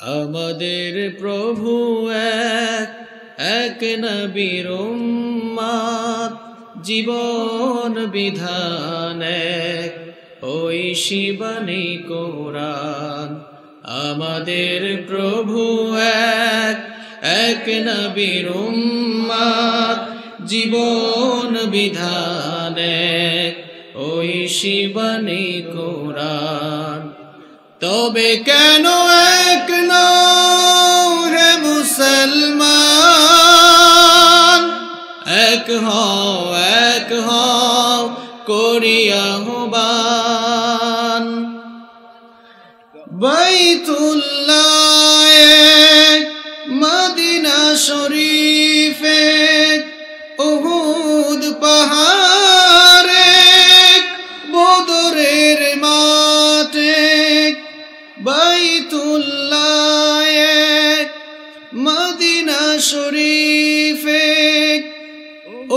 আমাদের প্রভু এক, এক নবীর উম্মত, জীবন বিধান এক, ওই শিবানী কোরআন। আমাদের প্রভু এক, এক নবীর উম্মত, জীবন বিধান এক, ওই শিবানী কোরআন। তবে কেন এক নও হে মুসলমান, এক হও করিয়া আহ্বান। বাইতুল্লাহ এক, মদিনা শরীফ এক, উহুদ পাহাড় এক, বদরের মাঠ এক। বাইতুল্লাহ এক, মদিনা শরীফ এক,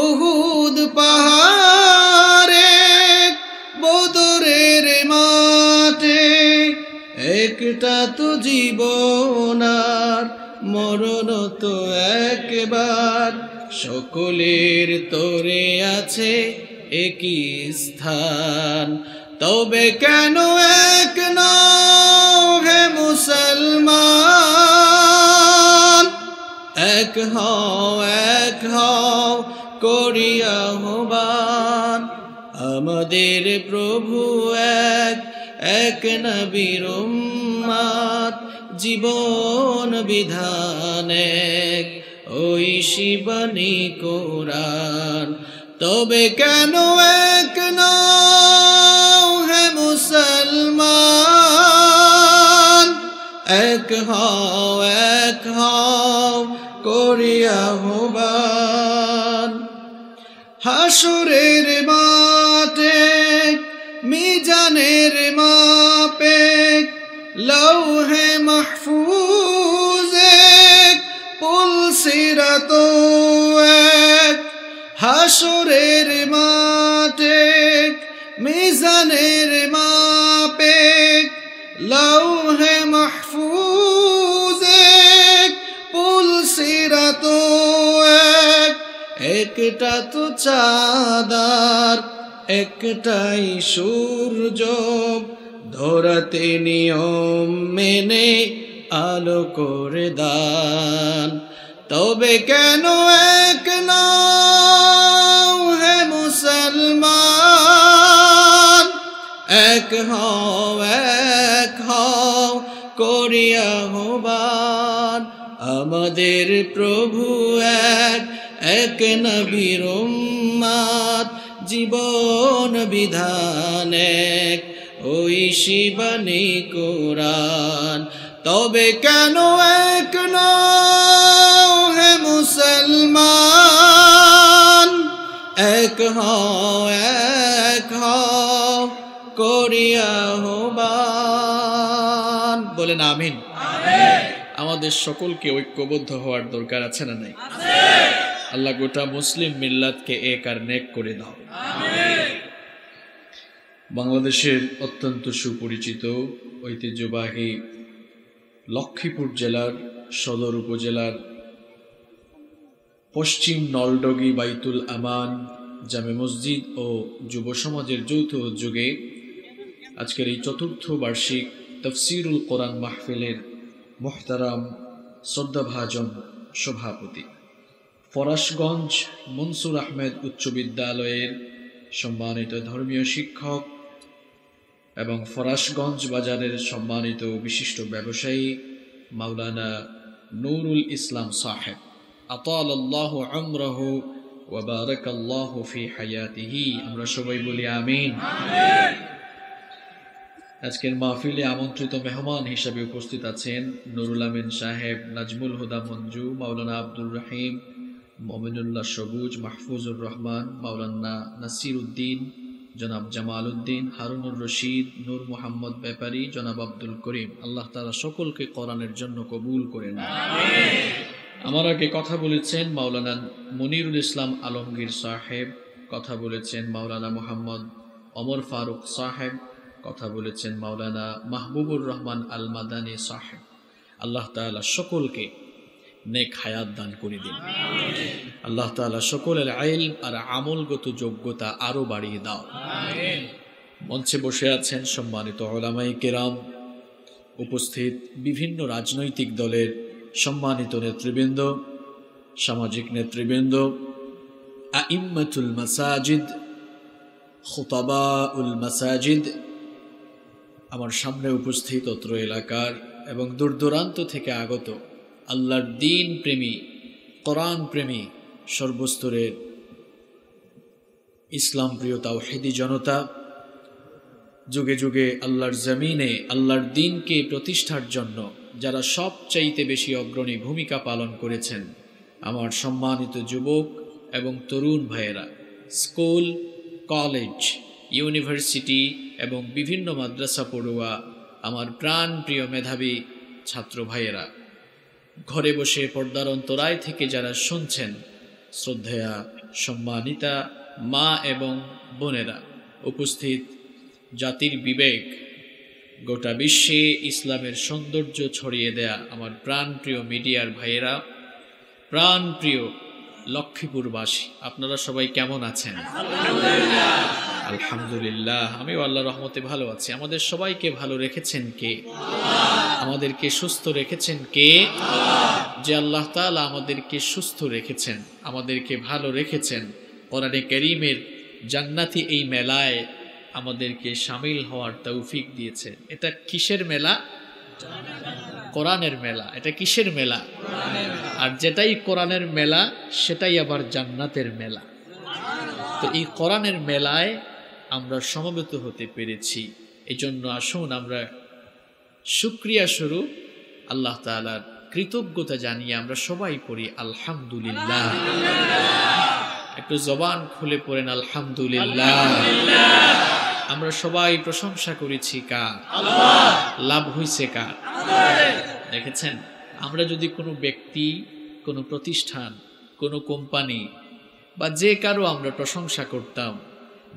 উহুদ পাহাড় এক, বদরের মাঠ এক। একটা তো জীবন আর মরণ তো একবার, সকলের তোরে আছে একই স্থান। তবে কেন এক নও হে মুসলমান, এক হও করিয়া আহ্বান। আমাদের প্রভু এক, এক নবীর উম্মত, জীবন বিধান এক, ওই শিবানী কোরআন। তবে কেন এক নও হে মুসলমান, এক হও করিয়া আহ্বান। হাসরের মাঠে মিজানের মাপে, লৌহে মাহফুজ এক, পুল সিরাত এক। হাসরের মাঠে মিজানের মাপে, লৌহে মাহফুজ এক, পুল সিরাত এক। একটা তো চাঁদার একটাই সূর্য, ধরাতে নিয়ম মেনে আলো করে দান। তবে কেন এক নও হে মুসলমান, এক হও করিয়া আহ্বান। আমাদের প্রভু এক, এক নবীর উম্মত, জীবন বিধান এক, ওই শিবানী কোরআন। তবে কেন এক নও হে মুসলমান, এক হও করিয়া আহ্বান। বলেন আমিন। আমাদের সকলকে ঐক্যবদ্ধ হওয়ার দরকার আছে না নাই? আল্লাহ গোটা মুসলিম মিল্লাতকে এক আর নেক করে দাও। বাংলাদেশের অত্যন্ত সুপরিচিত ঐতিহ্যবাহী লক্ষ্মীপুর জেলার সদর উপজেলার পশ্চিম নলডগি বাইতুল আমান জামে মসজিদ ও যুব সমাজের যৌথ উদ্যোগে আজকের এই চতুর্থ বার্ষিক তফসিরুল কোরআন মাহফিলের মুহতারাম শ্রদ্ধাভাজন সভাপতি, ফরাশগঞ্জ মনসুর আহমেদ উচ্চ বিদ্যালয়ের সম্মানিত ধর্মীয় শিক্ষক এবং ফরাশগঞ্জ বাজারের সম্মানিত বিশিষ্ট ব্যবসায়ী মাওলানা নুরুল ইসলাম সাহেব, আতালাল্লাহু উমরাহু ওয়া বারাকাল্লাহু ফি হায়াতিহি। আমরা সবাই বলি আমিন। আজকের মাহফিলে আমন্ত্রিত মেহমান হিসেবে উপস্থিত আছেন নুরুল আমিন সাহেব, নাজমুল হুদা মঞ্জু, মাওলানা আব্দুর রহিম, মমিনুল্লাহ সবুজ, মাহফুজুর রহমান, মাওলানা নাসির উদ্দিন, জনাব জামাল উদ্দিন, হারুনুর রশিদ, নূর মোহাম্মদ ব্যাপারী, জনাব আব্দুল করিম। আল্লাহ তাআলা সকলকে কোরআনের জন্য কবুল করে নেন। আমার আগে কথা বলেছেন মাওলানা মনিরুল ইসলাম আলমগীর সাহেব, কথা বলেছেন মাওলানা মোহাম্মদ ওমর ফারুক সাহেব, কথা বলেছেন মাওলানা মাহবুবুর রহমান আল মাদানী সাহেব। আল্লাহ তাআলা সকলকে নেক হায়াত দান করে দিন। আল্লাহ তাআলা সকলের ইলম আর আমলগত যোগ্যতা আরো বাড়িয়ে দাও। মঞ্চে বসে আছেন সম্মানিত উলামায়ে কেরাম, উপস্থিত বিভিন্ন রাজনৈতিক দলের সম্মানিত নেতৃবৃন্দ, সামাজিক নেতৃবৃন্দ, আইম্মাতুল মাসাজিদ, খুতাবাউল মাসাজিদ, আমার সামনে উপস্থিত অত্র এলাকার এবং দূর দূরান্ত থেকে আগত আল্লাহর দ্বীন প্রেমী, কোরআন প্রেমী, সর্বস্তরের ইসলাম প্রিয় তাওহীদি জনতা, যুগে যুগে আল্লাহর জমিনে আল্লাহর দ্বীনকে প্রতিষ্ঠার জন্য যারা সবচাইতে বেশি অগ্রণী ভূমিকা পালন করেছেন, আমার সম্মানিত যুবক এবং তরুণ ভাইয়েরা, স্কুল, কলেজ, ইউনিভার্সিটি এবং বিভিন্ন মাদ্রাসা পড়ুয়া আমার প্রাণ প্রিয় মেধাবী ছাত্র ভাইয়েরা, ঘরে বসে পর্দার অন্তরায় থেকে যারা শুনছেন, শ্রদ্ধেয়া সম্মানিতা মা এবং বোনেরা, উপস্থিত জাতির বিবেক, গোটা বিশ্বে ইসলামের সৌন্দর্য ছড়িয়ে দেয়া আমার প্রাণপ্রিয় মিডিয়ার ভাইয়েরা, প্রাণপ্রিয় লক্ষ্মীপুরবাসী, আপনারা সবাই কেমন আছেন? আলহামদুলিল্লাহ, আমিও আল্লাহর রহমতে ভালো আছি। আমাদের সবাইকে ভালো রেখেছেন কে? আমাদেরকে সুস্থ রেখেছেন কে? যে আল্লাহ তাআলা আমাদেরকে সুস্থ রেখেছেন, আমাদেরকে ভালো রেখেছেন, কোরআনে কারীমের জান্নাতি এই মেলায় আমাদেরকে শামিল হওয়ার তৌফিক দিয়েছেন। এটা কিসের মেলা? কোরআনের মেলা। এটা কিসের মেলা? আর যেটাই কোরআনের মেলা সেটাই আবার জান্নাতের মেলা। তো এই কোরআনের মেলায় আমরা সমবেত হতে পেরেছি, এই জন্য আসুন আমরা শুকরিয়া স্বরূপ আল্লাহ তাআলার কৃতজ্ঞতা জানিয়ে আমরা সবাই পড়ি আলহামদুলিল্লাহ। একটু জবান খুলে পড়েন আলহামদুলিল্লাহ। আমরা সবাই প্রশংসা করেছি কার? আল্লাহ। লাভ হইছে কার? আমাদের। দেখেছেন, আমরা যদি কোনো ব্যক্তি, কোনো প্রতিষ্ঠান, কোনো কোম্পানি বা যে কারো আমরা প্রশংসা করতাম,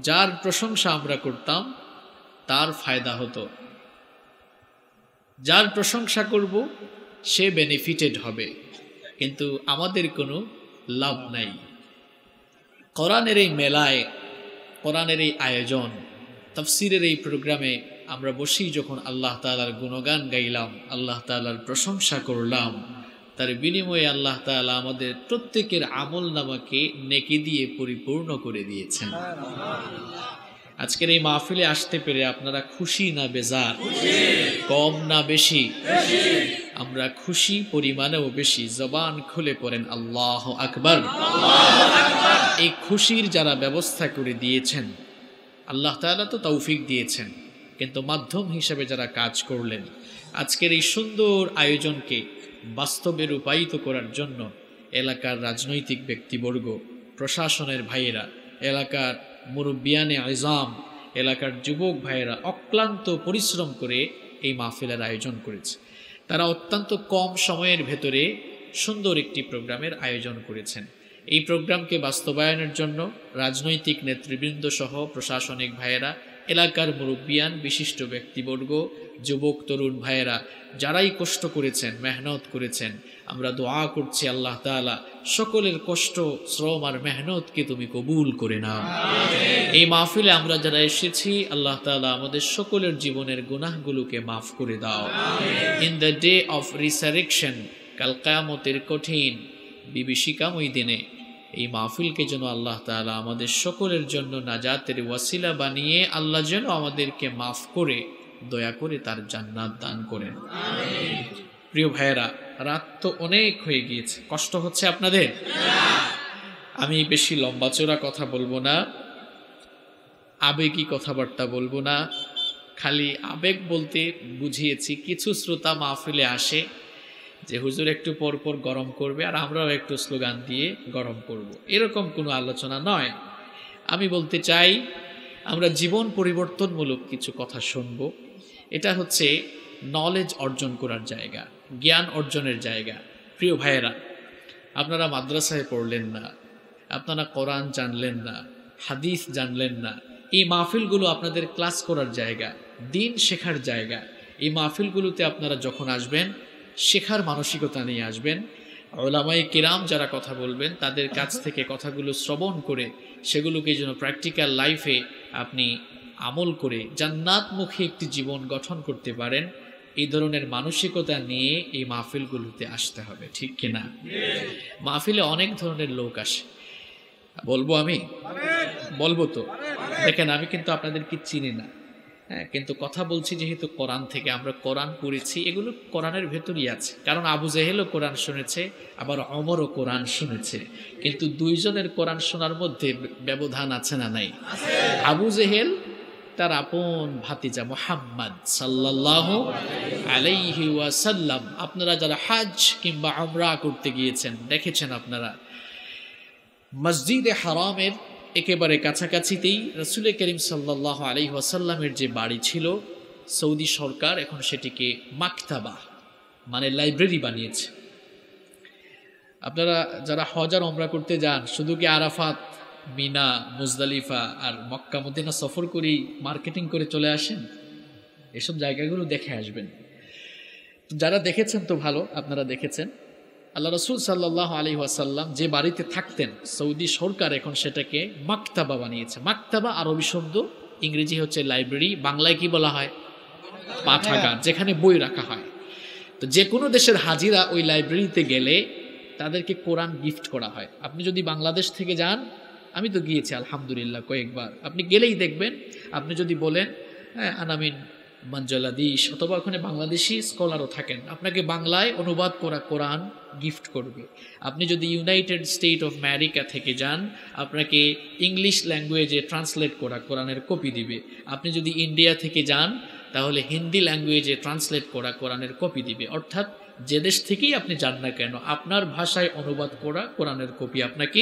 যার প্রশংসা আমরা করতাম তার ফায়দা হতো, যার প্রশংসা করব সে বেনিফিটেড হবে, কিন্তু আমাদের কোনো লাভ নাই। কোরআনের এই মেলায়, কোরআনের এই আয়োজন, তাফসিরের এই প্রোগ্রামে আমরা বসি যখন আল্লাহ তাআলার গুণগান গাইলাম, আল্লাহ তাআলার প্রশংসা করলাম, তার বিনিময়ে আল্লাহ তাআলা আমাদের প্রত্যেকের আমলনামাকে নেকি দিয়ে পরিপূর্ণ করে দিয়েছেন। আজকের এই মাহফিলে আসতে পেরে আপনারা খুশি না বেজার? কম না বেশি? আমরা খুশি, পরিমাণেও বেশি। জবান খুলে পড়েন আল্লাহু আকবার। এই খুশির যারা ব্যবস্থা করে দিয়েছেন, আল্লাহ তাআলা তো তৌফিক দিয়েছেন, কিন্তু মাধ্যম হিসেবে যারা কাজ করলেন আজকের এই সুন্দর আয়োজনকে বাস্তবে রূপায়িত করার জন্য এলাকার রাজনৈতিক ব্যক্তিবর্গ, প্রশাসনের ভাইয়েরা, এলাকার মুরব্বিয়ানে আযম, এলাকার যুবক ভাইয়েরা অক্লান্ত পরিশ্রম করে এই মাহফিলের আয়োজন করেছে। তারা অত্যন্ত কম সময়ের ভেতরে সুন্দর একটি প্রোগ্রামের আয়োজন করেছেন। এই প্রোগ্রামকে বাস্তবায়নের জন্য রাজনৈতিক নেতৃবৃন্দ সহ প্রশাসনিক ভাইয়েরা, এলাকার মুরব্বিয়ান, বিশিষ্ট ব্যক্তিবর্গ, যুবক তরুণ ভাইয়েরা যারাই কষ্ট করেছেন, মেহনত করেছেন, আমরা দোয়া করছি আল্লাহ তাআলা সকলের কষ্ট, শ্রম আর মেহনতকে তুমি কবুল করে নাও। এই মাহফিলে আমরা যারা এসেছি, আল্লাহ তাআলা আমাদের সকলের জীবনের গুনাহগুলোকে মাফ করে দাও। In the day of resurrection, কাল কিয়ামতের কঠিন বিভীষিকাময় দিনে এই মাহফিলকে যেন আল্লাহ তাআলা আমাদের সকলের জন্য নাজাতের ওয়াসিলা বানিয়ে আল্লাহ যেন আমাদেরকে মাফ করে দয়া করে তার জান্নাত দান করেন। প্রিয় ভাইয়েরা, রাত তো অনেক হয়ে গিয়েছে, কষ্ট হচ্ছে আপনাদের? আমি বেশি লম্বা চড়া কথা বলবো না, আবেগী কথাবার্তা বলবো না, খালি আবেগ বলতে বুঝিয়েছি কিছু শ্রোতা মাহফিলে আসে যে হুজুর একটু পর পর গরম করবে আর আমরাও একটু স্লোগান দিয়ে গরম করব, এরকম কোনো আলোচনা নয়। আমি বলতে চাই আমরা জীবন পরিবর্তনমূলক কিছু কথা শুনব। এটা হচ্ছে নলেজ অর্জন করার জায়গা, জ্ঞান অর্জনের জায়গা। প্রিয় ভাইয়েরা, আপনারা মাদ্রাসায় পড়লেন না, আপনারা কোরআন জানলেন না, হাদিস জানলেন না, এই মাহফিলগুলো আপনাদের ক্লাস করার জায়গা, দিন শেখার জায়গা। এই মাহফিলগুলোতে আপনারা যখন আসবেন শেখার মানসিকতা নিয়ে আসবেন। উলামায়ে কিরাম যারা কথা বলবেন তাদের কাছ থেকে কথাগুলো শ্রবণ করে সেগুলোকে যেন প্র্যাকটিক্যাল লাইফে আপনি আমল করে জান্নাতমুখী একটি জীবন গঠন করতে পারেন, এই ধরনের মানসিকতা নিয়ে এই মাহফিলগুলোতে আসতে হবে, ঠিক কিনা? মাহফিলে অনেক ধরনের লোক আসে, বলবো আমি? বলবো তো। দেখেন আমি কিন্তু আপনাদেরকে চিনি না, হ্যাঁ, কিন্তু কথা বলছি যেহেতু কোরআন থেকে, আমরা কোরআন পড়েছি, এগুলো কোরআনের ভেতরই আছে। কারণ আবু জেহেলও কোরআন শুনেছে, আবার ওমরও কোরআন শুনেছে, কিন্তু দুইজনের কোরআন শোনার মধ্যে ব্যবধান আছে না নাই? আবু জেহেল তার আপন ভাতিজা মুহাম্মদ সাল্লাল্লাহু আলাইহি ওয়াসাল্লাম, আপনারা যারা হজ কিংবা উমরা করতে গিয়েছেন দেখেছেন, আপনারা মসজিদে হারামের একেবারে কাছাকাছিতেই রাসূল করিম সাল্লাল্লাহু আলাইহি ওয়াসাল্লামের যে বাড়ি ছিল, সৌদি সরকার এখন সেটিকে মাকতাবা মানে লাইব্রেরি বানিয়েছে। আপনারা যারা হজ আর উমরা করতে যান, শুধু কি আরাফাত, মিনা, মুজদালিফা আর মক্কা মদিনা সফর করেই মার্কেটিং করে চলে আসেন? এসব জায়গাগুলো দেখে আসবেন। যারা দেখেছেন তো ভালো, আপনারা দেখেছেন আল্লাহ রাসূল সাল্লাল্লাহু আলাইহি ওয়াসাল্লাম যে বাড়িতে থাকতেন, সৌদি সরকার এখন সেটাকে মাকতাবা বানিয়েছে। মাকতাবা আরবি শব্দ, ইংরেজি হচ্ছে লাইব্রেরি, বাংলায় কি বলা হয়? পাঠাগার, যেখানে বই রাখা হয়। তো যে কোনো দেশের হাজিরা ওই লাইব্রেরিতে গেলে তাদেরকে কোরআন গিফট করা হয়। আপনি যদি বাংলাদেশ থেকে যান, আমি তো গিয়েছি আলহামদুলিল্লাহ কয়েকবার, আপনি গেলেই দেখবেন, আপনি যদি বলেন হ্যাঁ আনামিন বাংলাদেশ, অথবা ওখানে বাংলাদেশি স্কলারও থাকেন, আপনাকে বাংলায় অনুবাদ করা কোরআন গিফট করবে। আপনি যদি ইউনাইটেড স্টেট অফ আমেরিকা থেকে যান, আপনাকে ইংলিশ ল্যাঙ্গুয়েজে ট্রান্সলেট করা কোরআনের কপি দিবে। আপনি যদি ইন্ডিয়া থেকে যান, তাহলে হিন্দি ল্যাঙ্গুয়েজে ট্রান্সলেট করা কোরআনের কপি দিবে। অর্থাৎ যে দেশ থেকেই আপনি যান না কেন, আপনার ভাষায় অনুবাদ করা কোরআনের কপি আপনাকে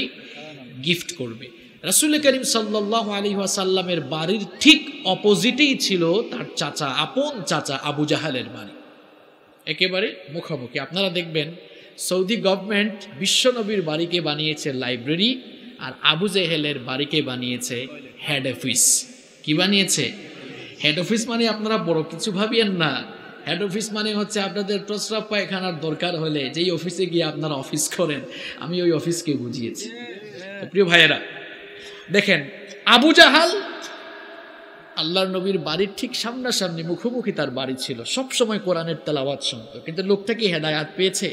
গিফট করবে। রাসূল করিম সাল্লাল্লাহু আলাইহি ওয়াসাল্লামের বাড়ির ঠিক অপোজিটেই ছিল তার চাচা, আপন চাচা আবু জাহালের বাড়ি, একেবারে মুখোমুখি। আপনারা দেখবেন সৌদি গভর্নমেন্ট বিশ্বনবীর বাড়িকে বানিয়েছে লাইব্রেরি, আর আবু জেহেলের বাড়িকে বানিয়েছে হেড অফিস। কি বানিয়েছে? হেড অফিস মানে আপনারা বড় কিছু ভাবিয়েন না। হেড অফিস মানে হচ্ছে আপনাদের প্রস্রাব পায়খানার দরকার হলে যেই অফিসে গিয়ে আপনারা অফিস করেন, আমি ওই অফিসকে বুঝিয়েছি। প্রিয় ভাইয়েরা, দেখেন আবু জাহাল আল্লাহর নবীর বাড়ির ঠিক সামনাসামনি মুখোমুখি তার বাড়ি ছিল, সবসময় কোরআনের তেলাওয়াত শুনতো। কিন্তু লোকটা কি হেদায়াত পেয়েছে?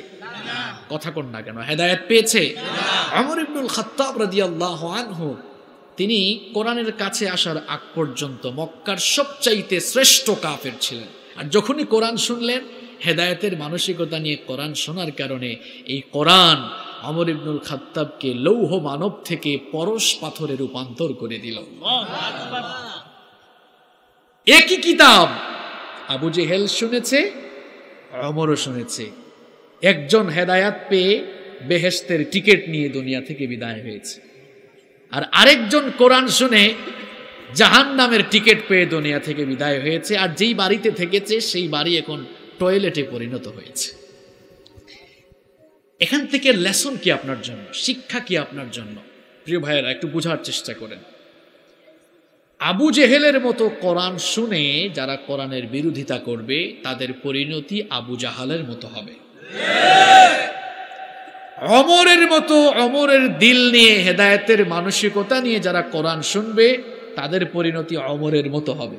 কথা কোন না কেন, হেদায়াত পেয়েছে? ওমর ইবনুল খাত্তাব রাদিয়াল্লাহু আনহু, তিনি কোরআনের কাছে আসার আগ পর্যন্ত মক্কার সবচাইতে শ্রেষ্ঠ কাফের ছিলেন। আর যখনই কোরআন শুনলেন, হেদায়েতের মানসিকতা নিয়ে কোরআন শোনার কারণে এই কোরআন ওমর ইবনুল খাত্তাবকে লৌহ মানব থেকে পরশ পাথরে রূপান্তর করে দিল। একই কিতাব আবু জেহেল শুনেছে, ওমরও শুনেছে। একজন হেদায়াত পেয়ে বেহেশতের টিকিট নিয়ে দুনিয়া থেকে বিদায় হয়েছে, আর আরেকজন কোরআন শুনে জাহান্নামের টিকিট পেয়ে দুনিয়া থেকে বিদায় হয়েছে। আর যেই বাড়িতে থেকেছে সেই বাড়ি এখন টয়লেটে পরিণত হয়েছে। এখান থেকে লেসন কি আপনার জন্য, শিক্ষা কি আপনার জন্য? প্রিয় ভাইয়েরা, একটু বোঝার চেষ্টা করেন। আবু জেহেলের মতো কোরআন শুনে যারা কোরআনের বিরোধিতা করবে, তাদের পরিণতি আবু জাহালের মতো হবে। ওমরের মতো, ওমরের দিল নিয়ে, হেদায়েতের মানসিকতা নিয়ে যারা কোরআন শুনবে, তাদের পরিণতি ওমরের মতো হবে।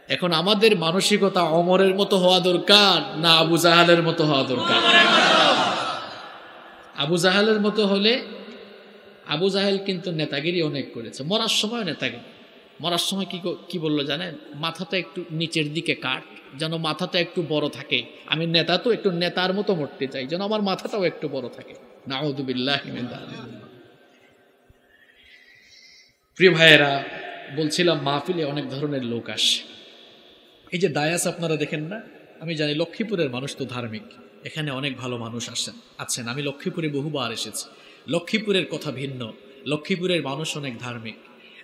এখন আমাদের মানসিকতা ওমরের মতো হওয়া দরকার না আবু জাহালের মতো হওয়া দরকার? আবু জাহালের মতো হলে, আবু জাহেল কিন্তু নেতাগিরি অনেক করেছে, মরার সময় নেতাগিরি। মরার সময় কি বললো জানেন? মাথাটা একটু নিচের দিকে কাট, যেন মাথাটা একটু বড় থাকে। আমি নেতা তো একটু নেতার মতো মরতে চাই, যেন আমার মাথাটাও একটু বড় থাকে। নাউযুবিল্লাহি মিন যালিক। প্রিয় ভাইয়েরা, বলছিলাম মাহফিলে অনেক ধরনের লোক আসে। এই যে দায়াস আপনারা দেখেন না, আমি জানি লক্ষ্মীপুরের মানুষ তো ধার্মিক, এখানে অনেক ভালো মানুষ আছেন। আমি লক্ষ্মীপুরে বহুবার এসেছি। লক্ষ্মীপুরের কথা ভিন্ন, লক্ষ্মীপুরের মানুষ অনেক ধার্মিক।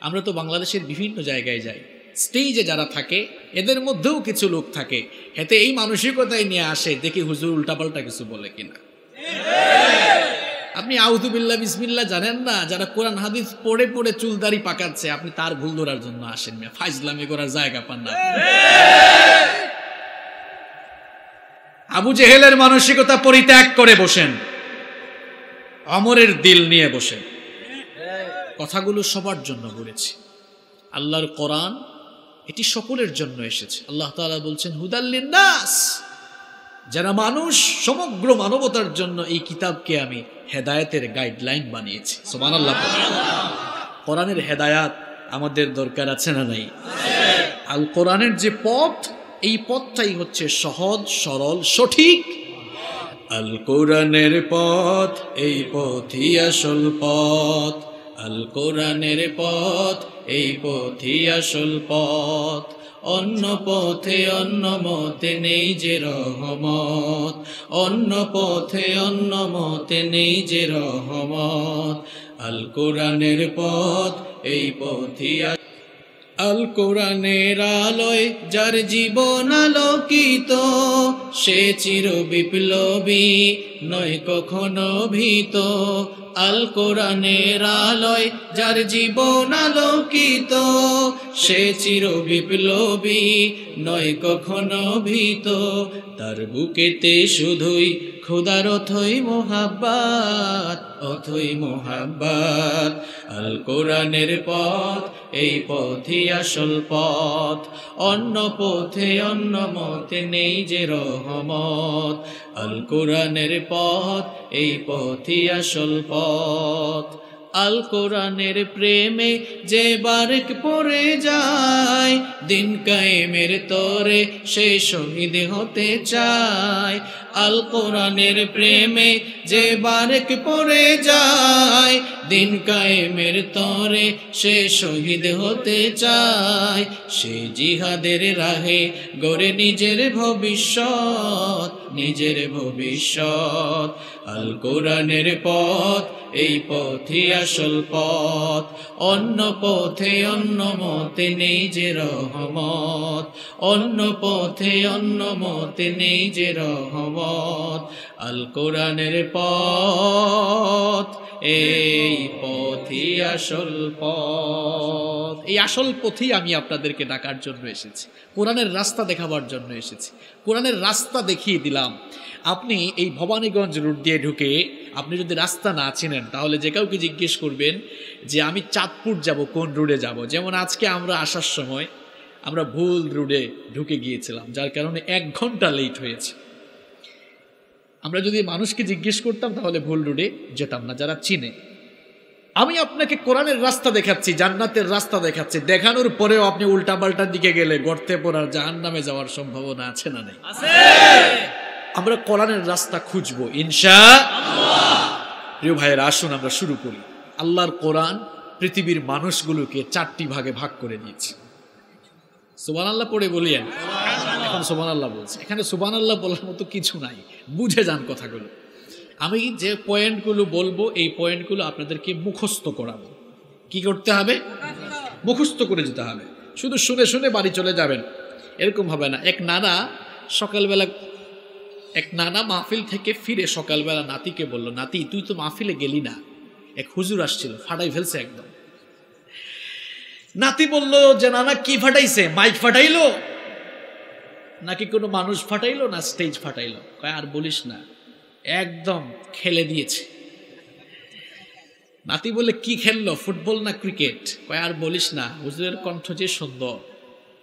আমরা তো বাংলাদেশের বিভিন্ন জায়গায় যাই, স্টেজে যারা থাকে এদের মধ্যেও কিছু লোক থাকে, এতে এই মানসিকতায় নিয়ে আসে, দেখি হুজুর উল্টাপাল্টা কিছু বলে কিনা। আপনি আউযুবিল্লাহ বিসমিল্লাহ জানেন না, যারা কোরআন হাদিস পড়ে পড়ে চুলদারি পাকাচ্ছে, আপনি তার ভুল ধরার জন্য আসেন, ফাইজলামি করার জায়গা পান না। আবু জেহেলের মানসিকতা পরিত্যাগ করে বসেন, ওমরের দিল নিয়ে বসেন। কথাগুলো সবার জন্য বলেছি। আল্লাহর কোরআন এটি সকলের জন্য এসেছে। আল্লাহ তাআলা বলছেন হুদাল লিন্নাস, যারা মানুষ, সমগ্র মানবতার জন্য এই কিতাবকে আমি হেদায়েতের গাইডলাইন বানিয়েছি। সুবহানাল্লাহ। কোরআনের হেদায়াত আমাদের দরকার আছে না নাই? আল কোরআনের যে পথ, এই পথটাই হচ্ছে সহজ, সরল, সঠিক। আল কোরআনের পথ, এই পথই আসল পথ। আল কোরআনের পথ, এই পথই আসল পথ। অন্য পথে অন্য মতে নেই যে রহমত, অন্য পথে অন্য মতে নেই যে রহমত। আল কোরআনের পথ, এই পথই আল কোরআনের আলোয় যার জীবন আলোকিত, সে চির বিপ্লবী নয় কখনো ভীত। আল কোরআনের আলোয় যার জীবন আলোকিত, সে চির বিপ্লবী নয় কখনো ভীত। তার বুকেতে শুধুই খোদার অথই মোহাব্বত, অথই মোহাব্বত। আল কোরআনের পথ, এই পথই আসল পথ। অন্য পথে অন্য মতে নেই যে রহমত। আল কোরআনের পথ, এই পথই আসল পথ। আল কোরআনের প্রেমে যে বারেক পড়ে যায়, দিন কায়েমের তরে সে শহীদ হতে চায়। আল কোরআনের প্রেমে যে বারেক পড়ে যায়, দিন কায়েমের তরে সে শহীদ হতে চায়। সে জিহাদের রাহে গড়ে নিজের ভবিষ্যৎ, নিজের ভবিষ্যৎ। আল কোরআনের পথ, এই পথই আসল পথ। অন্য পথে অন্য মতে নেই যে রহমত, অন্য পথে অন্য মতে নেই যে রহমত। আল কোরআনের পথ, এই পথই আসল পথ। এই আসল পথেই আমি আপনাদেরকে ডাকার জন্য এসেছি, কোরআনের রাস্তা দেখাবার জন্য এসেছি। কোরআনের রাস্তা দেখিয়ে দিলাম। আপনি এই ভবানীগঞ্জ রুট দিয়ে ঢুকে আপনি যদি রাস্তা না চিনেন, তাহলে যে কাউকে জিজ্ঞেস করবেন যে আমি চাঁদপুর যাব, কোন রুটে যাব। যেমন আজকে আমরা আসার সময় আমরা ভুল রুটে ঢুকে গিয়েছিলাম, যার কারণে 1 ঘন্টা লেট হয়েছে। আমরা যদি মানুষকে জিজ্ঞেস করতাম তাহলে ভুল রুটে যেতাম না, যারা চিনে। আমি আপনাকে কোরআনের রাস্তা দেখাচ্ছি, জান্নাতের রাস্তা দেখাচ্ছি, দেখানোর পরেও আপনি উল্টাপাল্টার দিকে গেলে গর্তে পড়ার, জাহান্নামে যাওয়ার সম্ভাবনা আছে না নেই? আমরা কোরআনের রাস্তা খুঁজবো ইনশাআল্লাহ। প্রিয় ভাইয়েরা, আসুন আমরা শুরু করি। আল্লাহর কোরআন পৃথিবীর মানুষগুলোকে 4টি ভাগে ভাগ করে দিয়েছে। সুবহানাল্লাহ পড়ে বলিয়েন। এখন সুবহানাল্লাহ বলছে, এখানে সুবহানাল্লাহ বলার মতো কিছু নাই, বুঝে যান কথাগুলো। আমি যে পয়েন্টগুলো বলবো, এই পয়েন্টগুলো আপনাদেরকে মুখস্থ করাবো। কি করতে হবে? মুখস্থ করে যেতে হবে। শুধু শুনে শুনে বাড়ি চলে যাবেন এরকম হবে না। এক নানা মাহফিল থেকে ফিরে সকালবেলা নাতিকে বলল, নাতি তুই তো মাহফিলে গেলি না। এক হুজুর আসছিল, ফাটাই ফেলছে একদম। নাতি বলল যে নানা কি ফাটাইছে? মাইক ফাটাইলো নাকি কোনো মানুষ ফাটাইলো, না স্টেজ ফাটাইলো? কয় আর বলিস না, একদম খেলে দিয়েছে। নাতি বলে কি খেললো, ফুটবল না ক্রিকেট? কয় আর বলিস না, হুজুরের কণ্ঠ যে সুন্দর।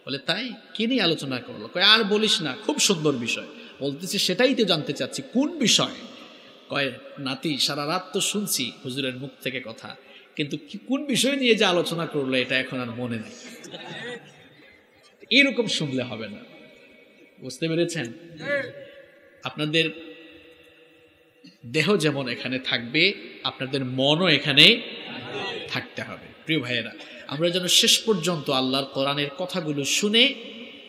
বলে তাই? কি নিয়ে আলোচনা করলো? কয় আর বলিস না, খুব সুন্দর বিষয়। বলতেছি সেটাই তো জানতে চাচ্ছি, কোন বিষয়? কয় নাতি সারা রাত তো শুনছি হুজুরের মুখ থেকে কথা, কিন্তু কোন বিষয় নিয়ে যে আলোচনা করলো এটা এখন আর মনে নেই। এরকম শুনলে হবে না, বুঝতে পেরেছেন? আপনাদের দেহ যেমন এখানে থাকবে, আপনাদের মনও এখানে থাকতে হবে। প্রিয় ভাইয়েরা, আমরা যেন শেষ পর্যন্ত আল্লাহর কোরআনের কথাগুলো শুনে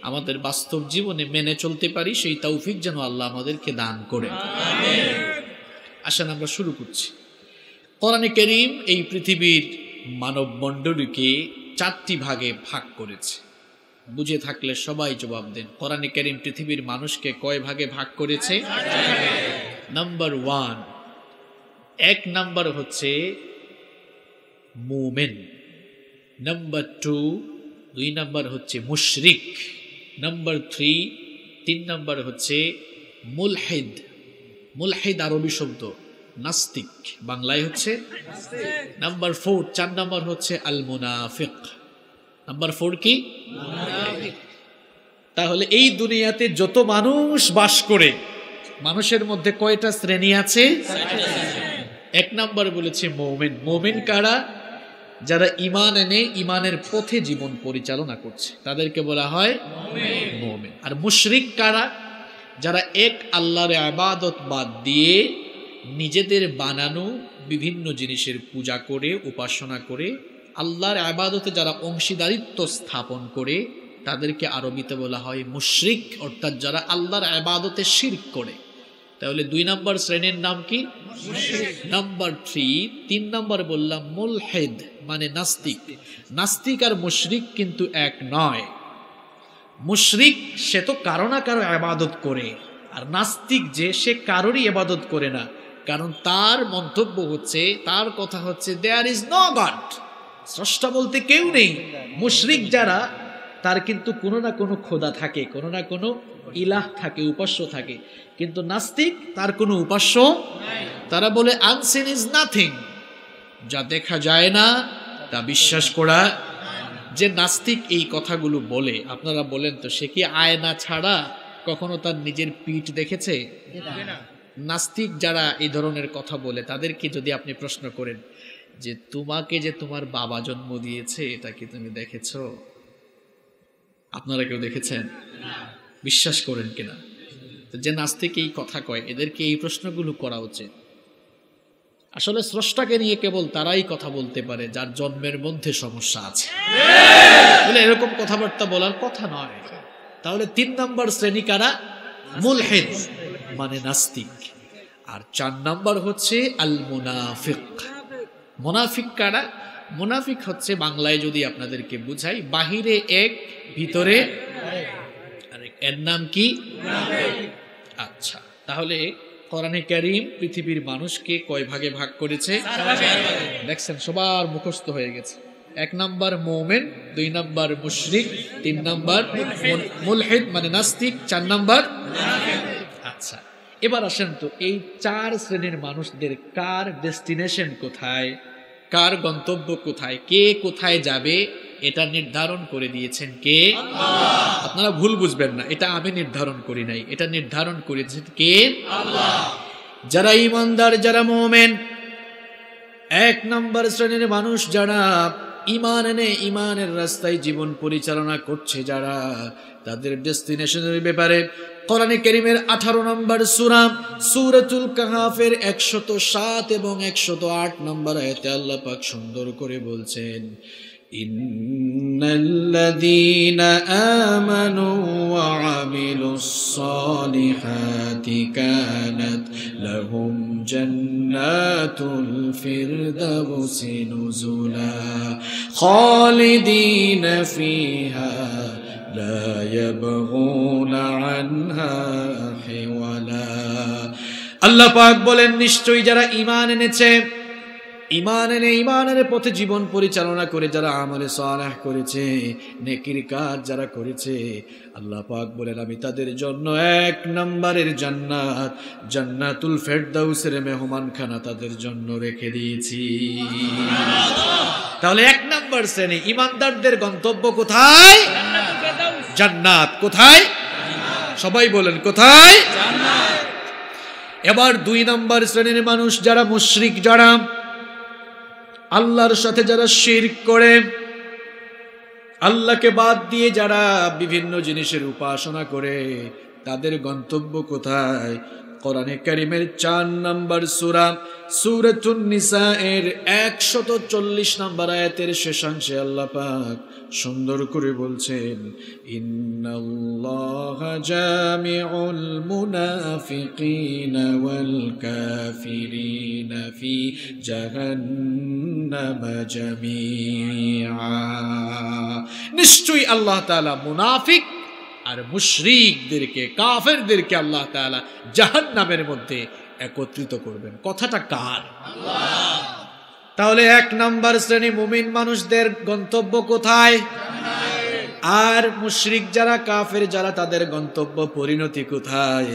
আমাদের বাস্তব জীবনে মেনে চলতে পারি, সেই তৌফিক যেন আল্লাহ আমাদেরকে দান করে। আসেন আমরা শুরু করছি। কোরআনে কারীম এই পৃথিবীর মানব মণ্ডলীকে 4টি ভাগে ভাগ করেছে। বুঝে থাকলে সবাই জবাব দেন। কোরআনে কারীম পৃথিবীর মানুষকে কয় ভাগে ভাগ করেছে? নাম্বার 1, 1 নাম্বার হচ্ছে মুমিন। নাম্বার 2, 2 নাম্বার হচ্ছে মুশরিক। নাম্বার 3, 3 নাম্বার হচ্ছে মুলহিদ, মুলহিদ আরবি শব্দ, নাস্তিক, বাংলায় হচ্ছে নাম্বার 4। 4 নাম্বার হচ্ছে আল মুনাফিক। নাম্বার 4 কি? মুনাফিক। তাহলে এই দুনিয়াতে যত মানুষ বাস করে, মানুষের মধ্যে কয়টা শ্রেণী আছে? 1 নাম্বার বলেছে মুমিন। মুমিন কারা? যারা ঈমান এনে ঈমানের পথে জীবন পরিচালনা করছে, তাদেরকে বলা হয় মুমিন। আর মুশরিক কারা? যারা এক আল্লাহর ইবাদত বাদ দিয়ে নিজেদের বানানো বিভিন্ন জিনিসের পূজা করে, উপাসনা করে, আল্লাহর ইবাদতে যারা অংশীদারিত্ব স্থাপন করে, তাদেরকে আরবিতে বলা হয় মুশরিক, অর্থাৎ যারা আল্লাহর ইবাদতে শিরক করে। তাহলে 2 নম্বর শ্রেণীর নাম কি? মুশরিক। নাম্বার 3 নম্বর বললাম মুলহিদ, মানে নাস্তিক। নাস্তিক আর মুশরিক কিন্তু এক নয়। মুশরিক সে তো কারো না কারো ইবাদত করে, আর নাস্তিক যে সে কারোরই ইবাদত করে না, কারণ তার মন্তব্য হচ্ছে, তার কথা হচ্ছে দেয়ার ইজ নো গড, স্রষ্টা বলতে কেউ নেই। মুশরিক যারা, তার কিন্তু কোনো না কোনো খোদা থাকে, কোনো না কোনো ইলাহ থাকে, উপাস্য থাকে। কিন্তু নাস্তিক, তার কোনো উপাস্য নাই। তারা বলে আনসিন ইজ নাথিং, যা দেখা যায় না তা বিশ্বাস করা। যে নাস্তিক এই কথাগুলো বলে, আপনারা বলেন তো সে কি আয়না ছাড়া কখনো তার নিজের পিঠ দেখেছে? নাস্তিক যারা এই ধরনের কথা বলে, তাদেরকে যদি আপনি প্রশ্ন করেন যে তোমাকে যে তোমার বাবা জন্ম দিয়েছে, এটা কি তুমি দেখেছো? আপনারা কেউ দেখেছেন? বিশ্বাস করেন কিনা? যে নাস্তিক এই কথা কয়, এদেরকে এই প্রশ্নগুলো করা উচিত। আসলে স্রষ্টাকে নিয়ে কেবল তারাই কথা বলতে পারে যার জন্মের মধ্যে সমস্যা আছে, বলে এরকম কথাবার্তা বলার কথা নয়। তাহলে 3 নম্বর শ্রেণী কারা? মুলহিদ, মানে নাস্তিক। আর 4 নম্বর হচ্ছে আল মুনাফিক। মুনাফিক কারা? মুনাফিক হচ্ছে, বাংলায় যদি আপনাদেরকে বুঝাই, বাহিরে এক ভিতরে আরেক, এর নাম কি? আচ্ছা, তাহলে কোরআনে কারীম পৃথিবীর মানুষকে কয় ভাগে ভাগ করেছে? দেখছেন, সবার মুখস্থ হয়ে গেছে। 1 নম্বর মুমিন, 2 নম্বর মুশরিক, 3 নম্বর মুলহিদ মানে নাস্তিক, 4 নম্বর মুনাফিক। আচ্ছা, এবার আসেন তো, এই 4 শ্রেণীর মানুষদের কার ডেস্টিনেশন কোথায়, কার গন্তব্য কোথায়, কে কোথায় যাবে, এটা নির্ধারণ করে দিয়েছেন কে? আল্লাহ। আপনারা ভুল বুঝবেন না, এটা আমি নির্ধারণ করি নাই, এটা নির্ধারণ করেছেন কে? আল্লাহ। যারা ঈমানদার, যারা মুমিন, 1 নম্বর শ্রেণীর মানুষ যারা ঈমান এনে ঈমানের রাস্তায় জীবন পরিচালনা করছে, যারা, তাদের ডেস্টিনেশনের ব্যাপারে কোরআনে কারীমের 18 নম্বর সূরা সূরাতুল কাহফের 107 এবং 108 নম্বর আয়াতে আল্লাহ পাক সুন্দর করে বলছেন, ইন্নাল্লাযীনা আমানু ওয়া আমিলুস সালিহাতি কানাত লাহুম জান্নাতুল ফিরদাউসি নুজুলা খালিদিনা ফিহা লা ইয়াবগুনা আনহা হিওয়ালা। আল্লাহ পাক বলেন, নিশ্চয়ই যারা ঈমান এনেছে, ঈমান এনে ঈমানের পথে জীবন পরিচালনা করে, যারা আমলে সালেহ করেছে, নেকির কাজ যারা করেছে, আল্লাহ পাক বলেন আমি তাদের জন্য 1 নম্বরের জান্নাত, জান্নাতুল ফেরদাউসের মেহমানখানা তাদের জন্য রেখে দিয়েছি। তাহলে 1 নম্বর শ্রেণী ঈমানদারদের গন্তব্য কোথায়? জান্নাত। কোথায়? সবাই বলেন কোথায়? জান্নাত। এবার 2 নম্বর শ্রেণীর মানুষ যারা মুশরিক, যারা আল্লাহর সাথে যারা শিরক করে, আল্লাহকে বাদ দিয়ে যারা বিভিন্ন জিনিসের উপাসনা করে, তাদের গন্তব্য কোথায়? কোরআনে কারীমের 4 নম্বর সূরা সূরাতুন নিসা এর 140 নম্বর আয়াতের শেষাংশে আল্লাহ পাক সুন্দর করে বলছেন, ইন্নাল্লাহা জামিউল মুনাফিকিনা ওয়াল কাফিরিনা ফি জাহান্নাম জামিআ। নিশ্চয়ই আল্লাহ তাআলা মুনাফিক আর মুশরিকদেরকে, কাফেরদেরকে আল্লাহ তাআলা জাহান্নামের মধ্যে একত্রিত করবেন। কথাটা কার? আল্লাহ। তাহলে 1 নম্বর শ্রেণী মুমিন মানুষদের গন্তব্য কোথায়? আর মুশরিক যারা, কাফের যারা, তাদের গন্তব্য পরিণতি কোথায়?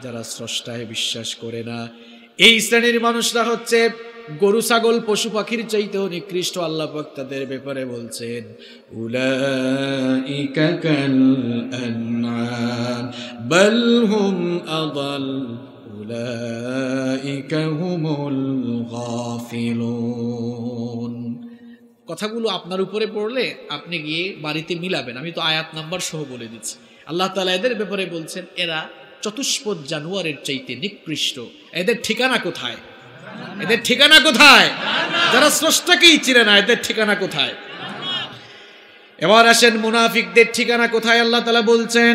যারা স্রষ্টায় বিশ্বাস করে না, এই শ্রেণীর মানুষরা হচ্ছে গরু ছাগল পশু পাখির চাইতেও নিকৃষ্ট। আল্লাহ পাক তাদের ব্যাপারে বলছেন, উলাইকা কাল আনআম বাল হুম আদাল উলাইকা হুমুল গাফিলুন। কথাগুলো আপনার উপরে পড়লে আপনি গিয়ে বাড়িতে মিলাবেন। আমি তো আয়াত নাম্বার সহ বলে দিচ্ছি। আল্লাহ তাআলা এদের ব্যাপারে বলছেন, এরা চতুষ্পদ জানোয়ারের চাইতে নিকৃষ্ট। এদের ঠিকানা কোথায়? এদের ঠিকানা কোথায়? যারা স্রষ্টাকেই চিনে না, এদের ঠিকানা কোথায়? এবার আসেন মুনাফিকদের ঠিকানা কোথায় আল্লাহ তাআলা বলছেন।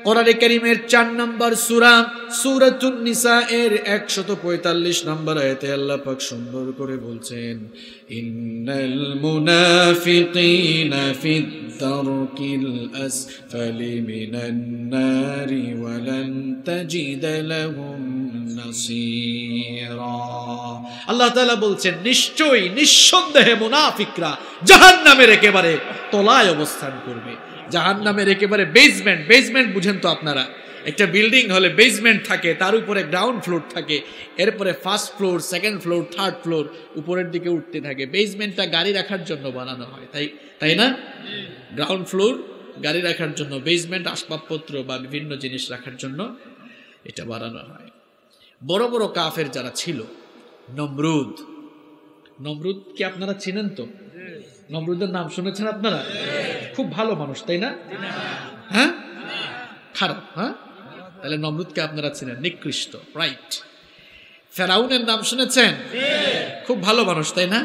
কোরআনে কারীমের 4 নম্বর সূরা, সূরাতুন নিসা এর 145 নম্বর আয়াতে আল্লাহ পাক সুন্দর করে বলছেন, ইন্নাল মুনাফিকিনা ফিদ দারকিল আসফালি মিনান নারি ওয়া লান তাজিদ লাহুম নাসীরা। আল্লাহ তাআলা বলছেন, নিশ্চয়ই নিঃসন্দেহে মুনাফিকরা জাহান্নামের একেবারে তলায় অবস্থান করবে। জাহান্নামের একেবারে বেসমেন্ট। বেসমেন্ট বুঝেন তো আপনারা? একটা বিল্ডিং হলে বেসমেন্ট থাকে, তার উপরে গ্রাউন্ড ফ্লোর থাকে, এরপরে first floor, second floor, third floor, উপরের দিকে উঠতে থাকে। বেসমেন্টটা গাড়ি রাখার জন্য বানানো হয়, তাই না? গ্রাউন্ড ফ্লোর গাড়ি রাখার জন্য, বেসমেন্ট আসবাবপত্র বা বিভিন্ন জিনিস রাখার জন্য এটা বানানো হয়। বড় বড় কাফের যারা ছিল, নমরুদ, নমরুদ কি আপনারা চিনেন তো? নমরুদের নাম শুনেছেন আপনারা? খুব ভালো মানুষ, তাই না? হ্যাঁ, খারাপ? হ্যাঁ, তাহলে নমরুদকে আপনারা চিনেন, নিকৃষ্ট, রাইট। ফেরাউনের নাম শুনেছেন? খুব ভালো মানুষ, তাই না?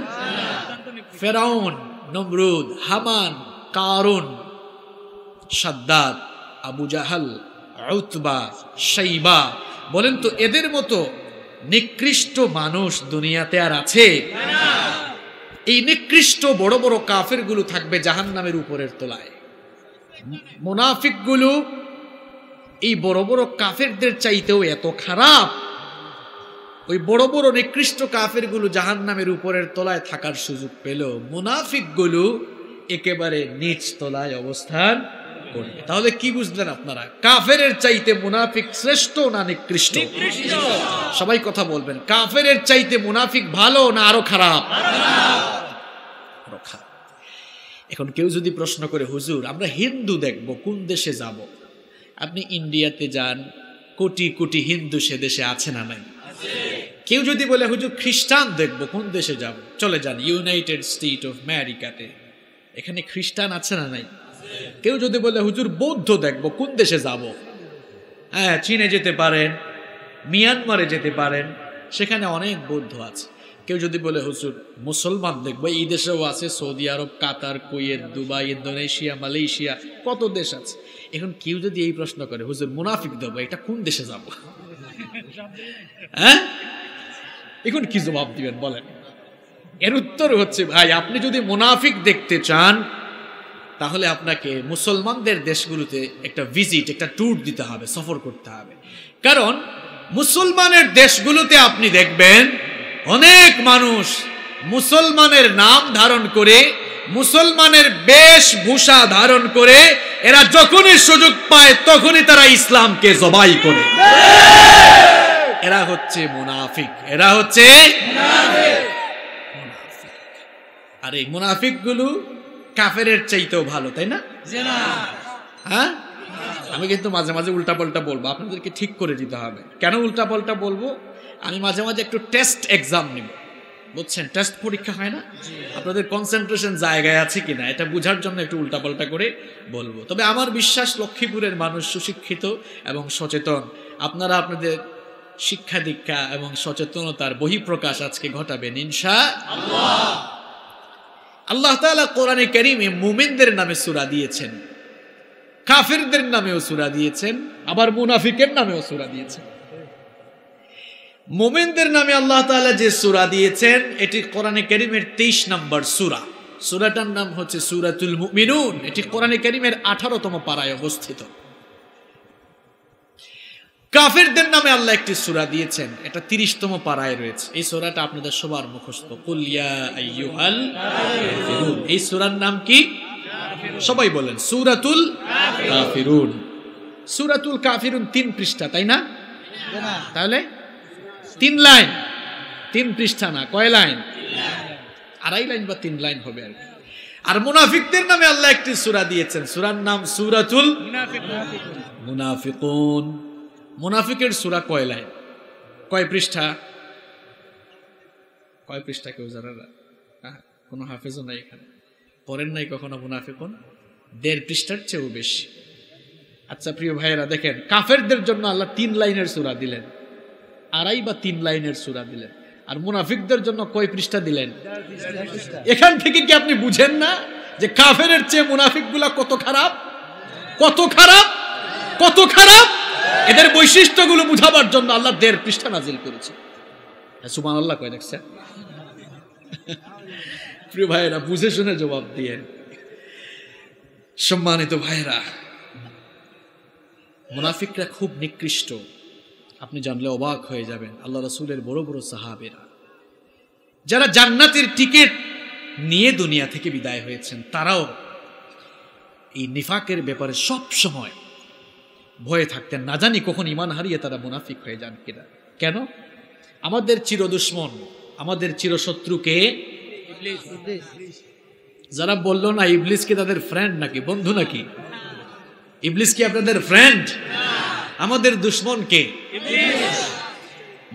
ফেরাউন, নমরুদ, হামান, কারুন, সাদ্দাদ, আবু জাহাল, উতবা, শাইবা, বলেন তো এদের মতো নিকৃষ্ট মানুষ দুনিয়াতে আর আছে? এই নিকৃষ্ট বড় বড় কাফের গুলো থাকবে জাহান্নামের উপরের তলায়। মুনাফিক গুলো এই বড় বড় কাফেরদের চাইতেও এত খারাপ, ওই বড় বড় নিকৃষ্ট কাফের গুলো জাহান্নামের উপরের তলায় থাকার সুযোগ পেল, মুনাফিক গুলো একেবারে নিচ তলায় অবস্থান করবে। তাহলে কি বুঝলেন আপনারা? কাফেরের চাইতে মুনাফিক শ্রেষ্ঠ না নিকৃষ্ট? সবাই কথা বলবেন, কাফেরের চাইতে মুনাফিক ভালো না আরো খারাপ? এখন কেউ যদি প্রশ্ন করে, হুজুর আমরা হিন্দু দেখব, কোন দেশে যাব? আপনি ইন্ডিয়াতে যান, কোটি কোটি হিন্দু সে দেশে আছে না নাই? কেউ যদি বলে, হুজুর খ্রিস্টান দেখব, কোন দেশে যাব? চলে যান ইউনাইটেড স্টেট অফ আমেরিকাতে, এখানে খ্রিস্টান আছে না নাই? কেউ যদি বলে, হুজুর বৌদ্ধ দেখব, কোন দেশে যাব? হ্যাঁ, চীনে যেতে পারেন, মিয়ানমারে যেতে পারেন, সেখানে অনেক বৌদ্ধ আছে। কেউ যদি বলে, হুজুর মুসলমান দেখবো, এই দেশেও আছে, সৌদি আরব, কাতার, কুয়েত, দুবাই, ইন্দোনেশিয়া, মালয়েশিয়া, কত দেশ আছে। এখন কেউ যদি এই প্রশ্ন করে, হুজুর মুনাফিক দেখবো, এটা কোন দেশে যাব? হ্যাঁ, এখন কি জবাব দিবেন বলেন? এর উত্তর হচ্ছে, ভাই আপনি যদি মুনাফিক দেখতে চান তাহলে আপনাকে মুসলমানদের দেশগুলোতে একটা ভিজিট, একটা ট্যুর দিতে হবে, সফর করতে হবে। কারণ মুসলমানের দেশগুলোতে আপনি দেখবেন অনেক মানুষ মুসলমানের নাম ধারণ করে, মুসলমানের বেশভূষা ধারণ করে, এরা যখনই সুযোগ পায় তখনই তারা ইসলামকে জবাই করে। এরা হচ্ছে মুনাফিক, এরা হচ্ছে মুনাফিক। আর এই মুনাফিক গুলো কাফেরের চাইতেও ভালো, তাই না? হ্যাঁ, আমি কিন্তু মাঝে মাঝে উল্টাপাল্টা বলবো, আপনাদেরকে ঠিক করে দিতে হবে। কেন উল্টাপাল্টা বলবো? আমি মাঝে মাঝে একটু টেস্ট এক্সাম নিব, বুঝছেন? টেস্ট পরীক্ষা হয় না, আপনাদের কনসেন্ট্রেশন জায়গায় আছে কিনা এটা বোঝার জন্য একটু উল্টাপাল্টা করে বলবো। তবে আমার বিশ্বাস লক্ষ্মীপুরের মানুষ সুশিক্ষিত এবং সচেতন। আপনারা আপনাদের শিক্ষা দীক্ষা এবং সচেতনতার বহিঃপ্রকাশ আজকে ঘটাবেন ইনশাআল্লাহ। আল্লাহ তাআলা কোরআনে কারীমে মুমিনদের নামে সূরা দিয়েছেন, কাফেরদের নামেও সূরা দিয়েছেন, আবার মুনাফিকের নামেও সূরা দিয়েছেন। মুমিনদের নামে আল্লাহ তাআলা যে সূরা দিয়েছেন এটি কোরআনে কারীমের 23 নম্বর সূরা। সূরাটার নাম হচ্ছে সূরাতুল মুমিনুন। এটি কোরআনে কারীমের 18তম পারায় অবস্থিত। কাফেরদের নামে আল্লাহ একটি সূরা দিয়েছেন, এটা 30তম পারায় রয়েছে। এই সূরাটা আপনাদের সবার মুখস্থ, কুল ইয়া আইয়ুহাল কাফিরুন। এই সূরার নাম কি? সবাই বলেন সূরাতুল কাফিরুন। সূরাতুল কাফিরুন 3 পৃষ্ঠা, তাই না? তাহলে 3 লাইন, 3 পৃষ্ঠা না, কয় লাইন? 2.5 লাইন বা 3 লাইন হবে আর কি। আর মুনাফিকদের নামে আল্লাহ একটি সূরা দিয়েছেন, সূরার নাম সূরাতুল মুনাফিকুন। মুনাফিকের সূরা কয় লাইন, কয় পৃষ্ঠা? কয় পৃষ্ঠা কেউ জানে না? কোনো হাফেজও নাই এখানে, পড়েন নাই কখনো মুনাফিকুন? 1.5 পৃষ্ঠার চেয়েও বেশি। আচ্ছা প্রিয় ভাইয়েরা, দেখেন কাফেরদের জন্য আল্লাহ 3 লাইনের সূরা দিলেন, 2.5 বা 3 লাইনের সূরা দিলেন। আর মুনাফিকদের জন্য কয় পৃষ্ঠা দিলেন? এখান থেকে কি আপনি বুঝেন না যে কাফেরের চেয়ে মুনাফিকগুলা কত খারাপ, কত খারাপ, কত খারাপ? এদের বৈশিষ্ট্যগুলো বুঝাবার জন্য আল্লাহ 1.5 পৃষ্ঠা নাজিল করেছে। সুবহানাল্লাহ কয় দেখছেন? প্রিয় ভাইয়েরা, বুঝে শুনে জবাব দিয়ে। সম্মানিত ভাইয়েরা, মুনাফিকরা খুব নিকৃষ্ট, আপনি জানলে অবাক হয়ে যাবেন। আল্লাহ রাসূলের বড় বড় সাহাবীরা যারা জান্নাতের টিকিট নিয়ে দুনিয়া থেকে বিদায় হয়েছেন, তারাও এই নিফাকের ব্যাপারে সব সময় ভয়ে থাকতেন, না জানি কখন ঈমান হারিয়ে তারা মুনাফিক হয়ে যান কিনা। কেন? আমাদের চির দুশমন, আমাদের চিরশত্রুকে যারা বললো না ইবলিস কি তাদের ফ্রেন্ড নাকি বন্ধু নাকি? ইবলিস কি আপনাদের ফ্রেন্ড? আমাদের দুশমন কে?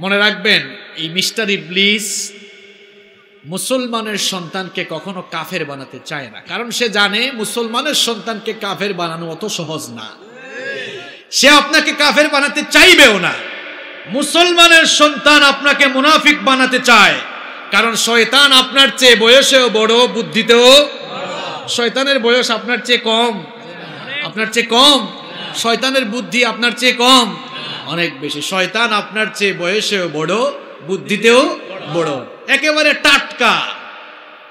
মনে রাখবেন, এই মিস্টার ইবলিস মুসলমানের সন্তানকে কখনো কাফের বানাতে চায় না, কারণ সে জানে মুসলমানের সন্তানকে কাফের বানানো অত সহজ না। সে আপনাকে কাফের বানাতে চাইবেও না। মুসলমানের সন্তান আপনাকে মুনাফিক বানাতে চায়, কারণ শয়তান আপনার চেয়ে বয়সেও বড়, বুদ্ধিতেও। শয়তানের বয়স আপনার চেয়ে কম, আপনার চেয়ে কম। শয়তানের বুদ্ধি আপনার চেয়ে কম, অনেক বেশি। শয়তান আপনার চেয়ে বয়সেও বড়, বুদ্ধিতেও বড়, একেবারে টাটকা,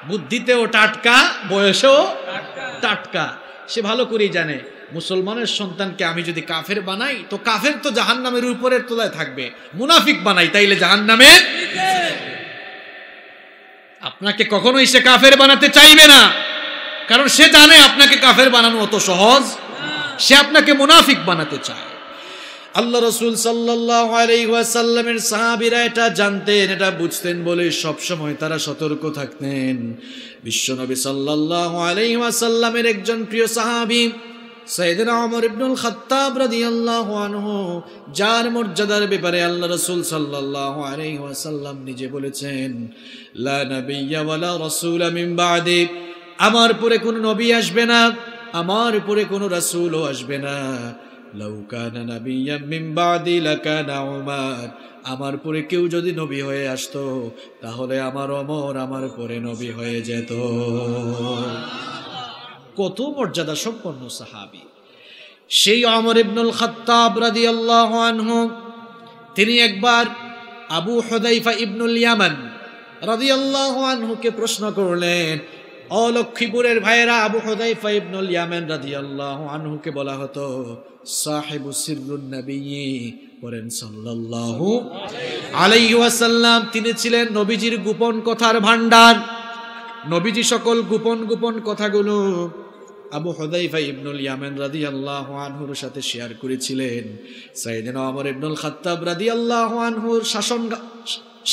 বুদ্ধিতেও টাটকা, বয়সেও টাটকা। সে ভালো করেই জানে মুসলমানের সন্তানকে আমি যদি কাফের বানাই তো কাফের তো জাহান্নামের উপরের তলায় থাকবে, মুনাফিক বানাই তাইলে জাহান্নামে। আপনাকে কখনোই সে কাফের বানাতে চাইবে না, কারণ সে জানে আপনাকে কাফের বানানো অত সহজ। সে আপনাকে মুনাফিক বানাতে চায়। আল্লাহ রাসূল সাল্লাল্লাহু আলাইহি ওয়াসাল্লামের সাহাবীরা এটা জানতেন, এটা বুঝতেন বলে সব সময় তারা সতর্ক থাকতেন। বিশ্বনবী সাল্লাল্লাহু আলাইহি ওয়াসাল্লামের একজন প্রিয় সাহাবী সাইয়েদনা ওমর ইবনুল খাত্তাব রাদিয়াল্লাহু আনহু, যার মর্যাদার ব্যাপারে আল্লাহ রাসূল সাল্লাল্লাহু আলাইহি ওয়াসাল্লাম নিজে বলেছেন, লা নাবিয়্যা ওয়ালা রাসূলা মিন বা'দি, আমার পরে কোনো নবী আসবে না, আমার পরে কোনো রাসূলও আসবে না। লাউ কানা নাবিয়্যাম মিন বা'দি লাকানা উমর, আমার পরে কেউ যদি নবী হয়ে আসতো তাহলে আমার ওমর আমার পরে নবী হয়ে যেত। কত মর্যাদা সম্পন্ন সাহাবী সেই ওমর ইবনুল খাত্তাব রাদিয়াল্লাহু আনহু। তিনি একবার আবু হুযায়ফা ইবনুল ইয়ামান রাদিয়াল্লাহু আনহুকে প্রশ্ন করলেন। লক্ষ্মীপুরের ভাইয়েরা, আবু হুযায়ফা ইবনুল ইয়ামান রাদিয়াল্লাহু আনহুকে বলা হতো সাহিবু সিররুন নবী, বলেন সাল্লাল্লাহু আলাইহি ওয়াসাল্লাম। তিনি ছিলেন নবীজির গোপন কথার ভান্ডার। নবীজি সকল গোপন গোপন কথাগুলো আবু হুযায়ফা ইবনুল ইয়ামান রাদিয়াল্লাহু আনহুর সাথে শেয়ার করেছিলেন। সাইয়েদনা ওমর ইবনুল খাত্তাব রাদিয়াল্লাহু আনহুর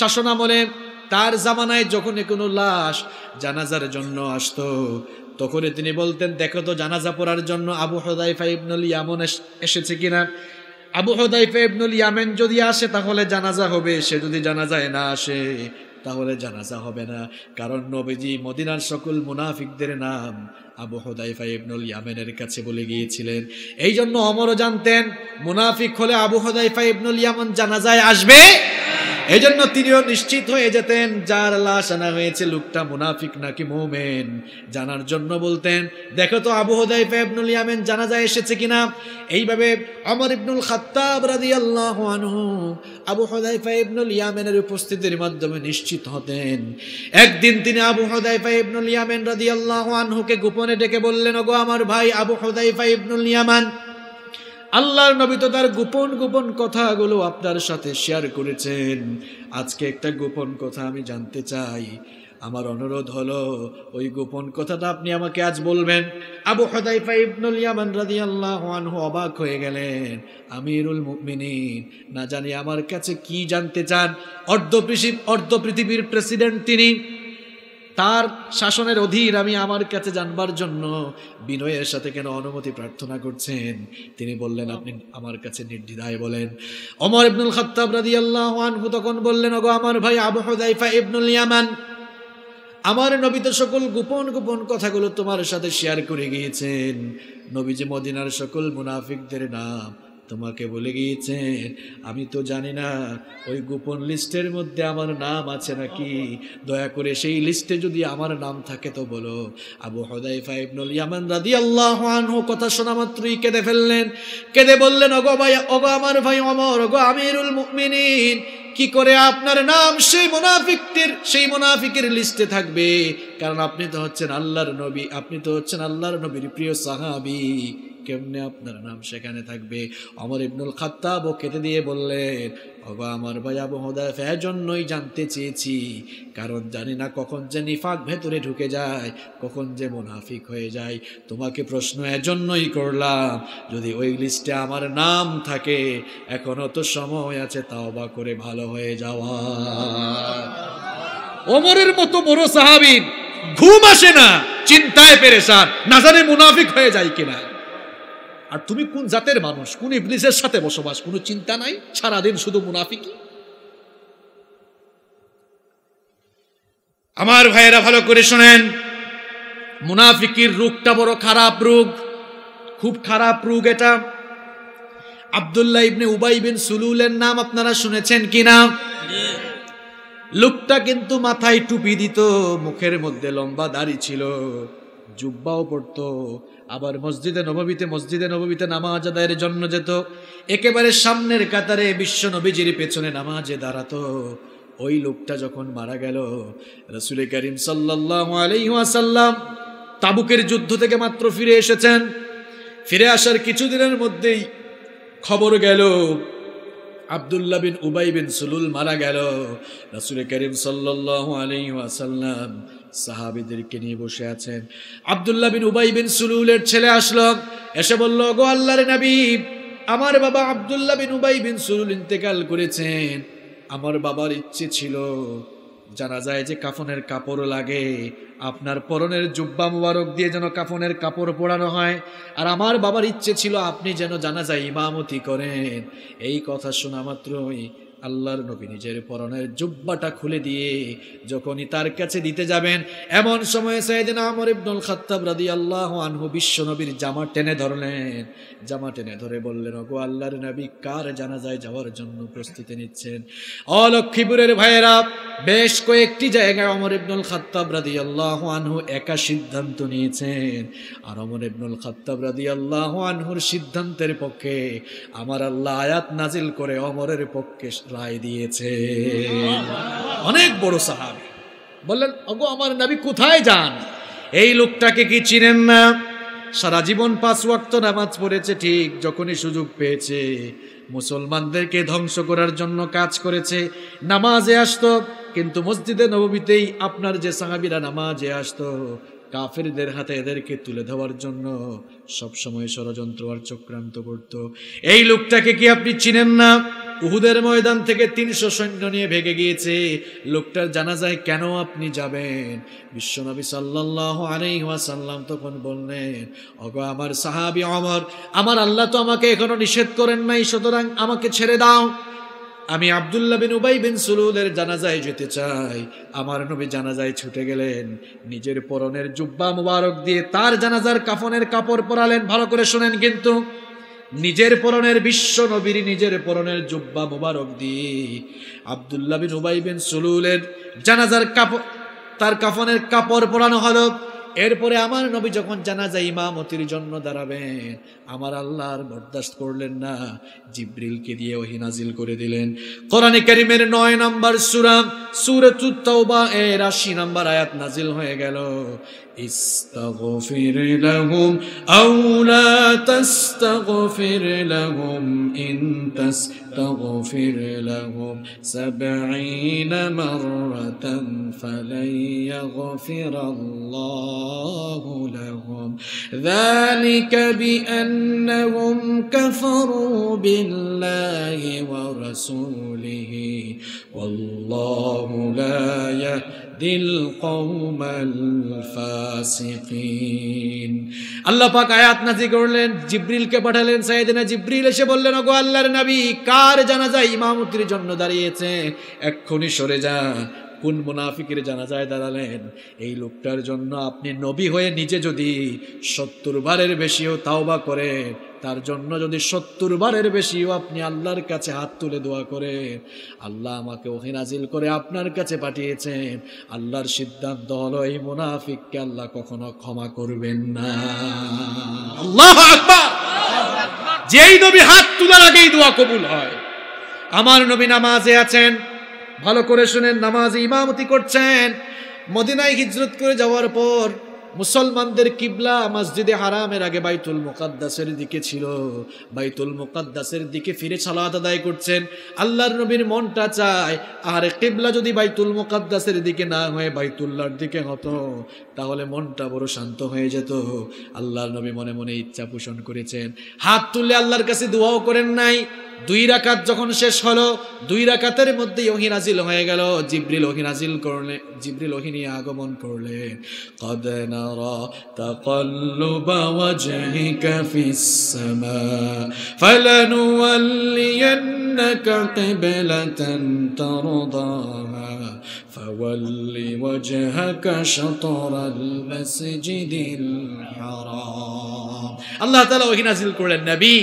শাসনামলে, তার জামানায় যখন কোনো লাশ জানাজার জন্য আসতো তখন তিনি বলতেন, দেখো তো জানাজা পড়ার জন্য আবু হুযায়ফা ইবনুল ইয়ামান এসেছে কিনা। আবু হুযায়ফা ইবনুল ইয়ামান যদি আসে তাহলে জানাজা হবে, সে যদি জানাজায় না আসে তাহলে জানাজা হবে না। কারণ নবীজি মদিনার সকল মুনাফিকদের নাম আবু হুযায়ফা ইবনুল ইয়ামানের কাছে বলে গিয়েছিলেন। এই জন্য ওমরও জানতেন মুনাফিক হলে আবু হুযায়ফা ইবনুল ইয়ামান জানাজায় আসবে। এই জন্য তিনিও নিশ্চিত হয়ে যেতেন যার লাশ আনা হয়েছে লোকটা মুনাফিক নাকি মুমিন। জানার জন্য বলতেন, দেখো তো আবু হুযায়ফা ইবনুল ইয়ামান জানাজায় এসেছে কিনা। এইভাবে ওমর ইবনুল খাত্তাব রাদিয়াল্লাহু আনহু আবু হুযায়ফা ইবনুল ইয়ামানের উপস্থিতির মাধ্যমে নিশ্চিত হতেন। একদিন তিনি আবু হুযায়ফা ইবনুল ইয়ামান রাদিয়াল্লাহু আনহুকে গোপনে ডেকে বললেন, ওগো আমার ভাই আবু হুযায়ফা ইবনুল ইয়ামান, আল্লাহর নবী তো তার গোপন গোপন কথাগুলো আপনার সাথে শেয়ার করেছেন। আজকে একটা গোপন কথা আমি জানতে চাই। আমার অনুরোধ হলো ওই গোপন কথাটা আপনি আমাকে আজ বলবেন। আবু হুযায়ফা ইবনুল ইয়ামান রাদিয়াল্লাহু আনহু অবাক হয়ে গেলেন। আমিরুল মুমিনিন না জানি আমার কাছে কি জানতে চান। অর্ধ পৃথিবীর প্রেসিডেন্ট তিনি, তার শাসনের অধীন আমি আমার কাছে জানবার জন্য বিনয়ের সাথে কেন অনুমতি প্রার্থনা করছেন? তিনি বললেন, আপনি আমার কাছে নির্দ্বিধায় বলেন। ওমর ইবনুল খাত্তাব রাদিয়াল্লাহু আনহু তখন বললেন, ওগো আমার ভাই আবু হুযায়ফা ইবনুল ইয়ামান, আমার নবী তো সকল গোপন গোপন কথাগুলো তোমার সাথে শেয়ার করে গিয়েছেন। নবীজি মদিনার সকল মুনাফিকদের নাম তোমাকে বলে গিয়েছেন। আমি তো জানি না ওই গোপন লিস্টের মধ্যে আমার নাম আছে নাকি। দয়া করে সেই লিস্টে যদি আমার নাম থাকে তো বলো। আবু হুযায়ফা ইবনুল ইয়ামান রাদিয়াল্লাহু আনহু কথা শোনা মাত্রই কেঁদে ফেললেন। কেঁদে বললেন, ওগো ভাই, ওগো আমার ভাই ওমর, ওগো আমিরুল মুমিনিন, কি করে আপনার নাম সেই মুনাফিকের লিস্টে থাকবে? কারণ আপনি তো হচ্ছেন আল্লাহর নবী, আপনি তো হচ্ছেন আল্লাহর নবীর প্রিয় সাহাবী, কেমনে আপনার নাম সেখানে থাকবে? ওমর ইবনুল খাত্তাব কেটে দিয়ে বললেন, ওগো আমার ভাই আবু হুযায়ফা, এজন্যই জানতে চেয়েছি, কারণ জানি না কখন যে নিফাক ভেতরে ঢুকে যায়, কখন যে মুনাফিক হয়ে যায়। তোমাকে প্রশ্ন এজন্যই করলাম, যদি ওই লিস্টে আমার নাম থাকে, এখনো তো সময় আছে তাওবা করে ভালো হয়ে যাওয়া। ওমরের মতো বড় সাহাবী ঘুম আসে না, চিন্তায় পেরেশান, না জানে মুনাফিক হয়ে যায় কিনা। আর তুমি কোন জাতের মানুষ, কোন ইবলিসের সাথে বসবাস, কোনো চিন্তা নাই, সারাদিন শুধু মুনাফিকি। আমার ভাইয়েরা ভালো করে শোনেন, মুনাফিকির রোগটা বড় খারাপ রোগ, খুব খারাপ রোগ এটা। আব্দুল্লাহ ইবনে উবাই বিন সুলুলের নাম আপনারা শুনেছেন কিনা? লোকটা কিন্তু মাথায় টুপি দিত, মুখের মধ্যে লম্বা দাড়ি ছিল, জুব্বাও পরতো, আবার মসজিদে নববীতে নামাজ আদায়ের জন্য যেত। একেবারে সামনের কাতারে বিশ্ব নবীজির পেছনে নামাজে দাঁড়াতো। ওই লোকটা যখন মারা গেল, রাসূল করিম সাল্লাল্লাহু আলাইহি ওয়াসাল্লাম তাবুকের যুদ্ধ থেকে মাত্র ফিরে এসেছেন। ফিরে আসার কিছুদিনের মধ্যেই খবর গেল আব্দুল্লাহ বিন উবাই বিন সুলুল মারা গেল। রাসূল করিম সাল্লাল্লাহু আলাইহি ওয়াসাল্লাম সাহাবীদেরকে নিয়ে বসে আছেন। আব্দুল্লাহ বিন উবাই বিন সুলুলের ছেলে আসলো, এসে বলল, গো আল্লাহর নবী, আমার বাবা আব্দুল্লাহ বিন উবাই বিন সুলুল ইন্তেকাল করেছেন। আমার বাবার ইচ্ছে ছিল জানাজায় যে কাফনের কাপড় লাগে, আপনার পরনের জুব্বা মুবারক দিয়ে যেন কাফনের কাপড় পরানো হয়, আর আমার বাবার ইচ্ছে ছিল আপনি যেন জানাজায় ইমামতি করেন। এই কথা শোনা মাত্রই আল্লাহর নবী নিজের পরনের জুব্বাটা খুলে দিয়ে যখনই তার কাছে দিতে যাবেন, এমন সময় সাইয়েদনা ওমর ইবনুল খাত্তাব রাদিয়াল্লাহু আনহু বিশ্ব নবীর জামা টেনে ধরলেন। জামা টেনে ধরে বললেন, ওগো আল্লাহর নবী, কার জানাজায় যাওয়ার জন্য প্রস্তুতি নিচ্ছেন? লক্ষ্মীপুরের ভাইয়েরা, বেশ কয়েকটি জায়গায় ওমর ইবনুল খাত্তাব রাদিয়াল্লাহু আনহু একা সিদ্ধান্ত নিয়েছেন, আর ওমর ইবনুল খাত্তাব রাদিয়াল্লাহু আনহুর সিদ্ধান্তের পক্ষে আমার আল্লাহ আয়াত নাজিল করে ওমরের পক্ষে রায় দিয়েছে। অনেক বড় সাহাবী। বললেন, ওগো আমার নবী, কোথায় যান? এই লোকটাকে কি চিনেন না? সারা জীবন 5 ওয়াক্ত নামাজ পড়েছে ঠিক, যখনই সুযোগ পেয়েছে মুসলমানদেরকে ধ্বংস করার জন্য কাজ করেছে। নামাজে আসতো, কিন্তু মসজিদে নববীতেই আপনার যে সাহাবীরা নামাজে আসতো, কাফেরদের হাতে এদেরকে তুলে দেওয়ার জন্য সবসময় ষড়যন্ত্র আর চক্রান্ত করত। এই লোকটাকে কি আপনি চিনেন না? উহুদের ময়দান থেকে 300 সৈন্য নিয়ে ভেগে গিয়েছে। লোকটার জানাজায় কেন আপনি যাবেন? বিশ্বনবী সাল্লাল্লাহু আলাইহি ওয়াসাল্লাম তখন বললেন, ওগো আমার সাহাবী ওমর, আমার আল্লাহ তো আমাকে এখনো নিষেধ করেন নাই, সুতরাং আমাকে ছেড়ে দাও। আমি আব্দুল্লাহ বিন উবাই বিন সুলুলের জানাজায় যেতে চাই। আমার নবী জানাজায় ছুটে গেলেন, নিজের পরনের জুব্বা মুবারক দিয়ে তার জানাজার কাফনের কাপড় পরালেন। ভালো করে শুনেন কিন্তু, নিজের পরনের, বিশ্ব নবীর নিজের পরনের জুব্বা মুবারক দিয়ে আব্দুল্লাহ বিন উবাই বিন সুলুলের জানাজার কাপড়, তার কাফনের কাপড় পরানো হলো। এরপরে আমার নবী যখন জানাজায় ইমামতির জন্য দাঁড়াবেন, আমার আল্লাহ আর বরদাস্ত করলেন না, জিবরিলকে দিয়ে ওহী নাজিল করে দিলেন। কোরআনে কারীমের 9 নম্বর সূরা সূরাতুত তাওবা এর ৮০ নম্বর আয়াত নাজিল হয়ে গেল, ইস্তাগফির লাহুম আও লা তাস্তাগফির লাহুম ইন তাস্তাগফির লাহুম ৭০ মাররাতান ফালান ইয়াগফিরাল্লাহু লাহুম যালিকা বিআন্নাহুম কাফারু বিল্লাহি ওয়া রাসূলিহি ওয়াল্লাহু লা ইয়াহদিল কওমাল ফাসিকিন। আল্লাহ পাক আয়াত নাযিল করলেন, জিবরিলকে পাঠালেন। সাইয়েদনা জিবরিল এসে বললেন, ওগো আল্লাহর নবী, কার জানাজা ইমামতির জন্য দাঁড়িয়েছে, এক্ষুনি সরে যা। কোন মুনাফিকের জানাজায় দাঁড়ালেন? এই লোকটার জন্য আপনি নবী হয়ে নিজে যদি ৭০ বারের বেশিও তাওবা করে, তার জন্য যদি ৭০ বারের বেশিও আপনি আল্লাহর কাছে হাত তুলে দোয়া করে, আল্লাহ আমাকে ওহী নাজিল করে আপনার কাছে পাঠিয়েছেন, আল্লাহর সিদ্ধান্ত হলো এই মুনাফিককে আল্লাহ কখনো ক্ষমা করবেন না। আল্লাহু আকবার। যেই নবী হাত তোলার আগেই দোয়া কবুল হয়। আমার নবী নামাজে আছেন, ভালো করে শুনেন, নামাজে ইমামতি করছেন। মদিনায় হিজরত করে যাওয়ার পর মুসলমানদের কিবলা মসজিদে হারামের আগে বাইতুল মুকাদ্দাসের দিকে ছিল। বাইতুল মুকাদ্দাসের দিকে ফিরে সালাত আদায় করছেন। আল্লাহর নবীর মনটা চায়, আর কিবলা যদি বাইতুল মুকাদ্দাসের দিকে না হয়ে বাইতুল্লাহর দিকে হতো, তাহলে মনটা বড় শান্ত হয়ে যেত। আল্লাহর নবী মনে মনে ইচ্ছা পোষণ করেছেন, হাত তুলে আল্লাহর কাছে দোয়াও করেন নাই। 2 রাকাত যখন শেষ হলো, 2 রাকাতের মধ্যে ওহী নাজিল হয়ে গেল। জিবরিল ওহী নাজিল করলেন, জিবরিল ওহী নিয়ে আগমন করলেন। قد نرى تقلب وجهك في السماء فلنولينك قبلة ترضاها فول وجهك شطر المسجد الحرام। আল্লাহ তাআলা ওহী নাজিল করলেন, নবী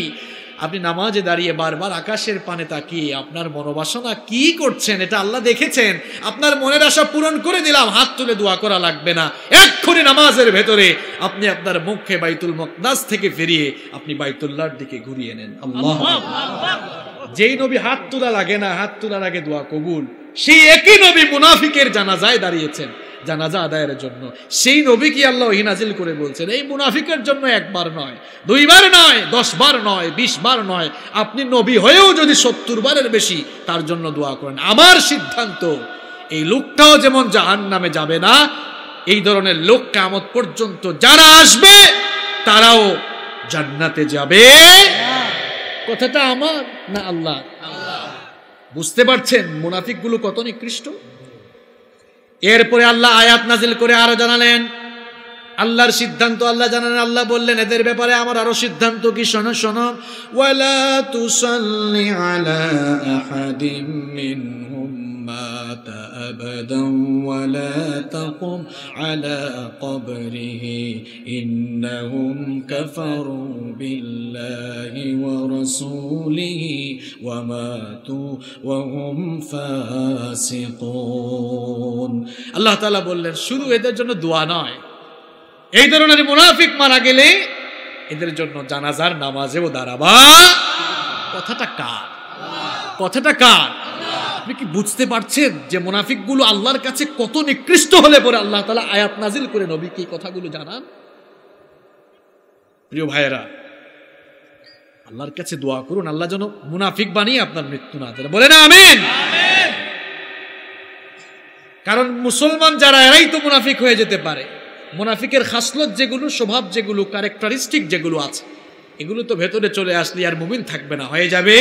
আপনি নামাজে দাঁড়িয়ে বারবার আকাশের পানে তাকিয়ে আপনার মনোবাসনা কি করছেন এটা আল্লাহ দেখেছেন। আপনার মনের আশা পূরণ করে দিলাম, হাত তুলে দোয়া করা লাগবে না। এক্ষুনি নামাজের ভেতরে আপনি আপনার মুখে বাইতুল মুকদ্দাস থেকে ফিরিয়ে আপনি বাইতুল্লাহর দিকে ঘুরিয়ে নেন। আল্লাহু আকবার। যেই নবী হাত তোলা লাগে না, হাত তোলার আগে দোয়া কবুল, সেই একই নবী মুনাফিকের জানাজায় দাঁড়িয়েছেন জানাজা আদায়ের জন্য। সেই নবী কি আল্লাহ ওহী নাজিল করে বলছেন, এই মুনাফিকের জন্য 1 বার নয়, 2 বার নয়, 10 বার নয়, 20 বার নয়, আপনি নবী হয়েও যদি 70 বারের বেশি তার জন্য দোয়া করেন, আমার সিদ্ধান্ত এই লোকটাও যেমন জাহান্নামে যাবে না, এই ধরনের লোক কিয়ামত পর্যন্ত যারা আসবে তারাও জান্নাতে যাবে। কথাটা আমার না আল্লাহ? বুঝতে পারছেন মুনাফিকগুলো কত নিকৃষ্ট? এরপরে আল্লাহ আয়াত নাজিল করে আরো জানালেন, আল্লাহর সিদ্ধান্ত আল্লাহ জানালেন। আল্লাহ বললেন এদের ব্যাপারে আমার আরো সিদ্ধান্ত কি, শোনো শোনো। ওয়ালা তুসাল্লি আলা আহাদিম মিনহুম মাতা আবাদান ওয়ালা তাকুম আলা কবরিহি ইন্নাহুম কাফারু বিল্লাহি ওয়া রাসূলিহি ওয়া মাতু ওয়া হুম ফাসিকুন। আল্লাহ তাআলা বললেন শুধু এদের জন্য দোয়া নয়, এই ধরনের মুনাফিক মারা গেলে এদের জন্য জানাজার নামাজেও দাঁড়াবা। কথাটা কার? কথাটা কার? আপনি কি বুঝতে পারছেন যে মুনাফিকগুলো আল্লাহর কাছে কত নিকৃষ্ট হলে পরে আল্লাহ তাআলা আয়াত নাজিল করে নবীকে এই কথাগুলো জানান? প্রিয় ভাইয়েরা, আল্লাহর কাছে দোয়া করুন আল্লাহ যেন মুনাফিক বানিয়ে আপনার মৃত্যু না দেন। বলেন আমিন। কারণ মুসলমান যারা এরাই তো মুনাফিক হয়ে যেতে পারে। মুনাফিকের খাসলত যেগুলো, স্বভাব যেগুলো, ক্যারেক্টারিস্টিক যেগুলো আছে, এগুলো তো ভেতরে চলে আসলে আর মুমিন থাকবে না, হয়ে যাবে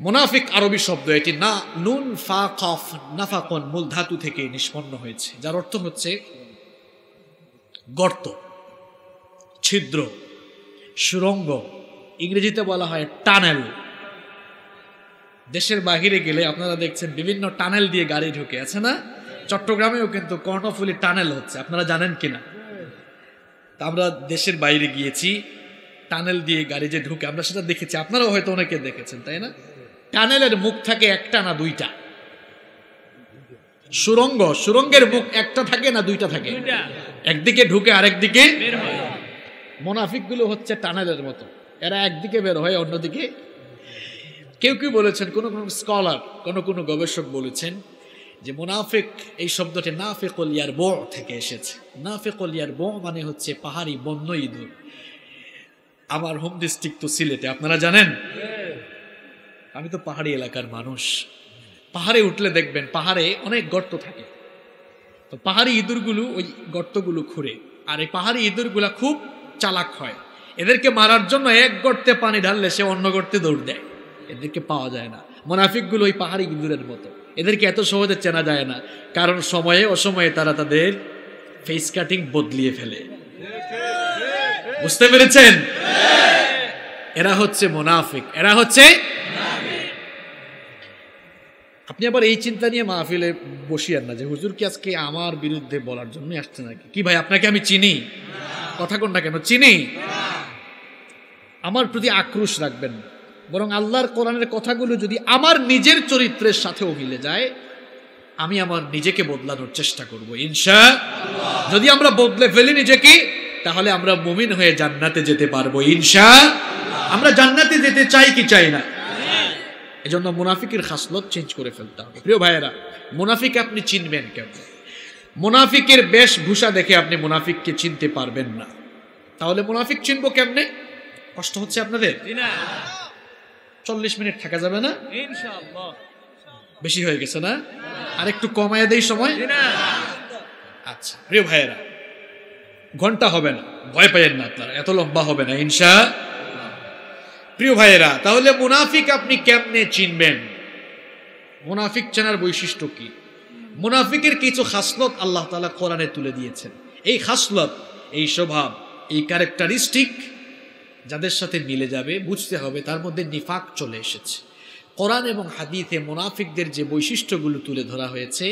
মুনাফিক। আরবি শব্দ এটি, না নুন ফা কফ নাফাকুন মূল ধাতু থেকে নিষ্পন্ন হয়েছে, যার অর্থ হচ্ছে গর্ত, ছিদ্র, সুড়ঙ্গ। ইংরেজিতে বলা হয় টানেল। দেশের বাহিরে গেলে আপনারা দেখছেন বিভিন্ন টানেল দিয়ে গাড়ি ঢুকে আছে না? চট্টগ্রামেও কিন্তু কর্ণফুলী টানেল হচ্ছে, আপনারা জানেন কিনা? তা আমরা দেশের বাইরে গিয়েছি, টানেল দিয়ে গাড়ি যে ঢুকে আমরা সেটা দেখেছি, আপনারাও হয়তো অনেকে দেখেছেন, তাই না? টানেলের মুখ থাকে একটা না দুইটা? সুড়ঙ্গের মুখ একটা থাকে না দুইটা থাকে? একদিকে ঢুকে আরেকদিকে বের হয়। মুনাফিকগুলো হচ্ছে টানেলের মতো, এরা একদিকে বের হয় অন্যদিকে। কেউ কেউ বলেছেন, কোন কোন স্কলার, কোন গবেষক বলেছেন যে মুনাফিক এই শব্দটি নাফিকুল ইয়ারবু থেকে এসেছে। নাফিকুল ইয়ারবু মানে হচ্ছে পাহাড়ি বন্য ইঁদুর। আমার হোম ডিস্ট্রিক্ট তো সিলেটে, আপনারা জানেন। আমি তো পাহাড়ি এলাকার মানুষ। পাহাড়ে উঠলে দেখবেন পাহাড়ে অনেক গর্ত থাকে, তো পাহাড়ি ইঁদুরগুলো ওই গর্তগুলো খুঁড়ে। আর এই পাহাড়ি ইঁদুরগুলা খুব চালাক হয়। এদেরকে মারার জন্য এক গর্তে পানি ঢাললে সে অন্য গর্তে দৌড় দেয়, এদেরকে পাওয়া যায় না। মুনাফিকগুলো ওই পাহাড়ি ইঁদুরের মতো, এদেরকে এত সহজে চেনা যায় না, কারণ সময়ে অসময়ে তারা তাদের ফেস কাটিং বদলিয়ে ফেলে। বুঝতে পেরেছেন? এরা হচ্ছে মুনাফিক, এরা হচ্ছে। আপনি আবার এই চিন্তা নিয়ে মাহফিলে বসিয়েন না যে হুজুর কি আজকে আমার বিরুদ্ধে বলার জন্য আসছে নাকি। কি ভাই, আপনাকে আমি চিনি? কথা কোন না কেন, চিনি। আমার প্রতি আক্রোশ রাখবেন না, বরং আল্লাহর কোরআনের কথাগুলো যদি আমার নিজের চরিত্রের সাথেও মিলে যায়, আমি আমার নিজেকে বদলানোর চেষ্টা করব ইনশাআল্লাহ। যদি আমরা বদলে ফেলি নিজেকে, তাহলে আমরা মুমিন হয়ে জান্নাতে যেতে পারবো ইনশাআল্লাহ। আমরা জান্নাতে যেতে চাই কি চাই না? এজন্য মুনাফিকের খাসলত চেঞ্জ করে ফেলতে হবে। প্রিয় ভাইয়েরা, মুনাফিক আপনি চিনবেন কেমন? মুনাফিকের বেশভূষা দেখে আপনি মুনাফিককে চিনতে পারবেন না। তাহলে মুনাফিক চিনবো কেমনে? কষ্ট হচ্ছে আপনাদের? 40 মিনিট থাকা যাবে না? ইনশাআল্লাহ। বেশি হয়ে গেছে না? আর একটু কমায় দেই সময়। আচ্ছা প্রিয় ভাইয়েরা, ঘন্টা হবে না, ভয় পাইয়েন না আপনারা, এত লম্বা হবে না ইনশাআল্লাহ। প্রিয় ভাইয়েরা, তাহলে মুনাফিক আপনি কেমনে চিনবেন? মুনাফিক চেনার বৈশিষ্ট্য কি? মুনাফিকের কিছু খাসলত আল্লাহ তাআলা কোরআনে তুলে দিয়েছেন। এই খাসলত, এই স্বভাব, এই ক্যারেক্টারিস্টিক যাদের সাথে মিলে যাবে, বুঝতে হবে তার মধ্যে নিফাক চলে এসেছে। কোরআন এবং হাদিসে মুনাফিকদের যে বৈশিষ্ট্যগুলো তুলে ধরা হয়েছে,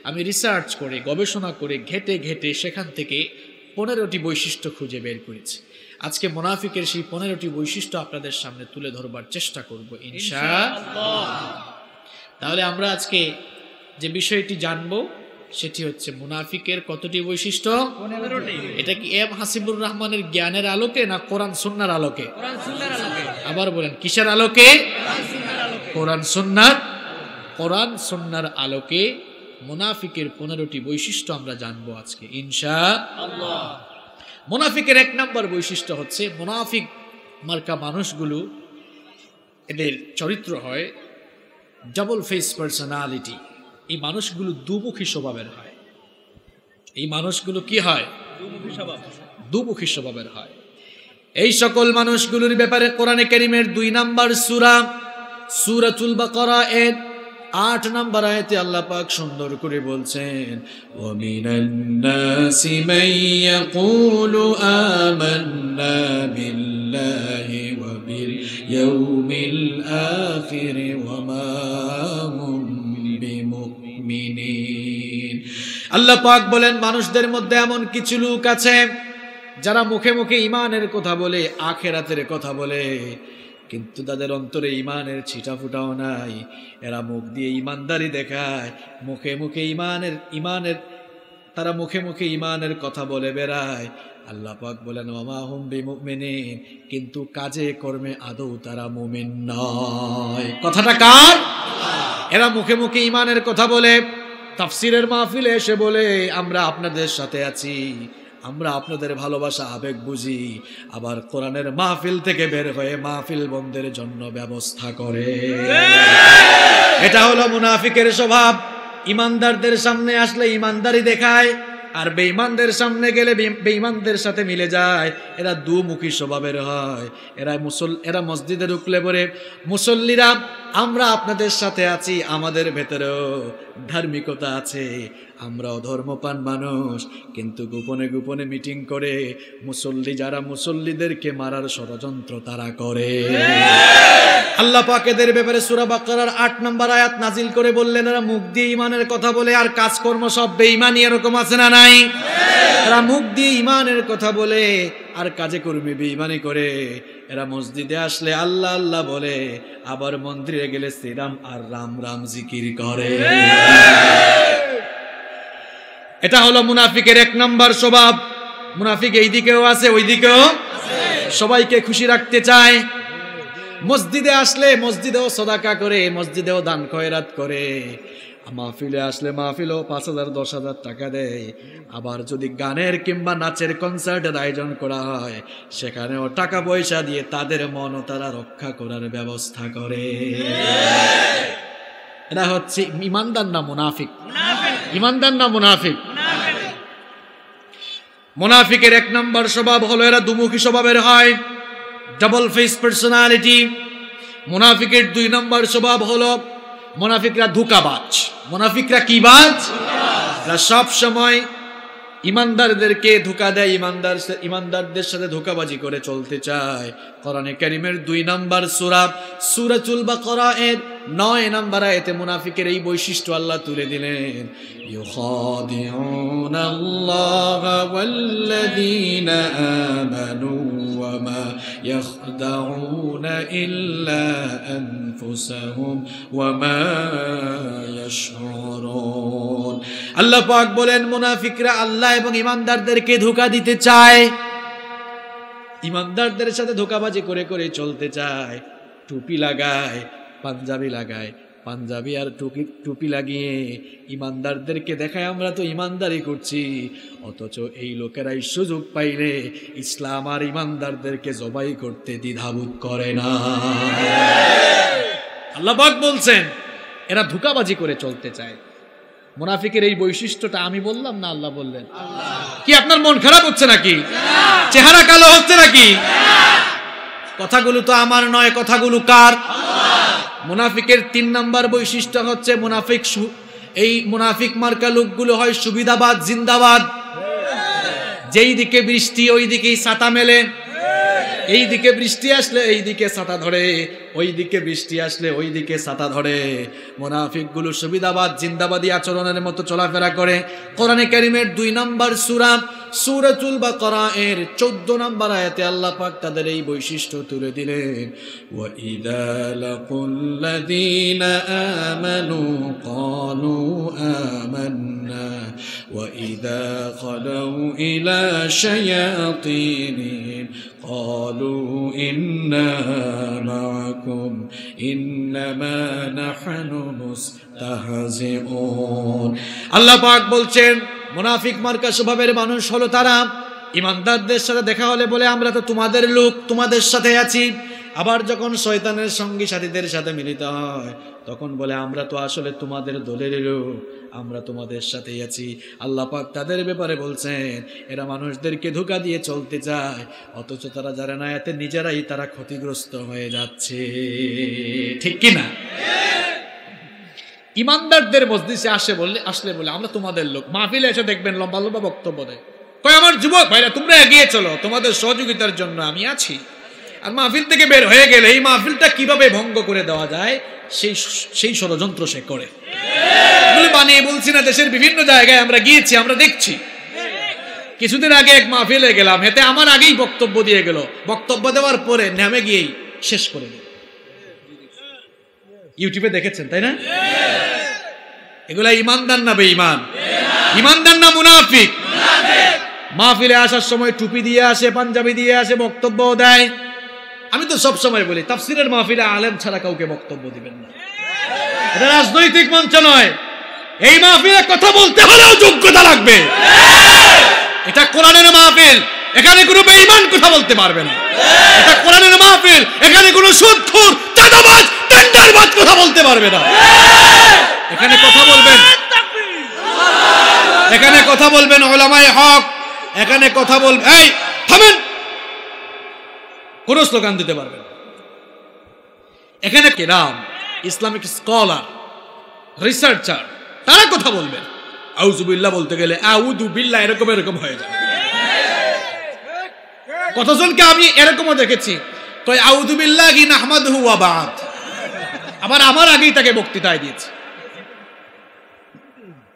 আমি রিসার্চ করে, গবেষণা করে, ঘেটে ঘেটে সেখান থেকে 15টি বৈশিষ্ট্য খুঁজে বের করেছি। আজকে মুনাফিকের সেই 15টি বৈশিষ্ট্য আপনাদের সামনে তুলে ধরবার চেষ্টা করব ইনশাআল্লাহ। তাহলে আমরা আজকে যে বিষয়টি জানবো সেটি হচ্ছে মুনাফিকের কতটি বৈশিষ্ট্য? 15টি। এটা কি এম হাসিবুর রহমানের জ্ঞানের আলোকে না কোরআন সুন্নাহর আলোকে? কোরআন সুন্নাহর আলোকে। আবার বলেন, কিসের আলোকে? কোরআন সুন্নাহর আলোকে। কোরআন সুন্নাহর আলোকে মুনাফিকের 15টি বৈশিষ্ট্য আমরা জানবো আজকে ইনশাআল্লাহ। মুনাফিকের 1 নম্বর বৈশিষ্ট্য হচ্ছে, মুনাফিক মার্কা মানুষগুলো, এদের চরিত্র হয় ডাবল ফেস পার্সোনালিটি। এই মানুষগুলো দুমুখী স্বভাবের হয়। এই মানুষগুলো কি হয়? দুমুখী স্বভাবের হয়। এই সকল মানুষগুলোর ব্যাপারে কোরআনে কারীমের 2 নম্বর সূরা, সূরাতুল বাকারা এর 8 নম্বর আয়াতে আল্লাহ পাক সুন্দর করে বলছেন, ওয়া মিনান নাসি মান ইয়াকুলু আমান্না বিল্লাহি ওয়া বিল ইয়াউমিল আখির ওয়া মা হুম বিমুমিনিন। আল্লাহ পাক বলেন, মানুষদের মধ্যে এমন কিছু লোক আছে যারা মুখে মুখে ঈমানের কথা বলে, আখিরাতের কথা বলে, কিন্তু তাদের অন্তরে ঈমানের ছিটা ফুটাও নাই। এরা মুখ দিয়ে ঈমানদারি দেখায়, মুখে মুখে তারা মুখে মুখে ঈমানের কথা বলে বেড়ায়। আল্লাহ পাক বলেন, ওয়া মা হুম বিমুমিনিন, কিন্তু কাজে কর্মে আদৌ তারা মুমিন নয়। কথাটা কার? এরা মুখে মুখে ঈমানের কথা বলে, তাফসীরের মাহফিলে এসে বলে আমরা আপনাদের সাথে আছি, আমরা আপনাদের ভালোবাসা আবেগ বুঝি, আবার কোরআনের মাহফিল থেকে বের হয়ে মাহফিল বন্ধের জন্য ব্যবস্থা করে। এটা হলো মুনাফিকের স্বভাব। ঈমানদারদের সামনে আসলে ঈমানদারি দেখায়, আর বেঈমানদের সামনে গেলে বেঈমানদের সাথে মিলে যায়। এরা দুমুখী স্বভাবের হয়। এরা মসজিদে ঢুকলে পরে মুসল্লিরা আমরা আপনাদের সাথে আছি, আমাদের ভেতরেও ধার্মিকতা আছে, আমরাও ধর্মপান মানুষ, কিন্তু গোপনে গোপনে মিটিং করে যারা মুসল্লিদেরকে মারার ষড়যন্ত্র তারা করে। আল্লাহ পাক এদের ব্যাপারে সূরা বাকারার 8 নম্বর আয়াত নাজিল করে বললেন, এরা মুখ দিয়ে ঈমানের কথা বলে আর কাজকর্ম সব বেঈমানি। এরকম আছে না নাই? এরা মুখ দিয়ে ঈমানের কথা বলে আর কাজে কর্মে বেঈমানি করে। এরা মসজিদে আসলে আল্লাহ আল্লাহ বলে, আবার মন্দিরে গেলে শ্রীরাম আর রাম রাম জিকির করে। এটা হলো মুনাফিকের 1 নম্বর স্বভাব। মুনাফিক এই দিকেও আছে, ওই দিকেও আছে, সবাইকে খুশি রাখতে চায়। মসজিদে আসলে মসজিদেও সাদাকা করে, মসজিদেও দান খয়রাত করে, মাহফিলে আসলে মাহফিলেও 5,000 10,000 টাকা দেয়। আবার যদি গানের কিংবা নাচের কনসার্টের আয়োজন করা হয় সেখানেও টাকা পয়সা দিয়ে তাদের মনও তারা রক্ষা করার ব্যবস্থা করে। এরা হচ্ছে ইমানদার না মুনাফিক? ইমানদার না মুনাফিক? মুনাফিকের 1 নম্বর স্বভাব হলো এরা দুমুখী স্বভাবের হয়, ডাবল ফেস পার্সোনালিটি। মুনাফিকের 2 নম্বর স্বভাব হলো মুনাফিকরা ধোঁকাবাজ। মুনাফিকরা কি বাজ? এরা সব সময় ইমানদারদেরকে ধোঁকা দেয়, ইমানদারদের সাথে ধোঁকাবাজি করে চলতে চায়। কোরআনে কারীমের 2 নম্বর সূরা সূরাতুল বাকারা এর 9 নম্বর আয়াতে মুনাফিকের এই বৈশিষ্ট্য আল্লাহ তুলে দিলেন। ইউখাদিউনাল্লাহা ওয়াল্লাযীনা আমানু ওয়া মা ইয়াখদাউনা ইল্লা আনফুসাহুম ওয়া মা ইয়াশউরুন। আল্লাহ পাক বলেন মুনাফিকরা আল্লাহ এবং ইমানদারদেরকে ধোঁকা দিতে চায়, ইমানদারদের সাথে ধোঁকাবাজি করে করে চলতে চায়। টুপি লাগায়, পাঞ্জাবি লাগায়, পাঞ্জাবি আর টুপি লাগিয়ে ইমানদারদেরকে দেখায় আমরা তো ইমানদারি করছি, অথচ এই লোকেরাই সুযোগ পাইলে ইসলাম আর ইমানদারদেরকে জবাই করতে দ্বিধাবোধ করে না। আল্লাহ পাক বলছেন এরা ধোঁকাবাজি করে চলতে চায়। মুনাফিকের এই বৈশিষ্ট্যটা আমি বললাম না আল্লাহ বললেন? কি আপনার মন খারাপ হচ্ছে নাকি? চেহারা কালো হচ্ছে নাকি? কথাগুলো তো আমার নয়, কথাগুলো কার? মুনাফিকের 3 নম্বর বৈশিষ্ট্য হচ্ছে এই মুনাফিক মার্কা লোকগুলো হয় সুবিধাবাদ, জিন্দাবাদ। যেই দিকে বৃষ্টি ওই দিকেই ছাতা মেলে, এই দিকে বৃষ্টি আসলে এই দিকে ছাতা ধরে, ওই দিকে বৃষ্টি আসলে ওই দিকে ছাতা ধরে। মুনাফিকগুলো সুবিধাবাদ, জিন্দাবাদী আচরণের মতো চলাফেরা করে। কোরআনে কারীমের 2 নম্বর সূরা সূরাতুল বাকারা এর 14 নম্বর আয়াতে আল্লাহ পাক তাদের এই বৈশিষ্ট্য তুলে দিলেন। ওয়া ইযা লাকুল্লাযীনা আমানু ক্বালু আমান্না ওয়া ইযা খালাউ ইলা শায়াতিনিহিম ক্বালু ইন্না মা'াকুম ইন্নামা নাহনু মুস্তাহজিউন। আল্লাহ পাক বলছেন মুনাফিক মার্কা স্বভাবের মানুষ হলো তারা ইমানদারদের সাথে দেখা হলে বলে আমরা তো তোমাদের লোক, তোমাদের সাথে আছি। আবার যখন শয়তানের সঙ্গী সাথীদের সাথে মিলিত হয় তখন বলে আমরা তো আসলে তোমাদের দলের লোক, আমরা তোমাদের সাথেই আছি। আল্লাহ পাক তাদের ব্যাপারে বলছেন এরা মানুষদেরকে ধোঁকা দিয়ে চলতে চায়, অথচ তারা জানে না এতে নিজেরাই তারা ক্ষতিগ্রস্ত হয়ে যাচ্ছে। ঠিক কি না? ইমানদারদের মজলিসে আসলে বলে আমরা তোমাদের লোক। মাহফিলে এসে দেখবেন লম্বা লম্বা বক্তব্য দেয়, কই আমার যুবক ভাইরা তোমরা এগিয়ে চলো, তোমাদের সহযোগিতার জন্য আমি আছি। আর মাহফিল থেকে বের হয়ে গেলে এই মাহফিলটা কিভাবে ভঙ্গ করে দেওয়া যায় সেই ষড়যন্ত্র সে করে। বানিয়ে বলছি না, দেশের বিভিন্ন জায়গায় আমরা গিয়েছি, আমরা দেখছি। কিছুদিন আগে এক মাহফিলে গেলাম, এতে আমার আগেই বক্তব্য দিয়ে গেল, বক্তব্য দেওয়ার পরে নেমে গিয়েই শেষ করে দিল। ইউটিউবে দেখেছেন তাই না? এগুলা ইমানদার না বেঈমান? ইমানদার না মুনাফিক? মাহফিলে আসার সময় টুপি দিয়ে আসে, পাঞ্জাবি দিয়ে আসে, বক্তব্য দেয়। আমি তো সব সময় বলি তাফসীরের মাহফিলে আলেম ছাড়া কাউকে বক্তব্য দিবেন না। এটা রাজনৈতিক মঞ্চ নয়, এই মাহফিলে কথা বলতে হলেও যোগ্যতা লাগবে। এটা কোরআনের মাহফিল, এখানে কোনো বেঈমান কথা বলতে পারবে না। এটা কোরআনের মাহফিল, এখানে কোনো সুদখোর, চাঁদাবাজ, টেন্ডারবাজ কথা বলতে পারবে না। এখানে কথা বলবেন উলামায়ে হক, এখানে কথা বলবেন, এই থামেন, কোন স্লোগান দিতে পারবেন। এখানে কিরাম ইসলামিক স্কলার, রিসার্চার, তারা কথা বলবেন। আউযুবিল্লাহ বলতে গেলে আউযু বিল্লাহ এরকম হয়ে যায়। কতজনকে আমি এরকমও দেখেছি কই আউযু বিল্লাহি নাহমাদুহু ওয়া বা'দ, আবার আমার আগেই তাকে বক্তৃতায় দিয়েছে।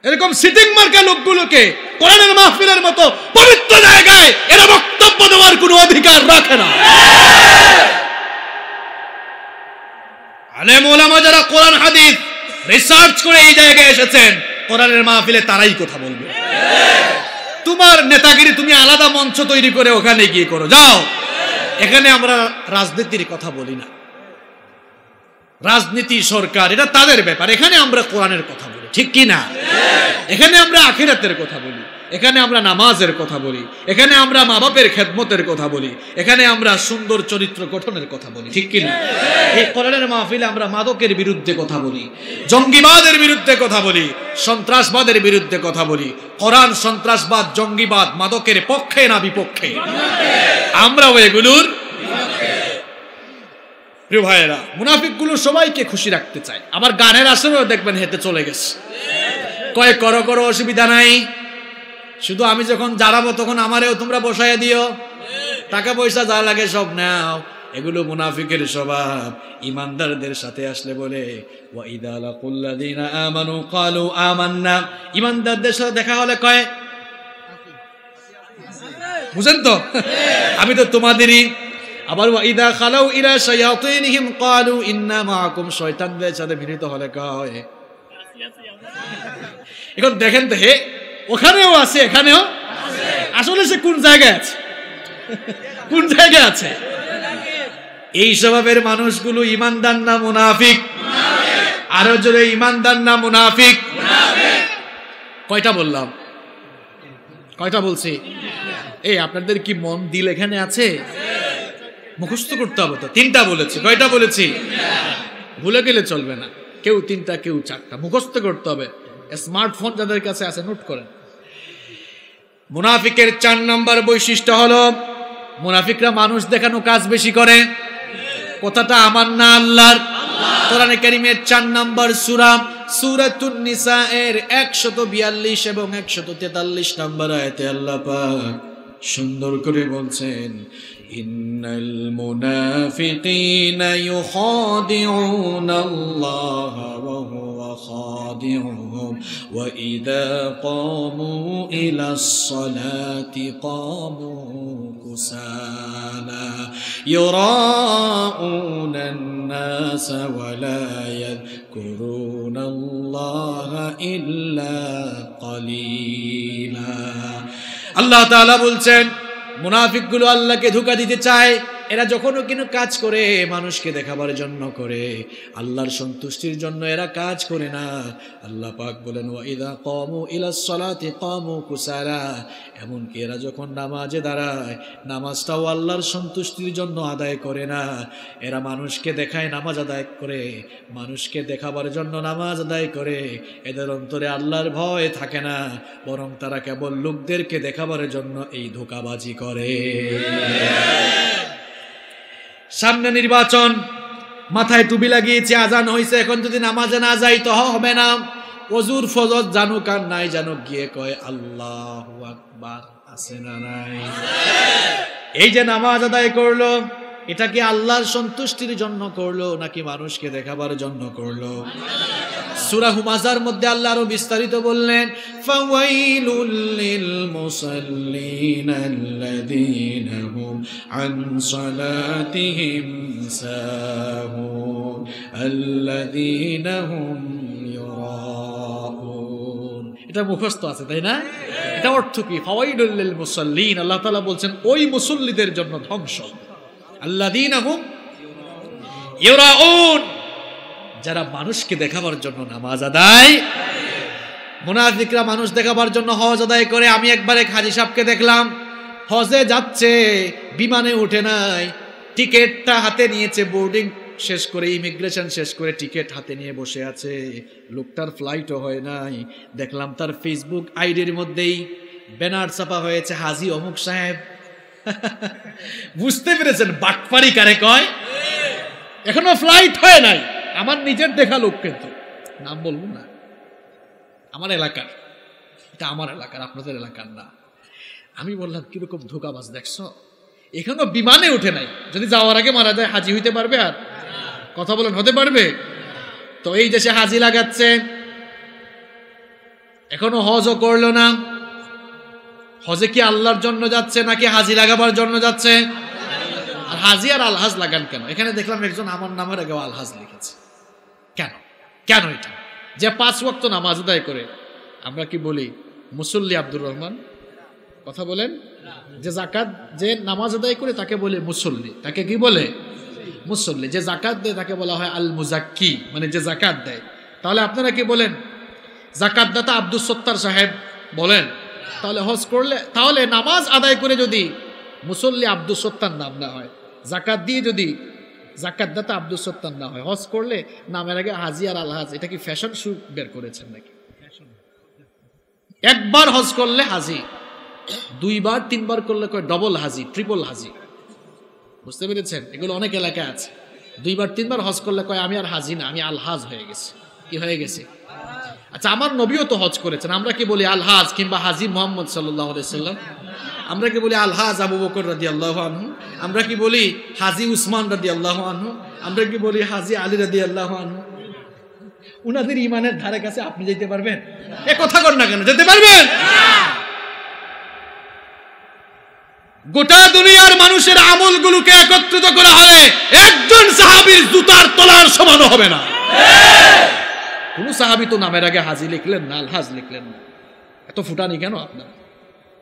এরকম সিটিং মার্কা লোকগুলোকে কোরআনের মাহফিলের মতো পবিত্র জায়গায় এরা বক্তব্য দেওয়ার কোনো অধিকার রাখে না। আলেম ওলামা যারা কোরআন হাদিস রিসার্চ করে এই জায়গায় এসেছেন, কোরআনের মাহফিলে তারাই কথা বলবে। তোমার নেতাগিরি তুমি আলাদা মঞ্চ তৈরি করে ওখানে গিয়ে করো, যাও। এখানে আমরা রাজনীতির কথা বলি না, রাজনীতি, সরকার, এটা তাদের ব্যাপার। এখানে আমরা কোরআনের কথা বলি, ঠিক কি না? এখানে আমরা আখিরাতের কথা বলি, এখানে আমরা নামাজের কথা বলি, এখানে আমরা মা বাপের খেদমতের কথা বলি, এখানে আমরা সুন্দর চরিত্র গঠনের কথা বলি, ঠিক কি না? এই কোরআনের মাহফিলে আমরা মাদকের বিরুদ্ধে কথা বলি, জঙ্গিবাদের বিরুদ্ধে কথা বলি, সন্ত্রাসবাদের বিরুদ্ধে কথা বলি। কোরআন সন্ত্রাসবাদ, জঙ্গিবাদ, মাদকের পক্ষে না বিপক্ষে? আমরাও এগুলোর প্রিয় ভাইয়েরা। মুনাফিকগুলো সবাইকে খুশি রাখতে চায়, আবার গানের আসরেও দেখবেন হেঁটে চলে গেছে, কয় করো করো অসুবিধা নাই, শুধু আমি যখন দাঁড়াবো তখন আমারেও তোমরা বসায় দিও, টাকা পয়সা যা লাগে সব নাও। এগুলো মুনাফিকের স্বভাব। ইমানদারদের সাথে আসলে বলে ওয়া ইযা লাকুল্লাযিনা আমানু ক্বালু আমান্না, ইমানদারদের সাথে দেখা হলে কয় বুঝেন তো আমি তো তোমাদেরই। আবার ওয়া ইযা খালাউ ইলা শায়াতিনহিম ক্বালু ইন্না মাআকুম, শয়তানদের সাথে মিলিত হলে কয়। এখন দেখেন তো, হে ওখানেও আছে এখানেও আসলে সে কোন জায়গায় আছে? কোন জায়গায় আছে? এই স্বভাবের মানুষগুলো ইমানদার না মুনাফিক? আরো জোরে, ইমানদার না মুনাফিক? কয়টা বললাম? কয়টা বলছি? এই আপনাদের কি মন দিল এখানে আছে? মুখস্থ করতে হবে তো। তিনটা বলেছি। কয়টা বলেছি? ভুলে গেলে চলবে না। কেউ তিনটা, কেউ চারটা, মুখস্থ করতে হবে। স্মার্টফোন যাদের কাছে আছে নোট করেন। মুনাফিকের 4 নম্বর বৈশিষ্ট্য হলো মুনাফিকরা মানুষ দেখানো কাজ বেশি করে। কথাটা আমার না, আল্লাহর। কোরআনে কারীমের 4 নম্বর সূরা, সূরাতুন নিসা এর 142 এবং 143 নম্বর আয়াতে আল্লাহ পাক সুন্দর করে বলছেন, ইন্নাল মুনাফিকিনা ইউখাদিউনাল্লাহা ওয়া হুয়া খাদিউহুম ওয়া ইযা ক্বামু ইলাস সালাতি ক্বামু কুসালা ইউরাউনান নাসা ওয়া লা ইয়াযকুরুনাল্লাহা ইল্লা কালিলা। আল্লাহ তাআলা বলছেন মুনাফিকগুলো আল্লাহকে ধোঁকা দিতে চায়। এরা যখনও কোনো কাজ করে মানুষকে দেখাবার জন্য করে, আল্লাহর সন্তুষ্টির জন্য এরা কাজ করে না। আল্লাহ পাক বলেন ওয়া ইযা ক্বামু ইলাস সালাতি ক্বামু কুসালা, এমনকি এরা যখন নামাজে দাঁড়ায় নামাজটাও আল্লাহর সন্তুষ্টির জন্য আদায় করে না। এরা মানুষকে দেখায় নামাজ আদায় করে, মানুষকে দেখাবার জন্য নামাজ আদায় করে। এদের অন্তরে আল্লাহর ভয় থাকে না, বরং তারা কেবল লোকদেরকে দেখাবার জন্য এই ধোঁকাবাজি করে। সামনে নির্বাচন, মাথায় টুপি লাগিয়েছে, আজান হয়েছে, এখন যদি নামাজে না যাই তো হবে না। ওজুর ফজর জানুক আর নাই জানুক, গিয়ে কয় আল্লাহু আকবার, আছে না নাই? এই যে নামাজ আদায় করলো, এটা কি আল্লাহর সন্তুষ্টির জন্য করলো নাকি মানুষকে দেখাবার জন্য করলো? সূরা হুমাযার মধ্যে আল্লাহ আরো বিস্তারিত বললেন, ফাওয়াইলুল লিল মুসাল্লিন আল্লাযীনা হুম আন সালাতিহিম সাহুন আল্লাযীনা হুম ইউরাউন। এটা মুখস্থ আছে তাই না? এটা অর্থ কি? ফাওয়াইলুল লিল মুসাল্লিন, আল্লাহ তাআলা বলছেন ওই মুসল্লিদের জন্য ধ্বংস। আল্লাযীনা হুম ইউরাউন, যারা মানুষকে দেখাবার জন্য নামাজ আদায়। মুনাফিকরা মানুষ দেখাবার জন্য হজ আদায় করে। আমি একবার এক হাজী সাহেবকে দেখলাম, হজে যাচ্ছে, বিমানে উঠে নাই, টিকিটটা হাতে নিয়েছে, বোর্ডিং শেষ করে, ইমিগ্রেশন শেষ করে টিকিট হাতে নিয়ে বসে আছে। লোকটার ফ্লাইটও হয় নাই। দেখলাম তার ফেসবুক আইডির মধ্যেই ব্যানার ছাপা হয়েছে, হাজী অমুক সাহেব। বুঝতে পেরেছেন বাটপারি কারে কয়? এখনো ফ্লাইট হয় নাই, আমার নিজের দেখা লোক, কিন্তু নাম বলবো না, আমার এলাকার, এটা আমার এলাকার, আপনাদের এলাকার না। আমি বললাম কিরকম ধোঁকাবাজ দেখছো, এখনো বিমানে উঠে নাই, যদি যাওয়ার আগে মারা যায় হাজি হইতে পারবে? আর কথা বলেন, হতে পারবে? তো এই দেশে হাজি লাগাচ্ছে, এখনো হজও করলো না। হজে কি আল্লাহর জন্য যাচ্ছে নাকি হাজি লাগাবার জন্য যাচ্ছে? আর হাজি আর আলহাজ লাগান কেন? এখানে দেখলাম একজন আমার নামের আগে আলহাজ লিখেছে। কেন? কেন এটা? যে 5 ওয়াক্ত নামাজ আদায় করে, আমরা কি বলি মুসল্লি আব্দুর রহমান? কথা বলেন। যে যাকাত, যে নামাজ আদায় করে তাকে বলে মুসল্লি, তাকে কি বলে? মুসল্লি। যে যাকাত দেয় তাকে বলা হয় আল মুজাক্কি, মানে যে যাকাত দেয়। তাহলে আপনারা কি বলেন যাকাতদাতা আব্দুস সত্তার সাহেব বলেন? তাহলে হজ করলে, তাহলে নামাজ আদায় করে যদি মুসল্লি আব্দুস সত্তার নাম না হয়, যাকাত দিয়ে যদি যাকাতদাতা আব্দুস সত্তার না হয়, হজ করলে নামের আগে হাজি আর আলহাজ, এটা কি ফ্যাশন শু বের করেছেন নাকি? একবার হজ করলে হাজি, দুইবার তিনবার করলে কয় ডবল হাজি, ট্রিপল হাজি। বুঝতে পেরেছেন? এগুলো অনেক এলাকায় আছে। দুইবার তিনবার হজ করলে কয় আমি আর হাজি না, আমি আলহাজ হয়ে গেছি। কি হয়ে গেছে? আচ্ছা, আমার নবীও তো হজ করেছেন। আমরা কি বলি আলহাজ কিংবা হাজি মুহাম্মদ সাল্লাল্লাহু আলাইহি সাল্লাম? আমরা কি বলি আলহাজ আবু বকর রাদিয়াল্লাহু আনহু? আমরা কি বলি হাজি উসমান রাদিয়াল্লাহু আনহু? আমরা কি বলি হাজি আলী রাদিয়াল্লাহু আনহু? উনাদের ইমানের ধারে কাছে আপনি যেতে পারবেন? এ কথা কর না কেন, যেতে পারবেন? গোটা দুনিয়ার মানুষের আমলগুলোকে একত্রিত করা হলে একজন সাহাবীর জুতার তলার সমান হবে না। কোন সাহাবী তো নামের আগে হাজি লিখলেন না, আলহাজ লিখলেন না। এত ফুটানি কেন আপনার?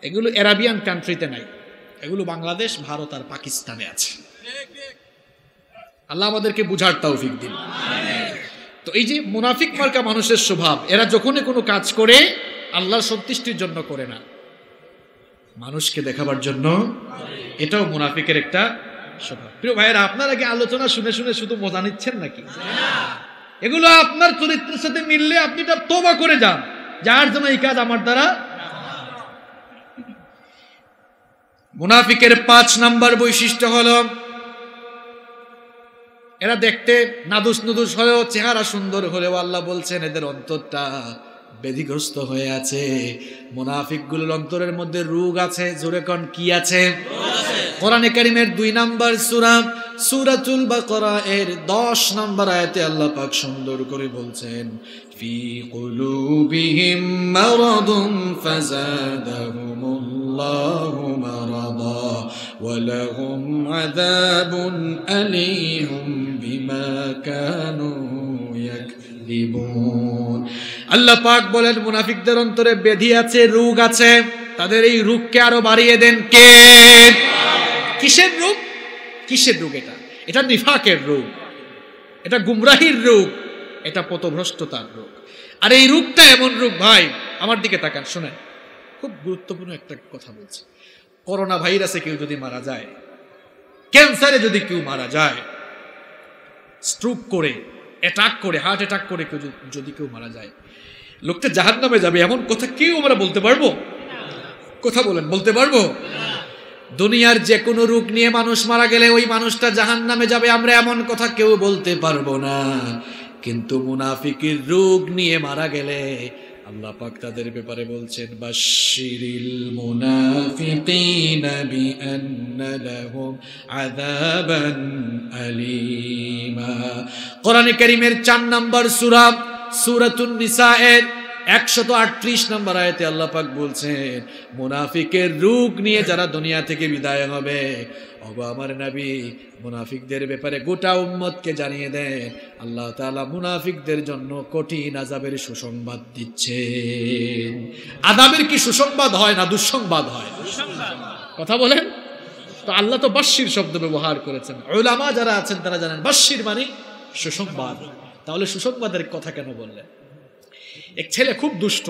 এগুলো আরাবিয়ান কান্ট্রিতে নাই, এগুলো বাংলাদেশ, ভারত আর পাকিস্তানে আছে। আল্লাহ আমাদেরকে বুঝার তৌফিক দিন। তো এই যে মুনাফিক মার্কা মানুষের স্বভাব, এরা যখনই কোনো কাজ করে আল্লাহর সন্তুষ্টির জন্য করে না, মানুষকে দেখাবার জন্য। এটাও মুনাফিকের একটা স্বভাব। প্রিয় ভাইয়েরা, আপনারা কি আলোচনা শুনে শুনে শুধু মজা নিচ্ছেন নাকি? এগুলো আপনার চরিত্রের সাথে মিললে আপনি এটা তওবা করে যান, যার জন্য এই কাজ আমার দ্বারা। মুনাফিকের 5 নাম্বার বৈশিষ্ট্য হলো এরা দেখতে নাদুস নুদুস হলেও, চেহারা সুন্দর হলেও আল্লাহ বলছেন এদের অন্তরটা ব্যাধিগ্রস্ত হয়ে আছে। মুনাফিকগুলোর অন্তরের মধ্যে রোগ আছে। জোরে কোন কি আছে? কোরআনে কারীমের 2 নাম্বার সূরা, সূরাতুল বাকারা এর 10 নাম্বার আয়াতে আল্লাহ পাক সুন্দর করে বলছেন, ফি কুলুবিহিম মারাদুন ফাযাদাহুমুল্লাহু মারাদা ওয়া লাহুম আযাবুন আলীম বিমা কানু ইয়াকযিবুন। আল্লাহ পাক বলেন মুনাফিকদের অন্তরে ব্যাধি আছে, রোগ আছে। তাদের এই রোগকে আরো বাড়িয়ে দেন কে? কিসের রোগ? কিসের রোগ? এটা নিফাকের রোগ, এটা গুমরাহির রোগ, এটা পথভ্রষ্টতার রোগ। আর এই রোগটা এমন রোগ, ভাই আমার দিকে তাকান, শুনেন, খুব গুরুত্বপূর্ণ একটা কথা বলছি। করোনা ভাইরাসে কেউ যদি মারা যায়, ক্যান্সারে যদি কেউ মারা যায়, স্ট্রোক করে, অ্যাটাক করে, হার্ট অ্যাটাক করে কেউ যদি কেউ মারা যায়, লোকটা জাহান্নামে যাবে এমন কথা কেউ আমরা বলতে পারবো? কথা বলেন, বলতে পারবো? দুনিয়ার যে কোনো রোগ নিয়ে মানুষ মারা গেলে ওই মানুষটা জাহান্নামে যাবে, আমরা এমন কথা কেউ বলতে পারবো না। কিন্তু মুনাফিকের রোগ নিয়ে মারা গেলে আল্লাহ পাক তাদের ব্যাপারে বলছেন, বাশশিরিল মুনাফিকিনা বিআন্না লাহুম আযাবান আলীমা। কোরআনে কারীমের 4 নাম্বার সূরা, সূরাতুন নিসা এর 138 নম্বর আয়াতে আল্লাহ পাক বলছেন, মুনাফিকের রোগ নিয়ে যারা দুনিয়া থেকে বিদায় হবে, ওগো আমার নবী মুনাফিকদের ব্যাপারে গোটা উম্মতকে জানিয়ে দেন, আল্লাহ তাআলা মুনাফিকদের জন্য কঠিন আযাবের সুসংবাদ দিচ্ছেন। আযাবের কি সুসংবাদ হয় না দুঃসংবাদ হয়? কথা বলেন তো। আল্লাহ তো বাশশির শব্দ ব্যবহার করেছেন। উলামা যারা আছেন তারা জানেন বাশশির মানে সুসংবাদ। তাহলে সুসংবাদের কথা কেন বললেন? এক ছেলে খুব দুষ্ট,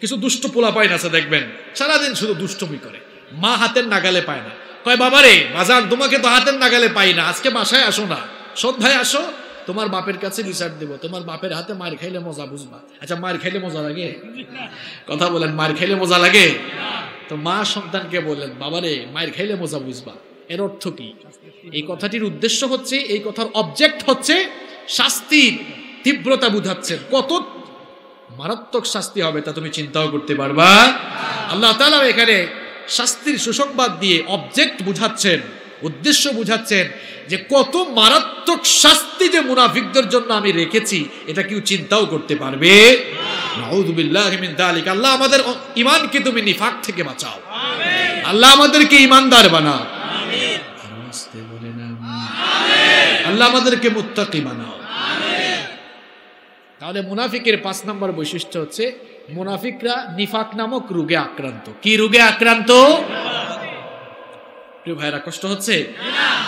কিছু দুষ্ট পোলাপাইন আছে দেখবেন সারাদিন শুধু দুষ্টমি করে, মা হাতের নাগালে পায় না। কয় বাবারে বাজার তোমাকে তো হাতের নাগালে পাই না, আজকে বাসায় আসো না, সন্ধ্যায় আসো, তোমার বাপের কাছে বিচার দেব, তোমার বাপের হাতে মার খাইলে মজা বুঝবা। আচ্ছা, মার খাইলে মজা লাগে? কথা বলেন, মার খাইলে মজা লাগে? তো মা সন্তানকে বললেন, বাবারে মার খাইলে মজা বুঝবা। এর অর্থ কি? এই কথাটির উদ্দেশ্য হচ্ছে, এই কথার অবজেক্ট হচ্ছে শাস্তির তীব্রতা বুঝাচ্ছেন। কত মারাত্মক শাস্তি হবে তা তুমি চিন্তাও করতে পারবা। আল্লাহ তাআলা এখানে শাস্তির সুসংবাদ দিয়ে অবজেক্ট বুঝাচ্ছেন, উদ্দেশ্য বুঝাচ্ছেন যে কত মারাত্মক শাস্তি যে মুনাফিকদের জন্য আমি রেখেছি, এটা কেউ চিন্তাও করতে পারবে? নাউযু বিল্লাহি মিন যালিক। আল্লাহ আমাদের ঈমানকে তুমি নিফাক থেকে বাঁচাও, আল্লাহ আমাদেরকে ঈমানদার বানাও, আমিন। আস্তে বলেন আমিন। আল্লাহ আমাদেরকে মুত্তাকি বানাও। তাহলে মুনাফিকের 5 নম্বর বৈশিষ্ট্য হচ্ছে মুনাফিকরা নিফাক নামক রোগে আক্রান্ত। কি রোগে আক্রান্ত? প্রিয় ভাইরা, কষ্ট হচ্ছে?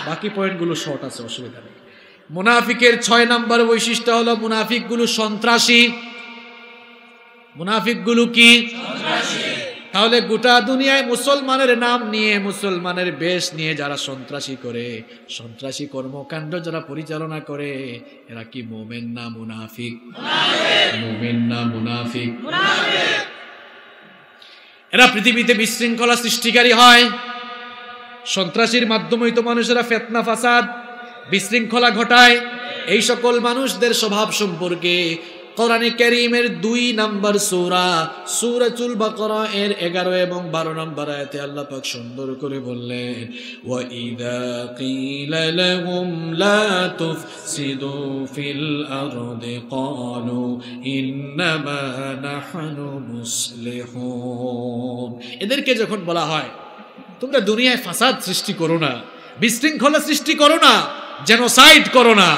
বাকি পয়েন্টগুলো শর্ট আছে, অসুবিধা নেই। মুনাফিকের 6 নম্বর বৈশিষ্ট্য হলো মুনাফিকগুলো সন্ত্রাসী। মুনাফিকগুলো কি? তাহলে গোটা দুনিয়ায় মুসলমানের নাম নিয়ে, মুসলমানের বেশ নিয়ে যারা সন্ত্রাসী করে, সন্ত্রাসী কর্মকাণ্ড যারা পরিচালনা করে, এরা কি মুমিন না মুনাফিক? মুমিন না মুনাফিক? এরা পৃথিবীতে বিশৃঙ্খলা সৃষ্টিকারী হয়। সন্ত্রাসীর মাধ্যমেই তো মানুষেরা ফিতনা ফাসাদ বিশৃঙ্খলা ঘটায়। এই সকল মানুষদের স্বভাব সম্পর্কে কোরআনে কারীমের 2 নম্বর সূরা সূরাতুল বাকারা এর 11 এবং 12 নম্বর আয়াতে আল্লাহ পাক সুন্দর করে বললেন, ওয়া ইযা ক্বিলা লাহুম লা তুফসিদু ফিল আরদি ক্বালু ইন্নামা নাহনু মুসলিহুন। এদেরকে যখন বলা হয় তোমরা দুনিয়ায় ফাসাদ সৃষ্টি করো না, বিশৃঙ্খলা সৃষ্টি করো না, জেনোসাইড করো না,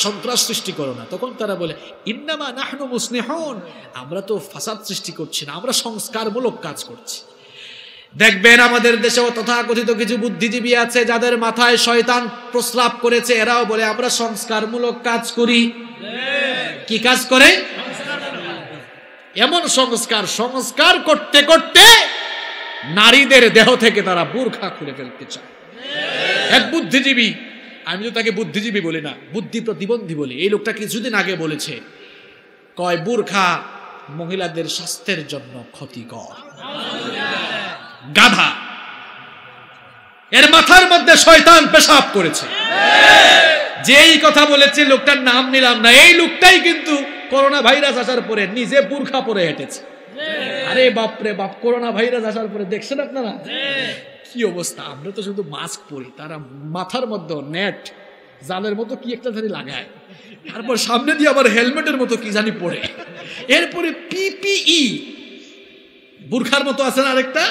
সন্ত্রাস সৃষ্টি করো না, তখন তারা বলে ইন্নামা নাহনু মুসলিহুন, আমরা তো ফাসাদ সৃষ্টি করছি না, আমরা সংস্কারমূলক কাজ করছি। দেখবেন আমাদের দেশেও তথাকথিত কিছু বুদ্ধিজীবী আছে যাদের মাথায় শয়তান প্রস্রাব করেছে, এরাও বলে আমরা সংস্কারমূলক কাজ করি। কি কাজ করে? এমন সংস্কার করতে করতে নারীদের দেহ থেকে তারা বুরখা খুলে ফেলতে চায়। এক বুদ্ধিজীবী, আমি তো তাকে বুদ্ধিজীবী বলি না, বুদ্ধি প্রতিবন্ধী বলি, এই লোকটা কিছুদিন আগে বলেছে, কয় বুরখা মহিলাদের স্বাস্থ্যের জন্য ক্ষতিকর। গাধা, এর মাথার মধ্যে শয়তান পেশাব করেছে। যেই কথা বলেছে লোকটার নাম নিলাম না, এই লোকটাই কিন্তু করোনা ভাইরাস আসার পরে নিজে বুরখা পরে হেঁটেছে। আরে বাপরে বাপ, করোনা ভাইরাস আসার পরে দেখছেন আপনারা কি অবস্থা? আমরা তো শুধু মাস্ক পরি, তারা মাথার মধ্যে নেট জালের মতো কি একটা জানি লাগায়, তারপর সামনে দিয়ে আবার হেলমেটের মতো কি জানি পরে, এরপরে পিপিই বুরখার মতো আছে না আরেকটা।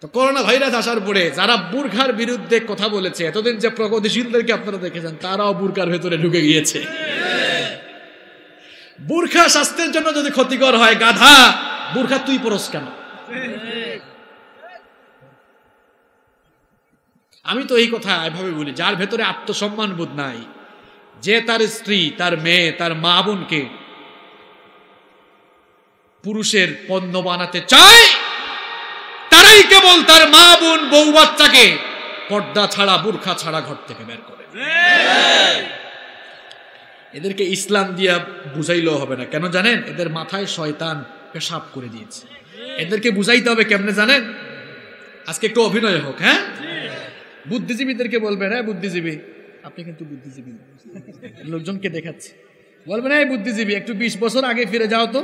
তো করোনা ভাইরাস আসার পরে যারা বুরখার বিরুদ্ধে কথা বলেছে, এতদিন যে প্রগতিশীলদেরকে আপনারা দেখেছেন, তারাও বুরখার ভেতরে ঢুকে গিয়েছে। বুরখা স্বাস্থ্যের জন্য যদি ক্ষতিকর হয়, গাধা বুরখা তুই পরস কেন? আমি তো এই কথা এভাবে বলি, যার ভেতরে আত্মসম্মান বোধ নাই, যে তার স্ত্রী, তার মেয়ে, তার মা বোনকে পুরুষের পণ্য বানাতে চায়, তারাই কেবল তার মা বোন বউ বাচ্চাকে পর্দা ছাড়া, বুরখা ছাড়া ঘর থেকে বের করে। এদেরকে ইসলাম দিয়া বুঝাইলেও হবে না। কেন জানেন? এদের মাথায় শয়তান পেশাব করে দিয়েছে। এদেরকে বুঝাইতে হবে কেমনে জানেন? আজকে একটু অভিনয় হোক। হ্যাঁ, বুদ্ধিজীবীদেরকে বলবেন, হ্যাঁ বুদ্ধিজীবী, আপনি কিন্তু বুদ্ধিজীবী লোকজনকে দেখাচ্ছে, বলবেন এই বুদ্ধিজীবী একটু 20 বছর আগে ফিরে যাও তো।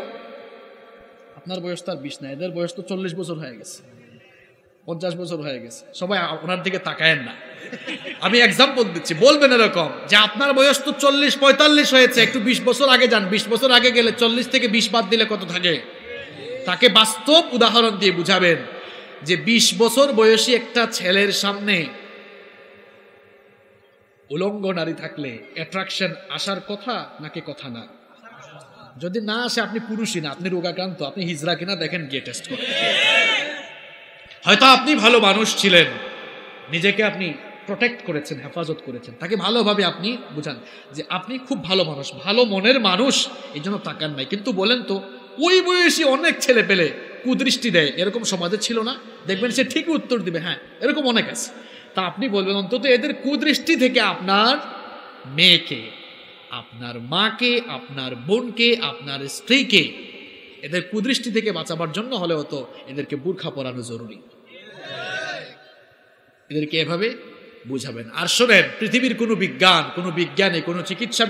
আপনার বয়স তো আর 20 না, এদের বয়স তো 40 বছর হয়ে গেছে, 50 বছর হয়ে গেছে। সবাই ওনার দিকে তাকায়েন না, আমি এক্সাম্পল দিচ্ছি। বলবেন এরকম যে আপনার বয়স তো 40-45 হয়েছে, একটু 20 বছর আগে যান। 20 বছর আগে গেলে 40 থেকে 20 বাদ দিলে কত থাকে? তাকে বাস্তব উদাহরণ দিয়ে বুঝাবেন যে 20 বছর বয়সী একটা ছেলের সামনে উলঙ্গ নারী থাকলে অ্যাট্রাকশন আসার কথা নাকি কথা না? যদি না আসে আপনি পুরুষই না, আপনি রোগাক্রান্ত, আপনি হিজড়া কিনা দেখেন, গিয়ে টেস্ট করেন। হয়তো আপনি ভালো মানুষ ছিলেন, নিজেকে আপনি প্রোটেক্ট করেছেন, হেফাজত করেছেন, তাকে ভালোভাবে আপনি বুঝান যে আপনি খুব ভালো মানুষ, ভালো মনের মানুষ, এই জন্য তাকান নাই। কিন্তু বলেন তো, ওই বয়সী অনেক ছেলে পেলে কুদৃষ্টি দেয়, এরকম সমাজে ছিল না? দেখবেন সে ঠিকই উত্তর দিবে, হ্যাঁ এরকম অনেক আছে। তা আপনি বলবেন অন্তত এদের কুদৃষ্টি থেকে আপনার মেয়েকে, আপনার মাকে, আপনার বোনকে, আপনার স্ত্রীকে এদের কুদৃষ্টি থেকে বাঁচাবার জন্য হলেও তো এদেরকে বুরখা পরানো জরুরি। এদেরকে এভাবে বুঝাবেন। আর শোনেন, পৃথিবীর কোনো বিজ্ঞান, কোনো বিজ্ঞানী, কোনো চিকিৎসা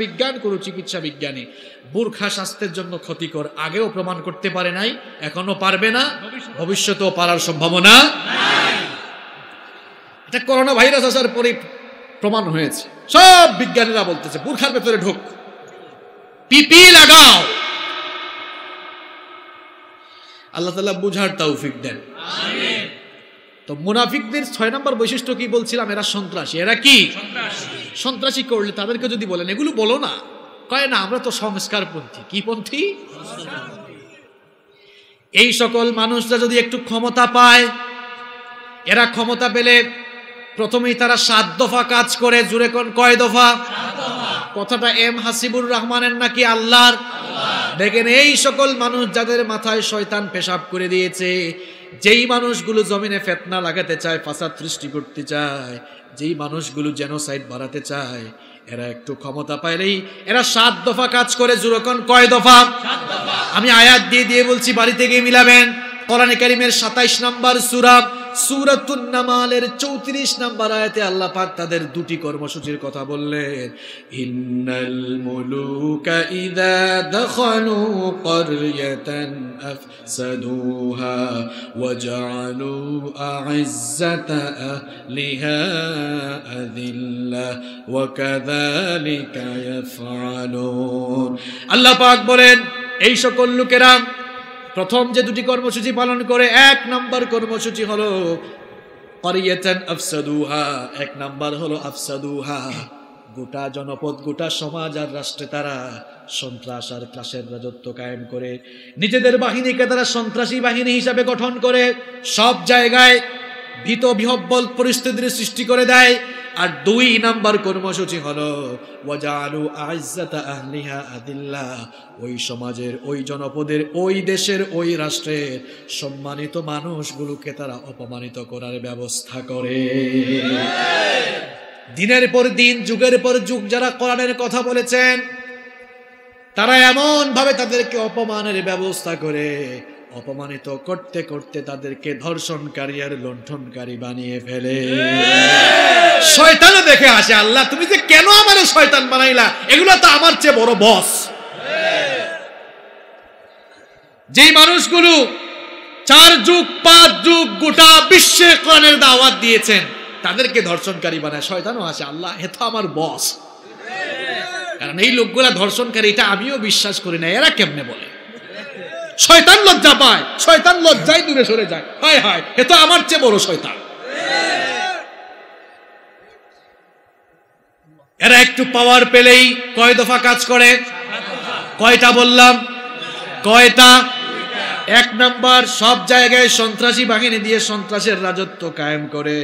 বিজ্ঞানী বুরখা স্বাস্থ্যের জন্য ক্ষতিকর আগেও প্রমাণ করতে পারে নাই, এখনো পারবে না, ভবিষ্যতেও পারার সম্ভাবনা নাই। এটা করোনা ভাইরাস আসার পরে প্রমাণ হয়েছে। সব বিজ্ঞানীরা বলতেছে বুরখার ভেতরে ঢোক, পিপি লাগাও। আল্লাহ তাআলা বুঝার তৌফিক দেন, আমিন। তো মুনাফিকদের 6 নম্বর বৈশিষ্ট্য কি বলছিলাম? এরা সন্ত্রাসী। এরা কি সন্ত্রাসী? করলে তাদেরকে যদি বলেন এগুলো বলো না, কয় না আমরা তো সংস্কারপন্থী। কি পন্থী? এই সকল মানুষরা যদি একটু ক্ষমতা পায়, এরা ক্ষমতা পেলে প্রথমেই তারা 7 দফা কাজ করে। জুড়ে কোন কয় দফা? কথাটা এম হাসিবুর রহমানের নাকি আল্লাহর? দেখেন এই সকল মানুষ যাদের মাথায় শয়তান পেশাব করে দিয়েছে, যেই মানুষগুলো জমিনে ফিতনা লাগাতে চায়, ফাসাদ সৃষ্টি করতে চায়, যেই মানুষগুলো জেনোসাইড বাড়াতে চায়, এরা একটু ক্ষমতা পাইলেই এরা 7 দফা কাজ করে। জুড়ে কোন কয় দফা? আমি আয়াত দিয়ে দিয়ে বলছি, বাড়িতে গিয়ে মিলাবেন। কোরআনে কারীমের 27 নম্বর সূরা সূরাতুন নামালের 34 নম্বর আয়াতে আল্লাহ পাক তাদের দুটি কর্মসূচির কথা বললেন। ইন্নাল মুলুকা ইযা দাখালু ক্বরয়াতান আফসাদুহা ওয়া জাআলু আ'ইজ্জাতা আহলিহা আযিল্লা ওয়া কাযালিকা ইয়াফআলুন। আল্লাহ পাক বলেন এই সকল লোকেরা প্রথম যে দুটি কর্মসূচি পালন করে, 1 নম্বর কর্মসূচি হলো ক্বরয়াতান আফসাদুহা। 1 নম্বর হলো আফসাদুহা, গোটা জনপদ, গোটা সমাজ আর রাষ্ট্রে তারা সন্ত্রাস আর ত্রাসের রাজত্ব কায়েম করে, নিজেদের বাহিনীকে তারা সন্ত্রাসী বাহিনী হিসাবে গঠন করে সব জায়গায় ভীত বিহব্বল পরিস্থিতির সৃষ্টি করে দেয়। আর 2 নম্বর কর্মসূচি হলো ওয়াজালু আ'ইজ্জাতা আহলিহা আযিল্লা, ওই সমাজের, ওই জনপদের, ওই দেশের, ওই রাষ্ট্রের সম্মানিত মানুষগুলোকে তারা অপমানিত করার ব্যবস্থা করে। দিনের পর দিন, যুগের পর যুগ যারা কোরআনের কথা বলেছেন, তারা এমন ভাবে তাদেরকে অপমানের ব্যবস্থা করে, অপমানিত করতে করতে তাদেরকে ধর্ষণকারী আর লুণ্ঠনকারী বানিয়ে ফেলে। শয়তানও দেখে আসে, আল্লাহ তুমি যে কেন আমারে শয়তান বানাইলা, এগুলো তো আমার চেয়ে বড় বস। যেই মানুষগুলো 4 যুগ 5 যুগ গোটা বিশ্বে কোরআনের দাওয়াত দিয়েছেন, তাদেরকে ধর্ষণকারী বানায়, শয়তানও আসে, আল্লাহ এ তো আমার বস। কারণ এই লোকগুলা ধর্ষণকারী, এটা আমিও বিশ্বাস করি না, এরা কেমনে বলে? শয়তান লজ্জা পায়, শয়তান লজ্জায় দূরে সরে যায়, হায় হায় এ তো আমার চেয়ে বড় শয়তান। এরা একটু পাওয়ার পেলেই কয় দফা কাজ করে? কয়টা বললাম? কয়টা? 1 নম্বর সব জায়গায় সন্ত্রাসী বাহিনী দিয়ে সন্ত্রাসের রাজত্ব কায়েম করে।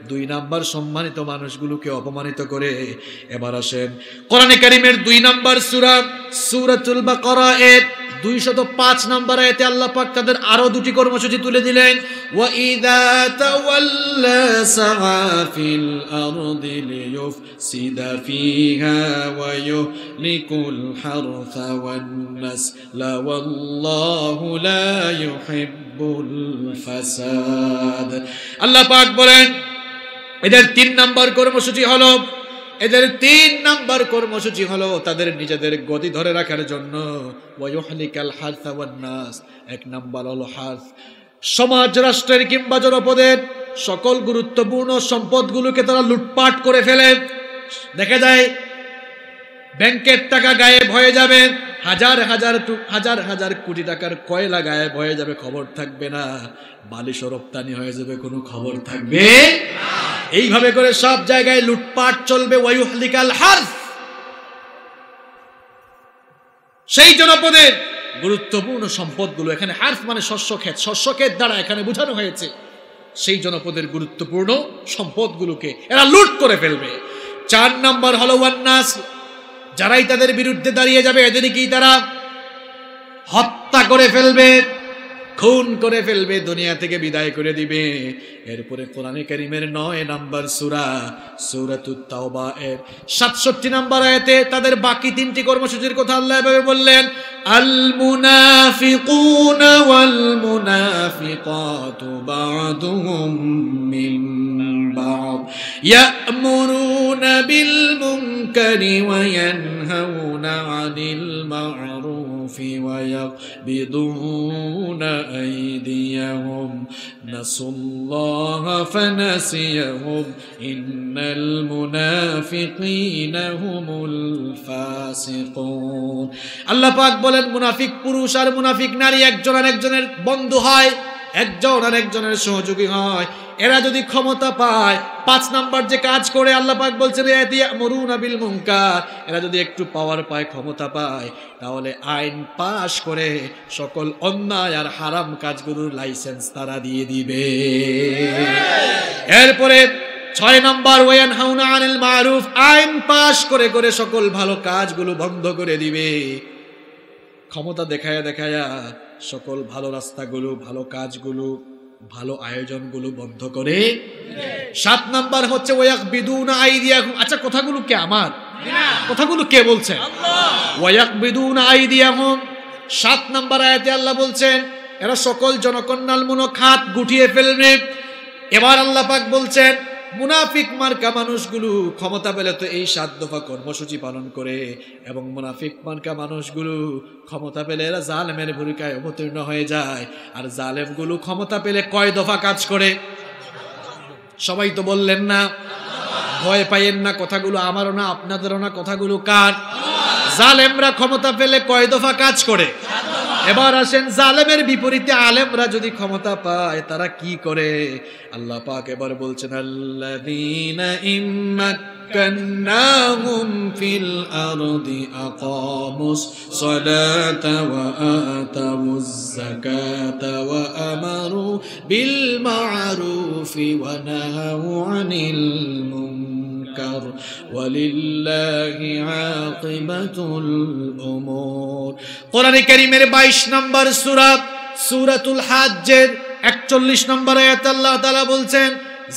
2 নম্বর সম্মানিত মানুষগুলোকে অপমানিত করে। এবার আসেন কোরআনে কারীমের 2 নম্বর সূরা সূরাতুল বাকারা এর 205 নম্বর আয়াতে আল্লাহ পাক তাদের আরো 2টি কর্মসূচি তুলে দিলেন। ওয়া ইযা তাওয়াল্লা সাআ ফিল আরদি লিয়ুফসিদা ফিহা ওয়া ইউহলিকুল হারসা ওয়ান নাসলা ওয়াল্লাহু লা ইউহিব্বুল ফাসাদ। আল্লাহ পাক বলেন এদের 3 নম্বর কর্মসূচি হলো, এদের 3 নম্বর কর্মসূচি হলো তাদের নিজেদের গদি ধরে রাখার জন্য ওয়ায়ুহলিকাল হারসা ওয়ান নাস। 1 নম্বর হলো হারস, সমাজ রাষ্ট্রের কিংবা জনপদের সকল গুরুত্বপূর্ণ সম্পদগুলোকে তারা লুটপাট করে ফেলে। দেখা যায় ব্যাংকের টাকা গায়েব হয়ে যাবে, হাজার হাজার কোটি টাকার কয়লা গায়েব হয়ে যাবে, খবর থাকবে না। বালিশ রপ্তানি হয়ে যাবে, কোনো খবর থাকবে না। এইভাবে করে সব জায়গায় লুটপাট চলবে। ওয়ায়ুহলিকাল হারস, সেই জনপদের গুরুত্বপূর্ণ সম্পদগুলো, এখানে হারস মানে শস্য ক্ষেত, শস্য ক্ষেত দ্বারা এখানে বোঝানো হয়েছে সেই জনপদের গুরুত্বপূর্ণ সম্পদগুলোকে এরা লুট করে ফেলবে। 4 নম্বর হলো ওয়ান নাস, যারাই তাদের বিরুদ্ধে দাঁড়িয়ে যাবে এদেরকেই তারা হত্যা করে ফেলবে, খুন করে ফেলবে, দুনিয়া থেকে বিদায় করে দিবে। এরপরে কোরআনে কারীমের 9 নম্বর সূরা সূরাতুত তাওবা এর 67 নম্বর আয়াতে তাদের বাকি 3টি কর্মসূচির কথা আল্লাহ এভাবে বললেন, আল মুনাফিকুনা ওয়াল মুনাফিকাতু বা'দুহুম মিন বা'দ ইয়া'মুরুনা বিল মুনকারি ওয়া ইয়ানহাউনা আনিল মা'রুফি ওয়া ইয়াকবিদুনা أيديهم نسوا الله فنسيهم إن المنافقين هم الفاسقون। আল্লাহ পাক বলেন মুনাফিক পুরুষ আর মুনাফিক নারী একজন আরেকজনের বন্ধু হয়, একজন আরেকজনের সহযোগী হয়। এরা যদি ক্ষমতা পায় 5 নাম্বার যে কাজ করে আল্লাহ পাক বলছেন ইয়ামুরুনা বিল মুনকার, এরা যদি একটু পাওয়ার পায়, ক্ষমতা পায়, তাহলে আইন পাশ করে সকল অন্যায় আর হারাম কাজগুলোর লাইসেন্স তারা দিয়ে দিবে। এরপরে 6 নাম্বার ওয়ায়ানহাউনা আনিল মারুফ, আইন পাশ করে করে সকল ভালো কাজগুলো বন্ধ করে দিবে। ক্ষমতা দেখায়া দেখায়া সকল ভালো রাস্তাগুলো, ভালো কাজগুলো, ভালো আয়োজনগুলো বন্ধ করে। 7 নাম্বার হচ্ছে ওয়ায়াকবিদুনা আইদিয়াহুম। আচ্ছা, কথাগুলো কে আমার? কথাগুলো কে বলছে? আল্লাহ। ওয়ায়াকবিদুনা আইদিয়াহুম, 7 নাম্বার আয়াতে আল্লাহ বলছেন এরা সকল জনকল্যাণমূলক খাত গুটিয়ে ফেলবে। এবার আল্লাহ পাক বলছেন মুনাফিক মার্কা মানুষগুলো ক্ষমতা পেলে তো এই 7 দফা কর্মসূচি পালন করে, এবং মুনাফিক মার্কা মানুষগুলো ক্ষমতা পেলে এরা জালেমের ভূমিকায় অবতীর্ণ হয়ে যায়। আর জালেমগুলো ক্ষমতা পেলে কয় দফা কাজ করে? সবাই তো বললেন না, ভয় পাইয়েন না, কথাগুলো আমারও না, আপনাদেরও না, কথাগুলো কার? জালেমরা ক্ষমতা পেলে কয় দফা কাজ করে? এবার আসেন জালেমের বিপরীতে আলেমরা যদি ক্ষমতা পায় তারা কি করে? আল্লাহ পাক এবার বলছেন আল্লাযীনা ইম্মাক্কান্নাহুম ফিল আরদি আকামুস সালাতা ওয়া আতাউজ যাকাতা ওয়া আমারু বিল মা'রুফি ওয়া নাহাউ আনিল মুনকার ওয়ালিল্লাহি আকিবাতুল উমুর। কোরআনে কারীমের 22 নম্বর সূরা সূরাতুল হাজ্জের 41 নম্বর আয়াতে আল্লাহ তাআলা বলছেন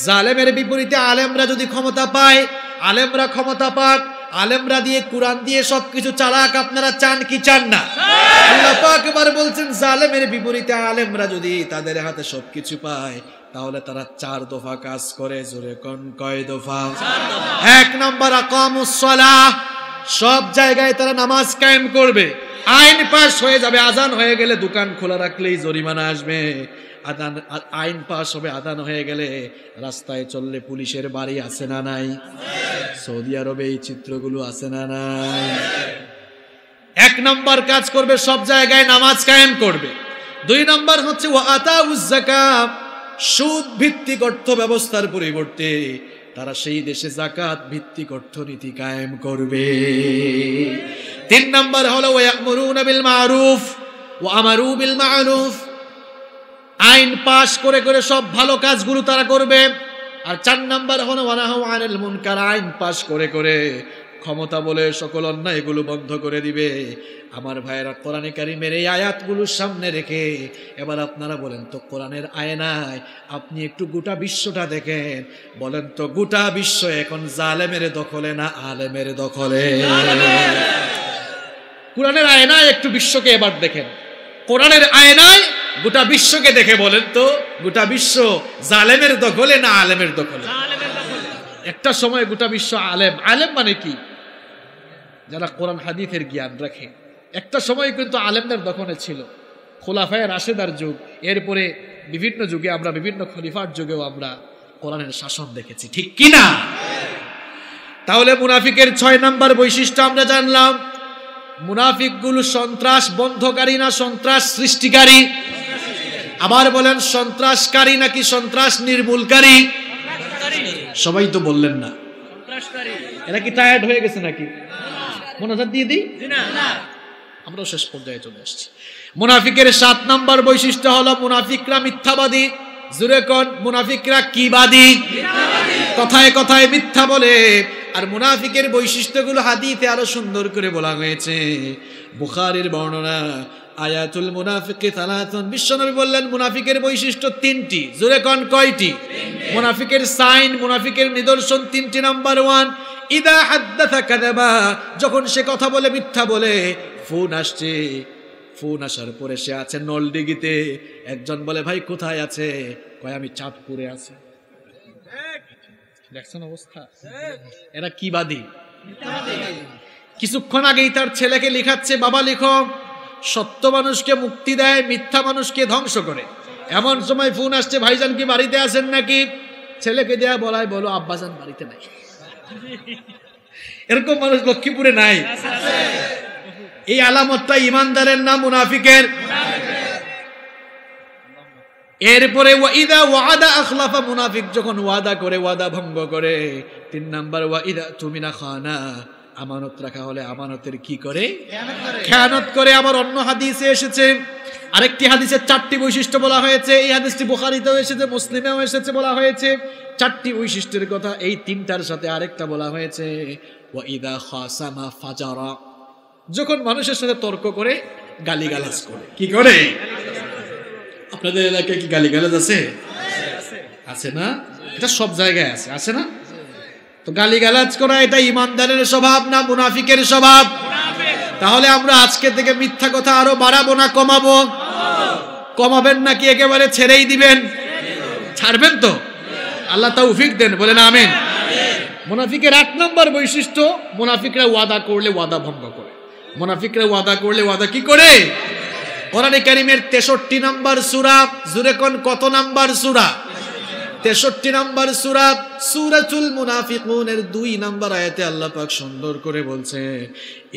জালেমের বিপরীতে আলেমরা যদি ক্ষমতা পায়, আলেমরা ক্ষমতা পাক, আলেমরা দিয়ে কোরআন দিয়ে সবকিছু চালাক, আপনারা চান কি চান না? আল্লাহ পাক এবার বলছেন জালেমের বিপরীতে আলেমরা যদি তাদের হাতে সবকিছু পায় তাহলে তারা 4 দফা কাজ করে। জোরে কোন কয় দফা? 1 নাম্বার আকামুস সালাহ, সব জায়গায় তারা নামাজ কায়েম করবে। আইন পাস হয়ে যাবে, আজান হয়ে গেলে দোকান খোলা রাখলেই জরিমানা আসবে। আইন পাস হবে, আদান হয়ে গেলে রাস্তায় চললে পুলিশের বাড়ি আছে না নাই? সৌদি আরবে এই চিত্রগুলো আছে না নাই? 1 নাম্বার কাজ করবে, সব জায়গায় নামাজ কায়েম করবে। 2 নাম্বার হচ্ছে ওয়া আতাউজ যাকাত, সুদ ভিত্তিক অর্থ ব্যবস্থার পরিবর্তে তারা সেই দেশে যাকাত ভিত্তিক অর্থনীতি কায়েম করবে। 3 নাম্বার হলো ওয়ায়ামুরুনা বিল মারুফ ওয়া আমারু বিল মা'রুফ, আইন পাশ করে করে সব ভালো কাজগুলো তারা করবে। আর 4 নাম্বার হলো ওয়ানাহু আনিল মুনকার, আইন পাশ করে করে ক্ষমতা বলে সকল অন্যায়গুলো বন্ধ করে দিবে। আমার ভাইয়েরা, কোরআনে কারীমের এই আয়াতগুলোর সামনে রেখে এবার আপনারা বলেন তো কোরআনের আয়নায় আপনি একটু গোটা বিশ্বটা দেখেন, বলেন তো গোটা বিশ্ব এখন জালেমের দখলে না আলেমের দখলে? কোরআনের আয়নায় একটু বিশ্বকে এবার দেখেন, কোরআনের আয়নায় গোটা বিশ্বকে দেখে বলেন তো গোটা বিশ্ব জালেমের দখলে না আলেমের দখলে? একটা সময় গোটা বিশ্ব আলেম। আলেম মানে কি? যারা কোরআন হাদিসের জ্ঞান রাখে। একটা সময় কিন্তু আলেমদের দখলে ছিল, খোলাফায়ে রাশেদার যুগ। এরপরে বিভিন্ন যুগে আমরা, বিভিন্ন খলিফার যুগেও আমরা কোরআনের শাসন দেখেছি, ঠিক কি না? তাহলে মুনাফিকের 6 নাম্বার বৈশিষ্ট্য আমরা জানলাম। মুনাফিকগুলো সন্ত্রাস বন্ধকারী না সন্ত্রাস সৃষ্টিকারী? আবার বলেন, সন্ত্রাসকারী নাকি সন্ত্রাস নির্মূলকারী? সবাই তো বললেন না। এরা কি টায়ার্ড হয়ে গেছে নাকি? মোনাজাত দিয়ে দিই? আমরাও শেষ পর্যায়ে চলে আসছি। মুনাফিকের 7 নাম্বার বৈশিষ্ট্য হলো মুনাফিকরা মিথ্যাবাদী। জোরে কোন, মুনাফিকরা কি বাদী? কথায় কথায় মিথ্যা বলে। আর মুনাফিকের বৈশিষ্ট্যগুলো হাদিসে আরো সুন্দর করে বলা হয়েছে। বুখারীর বর্ণনা, আয়াতুল মুনাফিকি সালাতুন, বিশ্বনবী বললেন মুনাফিকের বৈশিষ্ট্য 3টি। জোরে কোন কয়টি? মুনাফিকের সাইন, মুনাফিকের নিদর্শন 3টি। নাম্বার 1, ইদা হাদ্দাসা কাযাবা, যখন সে কথা বলে মিথ্যা বলে। ফোন আসছে, ফোন আসার পরে সে আছে নলডিগিতে, একজন বলে ভাই কোথায় আছে? কয় আমি চাঁদপুরে আছি। দেখছেন অবস্থা? এরা কি বাদী? কিছুক্ষণ আগেই তার ছেলেকে লিখাচ্ছে, বাবা লিখো, সত্য মানুষকে মুক্তি দেয়, মিথ্যা মানুষকে ধ্বংস করে। এমন সময় ফোন আসছে, ভাইজান কি বাড়িতে আছেন নাকি? ছেলেকে দেয়া বলায় বলো আব্বাজান বাড়িতে নাই। এরকম মানুষ লক্ষ্মীপুরে নাই? এই আলামতটা ইমানদারের না মুনাফিকের? এরপরে ওয়াইদা ওয়াদা আখলাফা, মুনাফিক যখন ওয়াদা করে ওয়াদা ভঙ্গ করে। 3 নাম্বার ওয়াইদা তুমিনা খানা, আমানত রাখা হলে আমানতের কি করে? খেয়ানত করে। আবার অন্য হাদিসে এসেছে, আরেকটি হাদিসে 4টি বৈশিষ্ট্য বলা হয়েছে। এই হাদিসটি বুখারীতেও এসেছে, মুসলিমেও এসেছে, বলা হয়েছে 4টি বৈশিষ্ট্যের কথা। এই 3টার সাথে আরেকটা বলা হয়েছে ওয়াইদা খাসামা ফাজারা, যখন মানুষের সাথে তর্ক করে গালিগালাজ করে। কি করে? আপনাদের এলাকায় কি গালিগালাজ আছে? আছে না? এটা সব জায়গায় আছে, আছে না? তো গালিগালাজ করা এটা ইমানদারের স্বভাব না মুনাফিকের স্বভাব? তাহলে আমরা আজকে থেকে মিথ্যা কথা আরো বাড়াবো না কমাবো? কমাবেন নাকি একেবারে ছেড়েই দিবেন? ছাড়বেন তো? আল্লাহ তৌফিক দেন, বলেন আমিন। মুনাফিকের 8 নম্বর বৈশিষ্ট্য, মুনাফিকরা ওয়াদা করলে ওয়াদা ভঙ্গ করে। মুনাফিকরা ওয়াদা করলে ওয়াদা কি করে? কোরআনে কারীমের 63 নম্বর সূরা, জোরে কোন কত নম্বর সূরা? 63 নম্বর সূরা, সূরাতুল মুনাফিকুনের 2 নম্বর আয়াতে আল্লাহ পাক সুন্দর করে বলছে,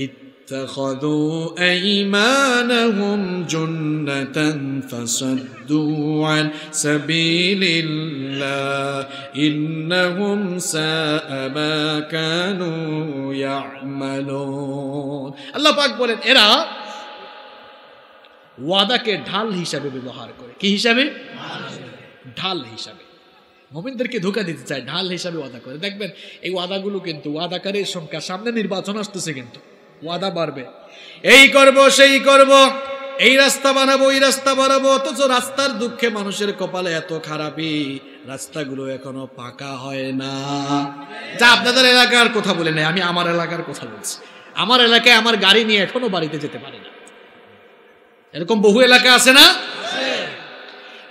ইত্তাখাযু আইমানাহুম জুন্নাতান ফাসাদ্দু আন সাবিলিল্লাহ ইন্নাহুম সাআ মা কানু ইয়ামালুন। আল্লাহ পাক বলেন এরা ওয়াদাকে ঢাল হিসাবে ব্যবহার করে। কি হিসাবে? ঢাল হিসাবে। মুমিনদেরকে ধোঁকা দিতে চায়, ঢাল হিসাবে ওয়াদা করে। দেখবেন এই ওয়াদাগুলো কিন্তু ওয়াদাকারীর সংখ্যা, সামনে নির্বাচন আসতেছে, কিন্তু ওয়াদা বাড়বে, এই করব সেই করব, এই রাস্তা বানাবো ওই রাস্তা বানাবো, অথচ রাস্তার দুঃখে মানুষের কপালে এত খারাপই, রাস্তাগুলো এখনো পাকা হয় না। যা আপনাদের এলাকার কথা বলে নাই, আমি আমার এলাকার কথা বলছি। আমার এলাকায় আমার গাড়ি নিয়ে এখনো বাড়িতে যেতে পারি না, এরকম বহু এলাকা আছে না?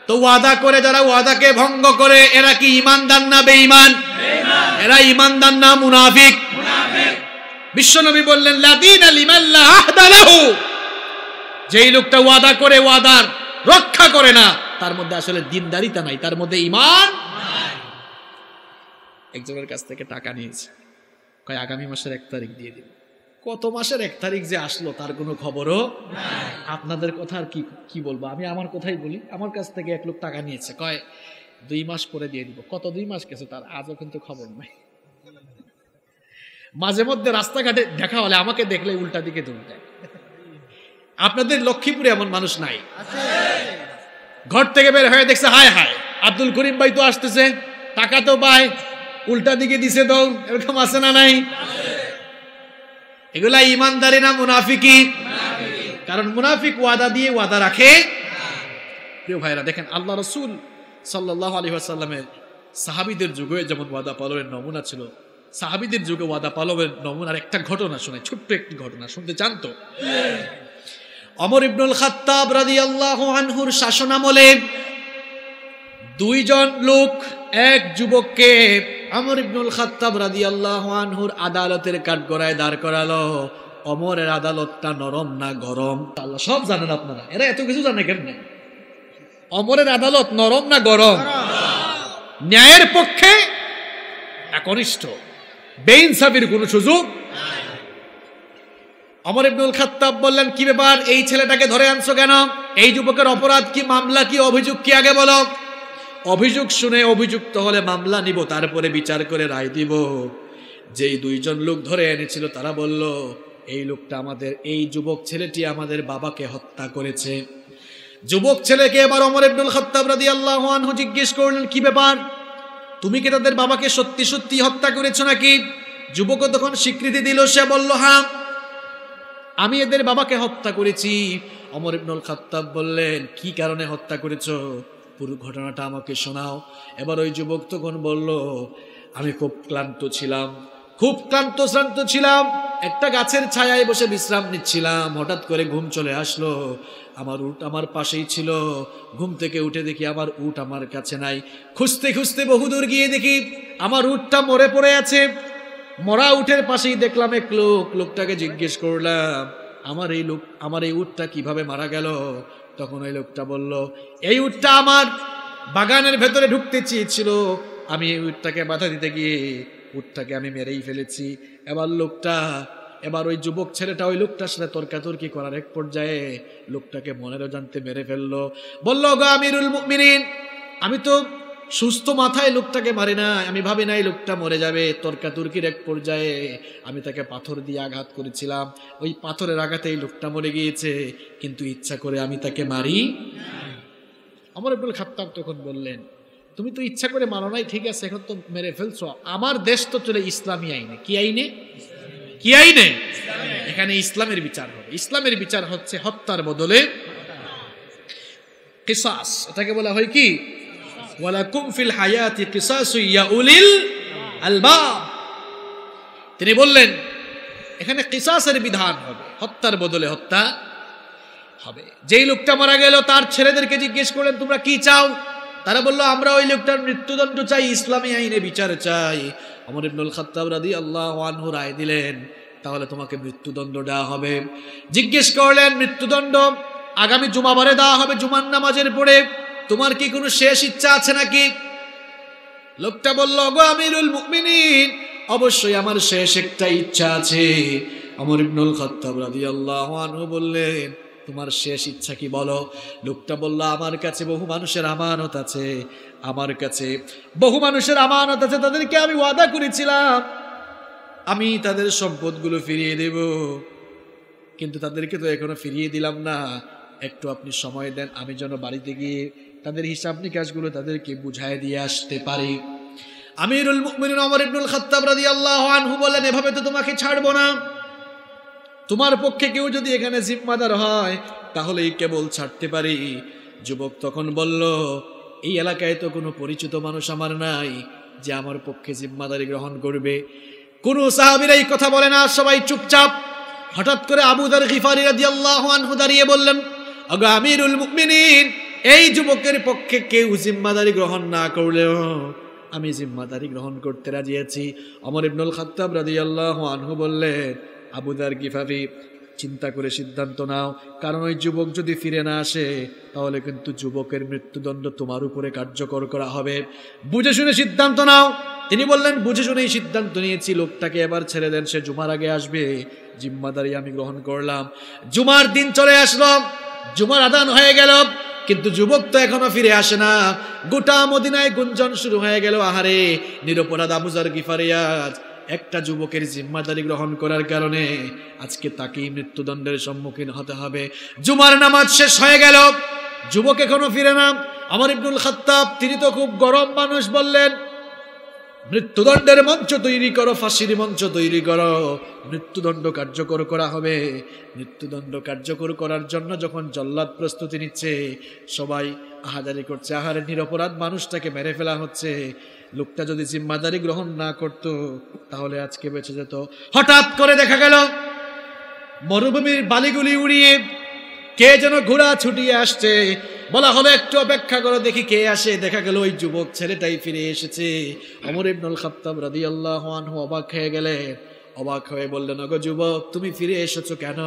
তো ওয়াদা করে যারা ওয়াদাকে ভঙ্গ করে, এরা কি ঈমানদার না বেঈমান? এরা ঈমানদার না মুনাফিক? বিশ্বনবী বললেন লা দীনা লিমান লা আহদা লাহু, যেই লোকটা ওয়াদা করে ওয়াদার রক্ষা করে না, তার মধ্যে আসলে দিনদারিতা নাই, তার মধ্যে ঈমান নাই। একজনের কাছ থেকে টাকা নিয়েছে, কয় আগামী মাসের 1 তারিখ দিয়ে দিন। কত মাসের 1 তারিখ যে আসলো তার কোনো খবরও নাই। আপনাদের কথা আর কি বলবো, আমি আমার কথাই বলি। আমার কাছ থেকে এক লোক টাকা নিয়েছে, কয় 2 মাস পরে দিয়ে দিব। কত 2 মাস গেছে তার আজও কিন্তু খবর নাই। মাঝে মধ্যে রাস্তাঘাটে দেখা হলে আমাকে দেখলে উল্টা দিকে দৌড় দেয়। আপনাদের লক্ষ্মীপুরে এমন মানুষ নাই? ঘর থেকে বের হয়ে দেখছে, হায় হায় আব্দুল করিম ভাই তো আসতেছে, টাকা তো পায়, উল্টা দিকে দিছে দৌড়, এরকম আছে না নাই? এগুলা ইমানদারি না মুনাফিকি? কারণ মুনাফিক ওয়াদা দিয়ে ওয়াদা রাখে। প্রিয় ভাইরা দেখেন, আল্লাহ রাসূল সাল্লাল্লাহু আলাইহি ওয়াসাল্লামের সাহাবীদের যুগে যেমন ওয়াদা পালনের নমুনা ছিল, সাহাবীদের যুগে ওয়াদা পালনের নমুনার একটা ঘটনা শোনাই, ছোট্ট একটি ঘটনা, শুনতে চান তো? ওমর ইবনুল খাত্তাব রাদিয়াল্লাহু আনহুর শাসনামলে 2 জন লোক এক যুবককে ওমর ইবনুল খাত্তাব রাদিয়াল্লাহু আনহুর আদালতের কাঠগড়ায় দাঁড় করালো। ওমরের আদালতটা নরম না গরম? আল্লাহ সব জানেন আপনারা, এরা এত কিছু জানে কেন? ওমরের আদালত নরম না গরম? ন্যায়ের পক্ষে একনিষ্ঠ, বেইনসাফির কোনো সুযোগ নাই। ওমর ইবনুল খাত্তাব বললেন, কি ব্যাপার, এই ছেলেটাকে ধরে আনছো কেন? এই যুবকের অপরাধ কি, মামলা কি, অভিযোগ কি, আগে বলো। অভিযোগ শুনে অভিযুক্ত হলে মামলা নিব, তারপরে বিচার করে রায় দিব। যেই 2 জন লোক ধরে এনেছিল তারা বলল, এই লোকটা আমাদের, এই যুবক ছেলেটি আমাদের বাবাকে হত্যা করেছে। যুবক ছেলেকে এবার ওমর ইবনুল খাত্তাব রাদিয়াল্লাহু আনহু জিজ্ঞেস করলেন, কি ব্যাপার, তুমি কি তাদের বাবাকে সত্যি সত্যি হত্যা করেছো নাকি? যুবকও তখন স্বীকৃতি দিল, সে বলল, হ্যাঁ আমি এদের বাবাকে হত্যা করেছি। ওমর ইবনুল খাত্তাব বললেন, কি কারণে হত্যা করেছো, পুরো ঘটনাটা আমাকে শোনাও। এবার ওই যুবক তখন বলল, আমি খুব ক্লান্ত ছিলাম, খুব ক্লান্ত শ্রান্ত ছিলাম, একটা গাছের ছায়ায় বসে বিশ্রাম নিচ্ছিলাম, হঠাৎ করে ঘুম চলে আসলো। আমার উট আমার পাশেই ছিল, ঘুম থেকে উঠে দেখি আমার উট আমার কাছে নাই। খুঁজতে খুঁজতে বহুদূর গিয়ে দেখি আমার উটটা মরে পড়ে আছে। মরা উটের পাশেই দেখলাম এক লোক, লোকটাকে জিজ্ঞেস করলাম, আমার এই উটটা কিভাবে মারা গেল? তখন ওই লোকটা বলল, এই উটটা আমার বাগানের ভেতরে ঢুকতে চেয়েছিল, আমি এই উটটাকে বাধা দিতে গিয়ে উটটাকে আমি মেরেই ফেলেছি। এবার লোকটা এবার ওই যুবক ছেলেটা ওই লোকটার সাথে তর্কাতর্কি করার এক পর্যায়ে লোকটাকে মনেরও জানতে মেরে ফেললো। বলল, গো আমিরুল মুমিনিন, আমি তো সুস্থ মাথায় লোকটাকে মারি না, আমি ভাবি নাই লোকটা মরে যাবে। তর্কাতর্কির এক পর্যায়ে আমি তাকে পাথর দিয়ে আঘাত করেছিলাম, ওই পাথরের আঘাতেই লোকটা মরে গিয়েছে, কিন্তু ইচ্ছা করে আমি তাকে মারি। ওমর ইবনুল খাত্তাব তখন বললেন, তুমি তো ইচ্ছা করে মারো নাই, ঠিক আছে, এখন তো মেরে ফেলছো, আমার দেশ তো চলে ইসলামী আইনে। কি আইনে? কি আইনে? এখানে ইসলামের বিচার হবে। ইসলামের বিচার হচ্ছে হত্যার বদলে কিসাস। এটাকে বলা হয় কি? ওয়ালাকুম ফিল হায়াতি কিসাসু ইয়া উলিল আলবাব। তিনি বললেন এখানে কিসাসের বিধান হবে, হত্যার বদলে হত্যা হবে। যেই লোকটা মারা গেল তার ছেলেদেরকে জিজ্ঞেস করলেন, তোমরা কি চাও? তারা বলল, আমরা ওই লোকটার মৃত্যুদণ্ড চাই, ইসলামী আইনে বিচার চাই। ওমর ইবনুল খাত্তাব রাদিয়াল্লাহু আনহু রায় দিলেন, তাহলে তোমাকে মৃত্যুদণ্ড দেওয়া হবে। জিজ্ঞেস করলেন, মৃত্যুদণ্ড আগামী জুমাবারে দেওয়া হবে জুমার নামাজের পরে, তোমার কি কোনো শেষ ইচ্ছা আছে নাকি? লোকটা বলল, গো আমিরুল মুমিনিন, অবশ্যই আমার শেষ একটা ইচ্ছা আছে। ওমর ইবনুল খাত্তাব রাদিয়াল্লাহু আনহু বললেন, তোমার শেষ ইচ্ছা কি বলো? লোকটা বলল, আমার কাছে বহু মানুষের আমানত আছে, আমার কাছে বহু মানুষের আমানত আছে, তাদেরকে আমি ওয়াদা করেছিলাম আমি তাদের সম্পদগুলো ফিরিয়ে দেব, কিন্তু তাদেরকে তো এখনো ফিরিয়ে দিলাম না। একটু আপনি সময় দেন, আমি যেন বাড়িতে গিয়ে তাদের হিসাব নিকাশগুলো তাদেরকে বুঝায় দিয়ে আসতে পারি। আমিরুল মুমিনিন ওমর ইবনুল খাত্তাব রাদিয়াল্লাহু আনহু বললেন, এভাবে তো তোমাকে ছাড়বো না, তোমার পক্ষে কেউ যদি এখানে জিম্মাদার হয় তাহলেই কেবল ছাড়তে পারি। যুবক তখন বলল, এই এলাকায় তো কোনো পরিচিত মানুষ আমার নাই যে আমার পক্ষে জিম্মাদারি গ্রহণ করবে। কোন সাহাবীরা এই কথা বলে না, সবাই চুপচাপ। হঠাৎ করে আবু যার গিফারী রাদিয়াল্লাহু আনহু দাঁড়িয়ে বললেন, ওগো আমিরুল মুমিনিন, এই যুবকের পক্ষে কেউ জিম্মাদারি গ্রহণ না করলেও আমি জিম্মাদারি গ্রহণ করতে রাজি আছি। ওমর ইবনুল খাত্তাব রাদিয়াল্লাহু আনহু বললেন, আবু যার গিফারী, চিন্তা করে সিদ্ধান্ত নাও, কারণ ওই যুবক যদি ফিরে না আসে তাহলে কিন্তু যুবকের মৃত্যুদণ্ড তোমার উপরে কার্যকর করা হবে, বুঝে শুনে সিদ্ধান্ত নাও। তিনি বললেন, বুঝে শুনেই সিদ্ধান্ত নিয়েছি, লোকটাকে এবার ছেড়ে দেন, সে জুমার আগে আসবে, জিম্মাদারি আমি গ্রহণ করলাম। জুমার দিন চলে আসলো, জুমার আদান হয়ে গেল, কিন্তু যুবক তো এখনো ফিরে আসে না। গোটা মদিনায় গুঞ্জন শুরু হয়ে গেল, আহারে নিরপরাধ আবু যার গিফারী আজ একটা যুবকের জিম্মাদারি গ্রহণ করার কারণে আজকে তাকেই মৃত্যুদণ্ডের সম্মুখীন হতে হবে। জুমার নামাজ শেষ হয়ে গেল, যুবক এখনো ফিরে না। ওমর ইবনুল খাত্তাব, তিনি তো খুব গরম মানুষ, বললেন, মৃত্যুদণ্ডের মঞ্চ তৈরি করো, ফাঁসির মঞ্চ তৈরি করো, মৃত্যুদণ্ড কার্যকর করা হবে। মৃত্যুদণ্ড কার্যকর করার জন্য যখন জল্লাদ প্রস্তুতি নিচ্ছে, সবাই আহাজারি করছে, আহারে নিরপরাধ মানুষটাকে মেরে ফেলা হচ্ছে, লোকটা যদি জিম্মাদারি গ্রহণ না করত তাহলে আজকে বেঁচে যেত। হঠাৎ করে দেখা গেল মরুভূমির বালিগুলি উড়িয়ে কে যেন ঘোড়া ছুটিয়ে আসছে। বলা হলো, একটু অপেক্ষা করো দেখি কে আসে। দেখা গেল ওই যুবক ছেলেটাই ফিরে এসেছে। ওমর ইবনুল খাত্তাব রাদিয়াল্লাহু আনহু অবাক হয়ে গেলেন। অবাক হয়ে বললেন, ওগো যুবক, তুমি ফিরে এসেছো কেন?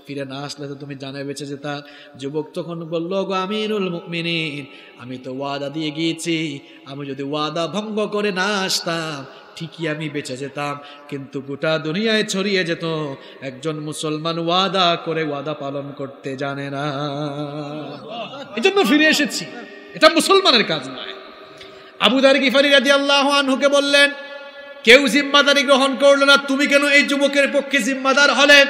ফিরে না আসলে তো তুমি জানে বেঁচে যেতা। যুবক তখন বলল, গো আমিরুল মুমিনিন, আমি তো ওয়াদা দিয়ে গিয়েছি, আমি যদি ওয়াদা ভঙ্গ করে না আসতাম ঠিকই আমি বেঁচে যেতাম, কিন্তু গোটা দুনিয়ায় ছড়িয়ে যেত একজন মুসলমান ওয়াদা করে ওয়াদা পালন করতে জানে না, এজন্য ফিরে এসেছি, এটা মুসলমানের কাজ নয়। আবু যার গিফারী রাদিয়াল্লাহু আনহুকে বললেন, কেউ জিম্মাদারি গ্রহণ করলো না, তুমি কেন এই যুবকের পক্ষে জিম্মাদার হলে?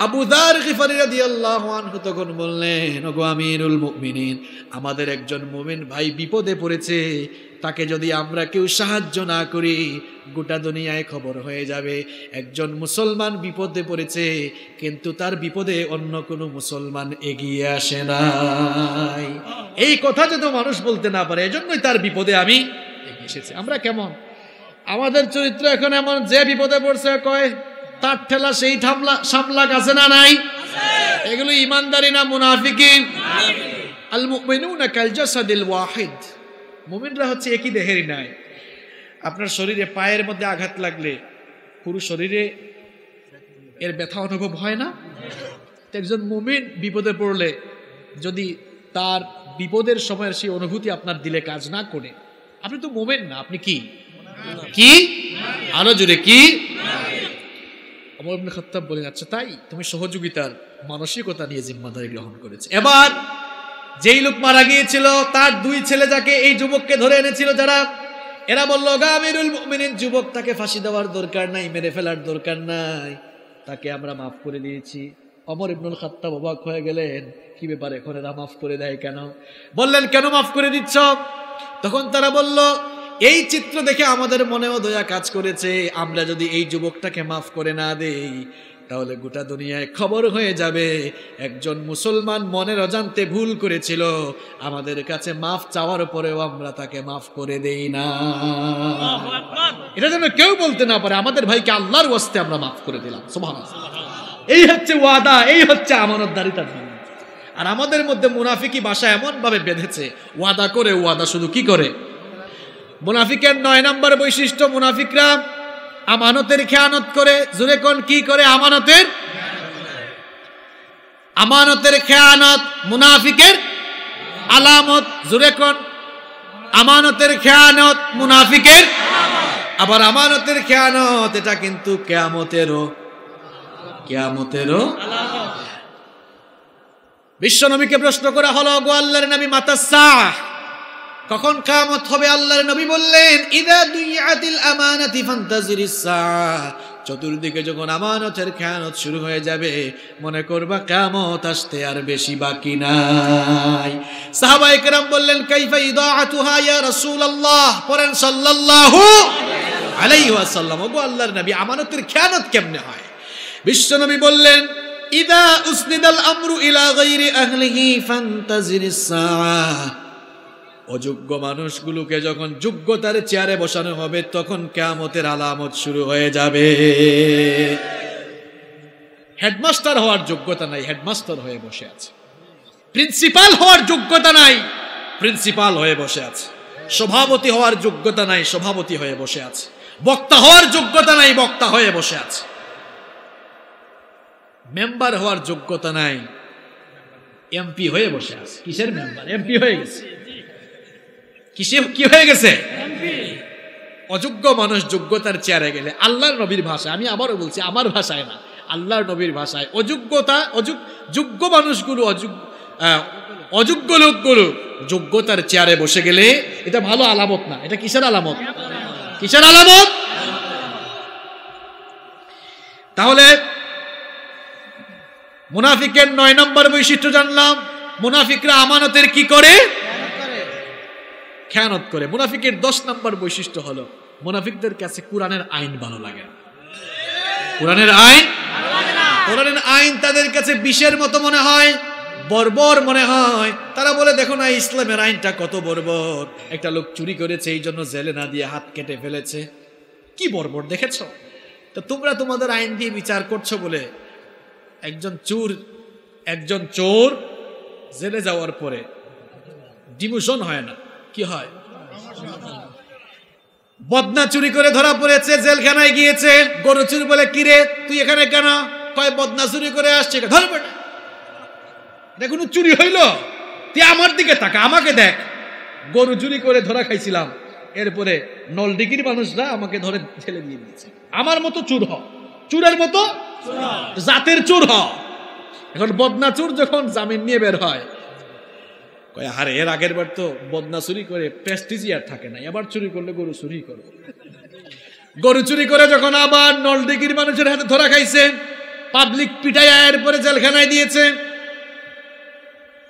আবু যার গিফারী রাদিয়াল্লাহু আনহু তখন বললেন, ওগো আমিরুল মুমিনিন, আমাদের একজন মুমিন ভাই বিপদে পড়েছে, তাকে যদি আমরা কেউ সাহায্য না করি গোটা দুনিয়ায় খবর হয়ে যাবে একজন মুসলমান বিপদে পড়েছে, কিন্তু তার বিপদে অন্য কোনো মুসলমান এগিয়ে আসে নাই। এই কথা যদি মানুষ বলতে না পারে, এজন্যই তার বিপদে আমি এগিয়ে এসেছি। আমরা কেমন? আমাদের চরিত্র এখন এমন, যে বিপদে পড়ছে কয় তার ঠেলা সেই সামলা কাছে না নাই? এগুলো ইমানদারি না মুনাফিকি? আল মুমিনুনা কাল জাসাদিল ওয়াহিদ, মুমিনরা হচ্ছে একই দেহেরই নাই। আপনার শরীরে পায়ের মধ্যে আঘাত লাগলে পুরো শরীরে এর ব্যথা অনুভব হয় না? একজন মুমিন বিপদে পড়লে যদি তার বিপদের সময়ের সেই অনুভূতি আপনার দিলে কাজ না করে, আপনি তো মুমিন না, আপনি কি? কি? আরো জোরে কি? ওমর ইবনে খাত্তাব বলেন, আচ্ছা তাই, তুমি সহযোগিতার মানসিকতা নিয়ে জিম্মাদারি গ্রহণ করেছে। এবার যেই লোক মারা গিয়েছিল তার দুই ছেলে যাকে এই যুবককে ধরে এনেছিল যারা, এরা বলল, আমিরুল মুমিনিন, যুবকটাকে ফাঁসি দেওয়ার দরকার নাই, মেরে ফেলার দরকার নাই, তাকে আমরা মাফ করে দিয়েছি। ওমর ইবনুল খাত্তাব অবাক হয়ে গেলেন, কি ব্যাপার, এখন এরা মাফ করে দেয় কেন? বললেন, কেন মাফ করে দিচ্ছ? তখন তারা বলল, এই চিত্র দেখে আমাদের মনেও দয়া কাজ করেছে, আমরা যদি এই যুবকটাকে মাফ করে না দেই তাহলে গোটা দুনিয়ায় খবর হয়ে যাবে একজন মুসলমান মনের অজান্তে ভুল করেছিল, আমাদের কাছে মাফ চাওয়ার পরেও আমরা তাকে মাফ করে দেই না। এটা যেন কেউ বলতে না পারে আমাদের ভাইকে আল্লাহর ওয়াস্তে আমরা মাফ করে দিলাম। সুবহানাল্লাহ। এই হচ্ছে ওয়াদা, এই হচ্ছে আমানতদারিতার জন্য। আর আমাদের মধ্যে মুনাফিকি ভাষা এমন ভাবে বেঁধেছে, ওয়াদা করে ওয়াদা শুধু কি করে। মুনাফিকের 9 নম্বর বৈশিষ্ট্য, মুনাফিকরা আমানতের খেয়ানত করে। জোরে কোন, কি করে? আমানতের খেয়ানত মুনাফিকের আলামত। জোরে কোন, আমানতের খেয়ানত মুনাফিকের। আবার আমানতের খেয়ানত এটা কিন্তু কিয়ামতেরও বিশ্বনবীকে প্রশ্ন করা হলো, গো আল্লাহর নবী, মাতাস-সাআহ, কখন কিয়ামত হবে? আল্লাহর নবী বললেন, ইযা দুইআতিল আমানাতি ফান্তাজিরিস-সাআহ, চতুর্দিকে যখন আমানতের খেয়ানত শুরু হয়ে যাবে মনে করবা কিয়ামত আসতে আর বেশি বাকি নাই। সাহাবায়ে কেরাম বললেন, কাইফা ইদাআতুহা ইয়া রাসূলুল্লাহ, পড়েন সাল্লাল্লাহু আলাইহি ওয়াসাল্লাম, গো আল্লাহর নবী, আমানতের খেয়ানত কেমনে হয়? বিশ্বনবী বললেন, ইযা উসনিদাল আমরু ইলা গায়রি আহলিহি ফান্তাজিরিস-সাআহ, অযোগ্য মানুষগুলোকে যখন যোগ্যতার চেয়ারে বসানো হবে তখন কিয়ামতের আলামত শুরু হয়ে যাবে। হেডমাস্টার হওয়ার যোগ্যতা নাই, হেডমাস্টার হয়ে বসে আছে। প্রিন্সিপাল হওয়ার যোগ্যতা নাই, প্রিন্সিপাল হয়ে বসে আছে। সভাপতি হওয়ার যোগ্যতা নাই, সভাপতি হয়ে বসে আছে। বক্তা হওয়ার যোগ্যতা নাই, বক্তা হয়ে বসে আছে। মেম্বার হওয়ার যোগ্যতা নাই, এমপি হয়ে বসে আছে। কিসের মেম্বার? এমপি হয়ে গেছে। কি হয়ে গেছে? অযোগ্য মানুষ যোগ্যতার চেয়ারে গেলে, আল্লাহর নবীর ভাষায়, আমি আবারও বলছি, আমার ভাষায় না, আল্লাহর নবীর ভাষায়, যোগ্য মানুষগুলো, অযোগ্য লোকগুলো যোগ্যতার চেয়ারে বসে গেলে এটা ভালো আলামত না। এটা কিসের আলামত? কিসের আলামত? তাহলে মুনাফিকের 9 নম্বর বৈশিষ্ট্য জানলাম, মুনাফিকরা আমানতের কি করে? খেয়ানত করে। মুনাফিকের 10 নম্বর বৈশিষ্ট্য হলো, মুনাফিকদের কাছে কোরআনের আইন ভালো লাগে না। কোরআনের আইন তাদের কাছে বিষের মতো মনে হয়, বর্বর মনে হয়। তারা বলে, দেখো না ইসলামের আইনটা কত বর্বর, একটা লোক চুরি করেছে এই জন্য জেলে না দিয়ে হাত কেটে ফেলেছে, কি বর্বর দেখেছো? তো তোমরা তোমাদের আইন দিয়ে বিচার করছো বলে একজন চোর জেলে যাওয়ার পরে ডিমোশন হয় না, কি হয়? বদনা চুরি করে ধরা পড়েছে, জেলখানায় গিয়েছে। গরু চুরি বলে, কিরে তুই এখানে কেন? কয় বদনা চুরি করে আসছে। ধর বেটা, এটা কোনো চুরি হইল? তুই আমার দিকে তাকা, আমাকে দেখ, গরু চুরি করে ধরা খাইছিলাম, এরপরে নলডিগির মানুষরা আমাকে ধরে ঠেলে দিয়ে দিয়েছে। আমার মতো চুর হ, চুরের মতো জাতের চুর হ। এখন বদনা চুর যখন জামিন নিয়ে বের হয়, কয়, আরে এর আগের বার তো বদনা চুরি করে প্রেস্টিজ আর থাকে না, এবার চুরি করলে গরু চুরি করো। গরু চুরি করে যখন আবার নলডিগির মানুষের হাতে ধরা খাইছে, পাবলিক পিটাইয়া এরপরে জেলখানায় দিয়েছে।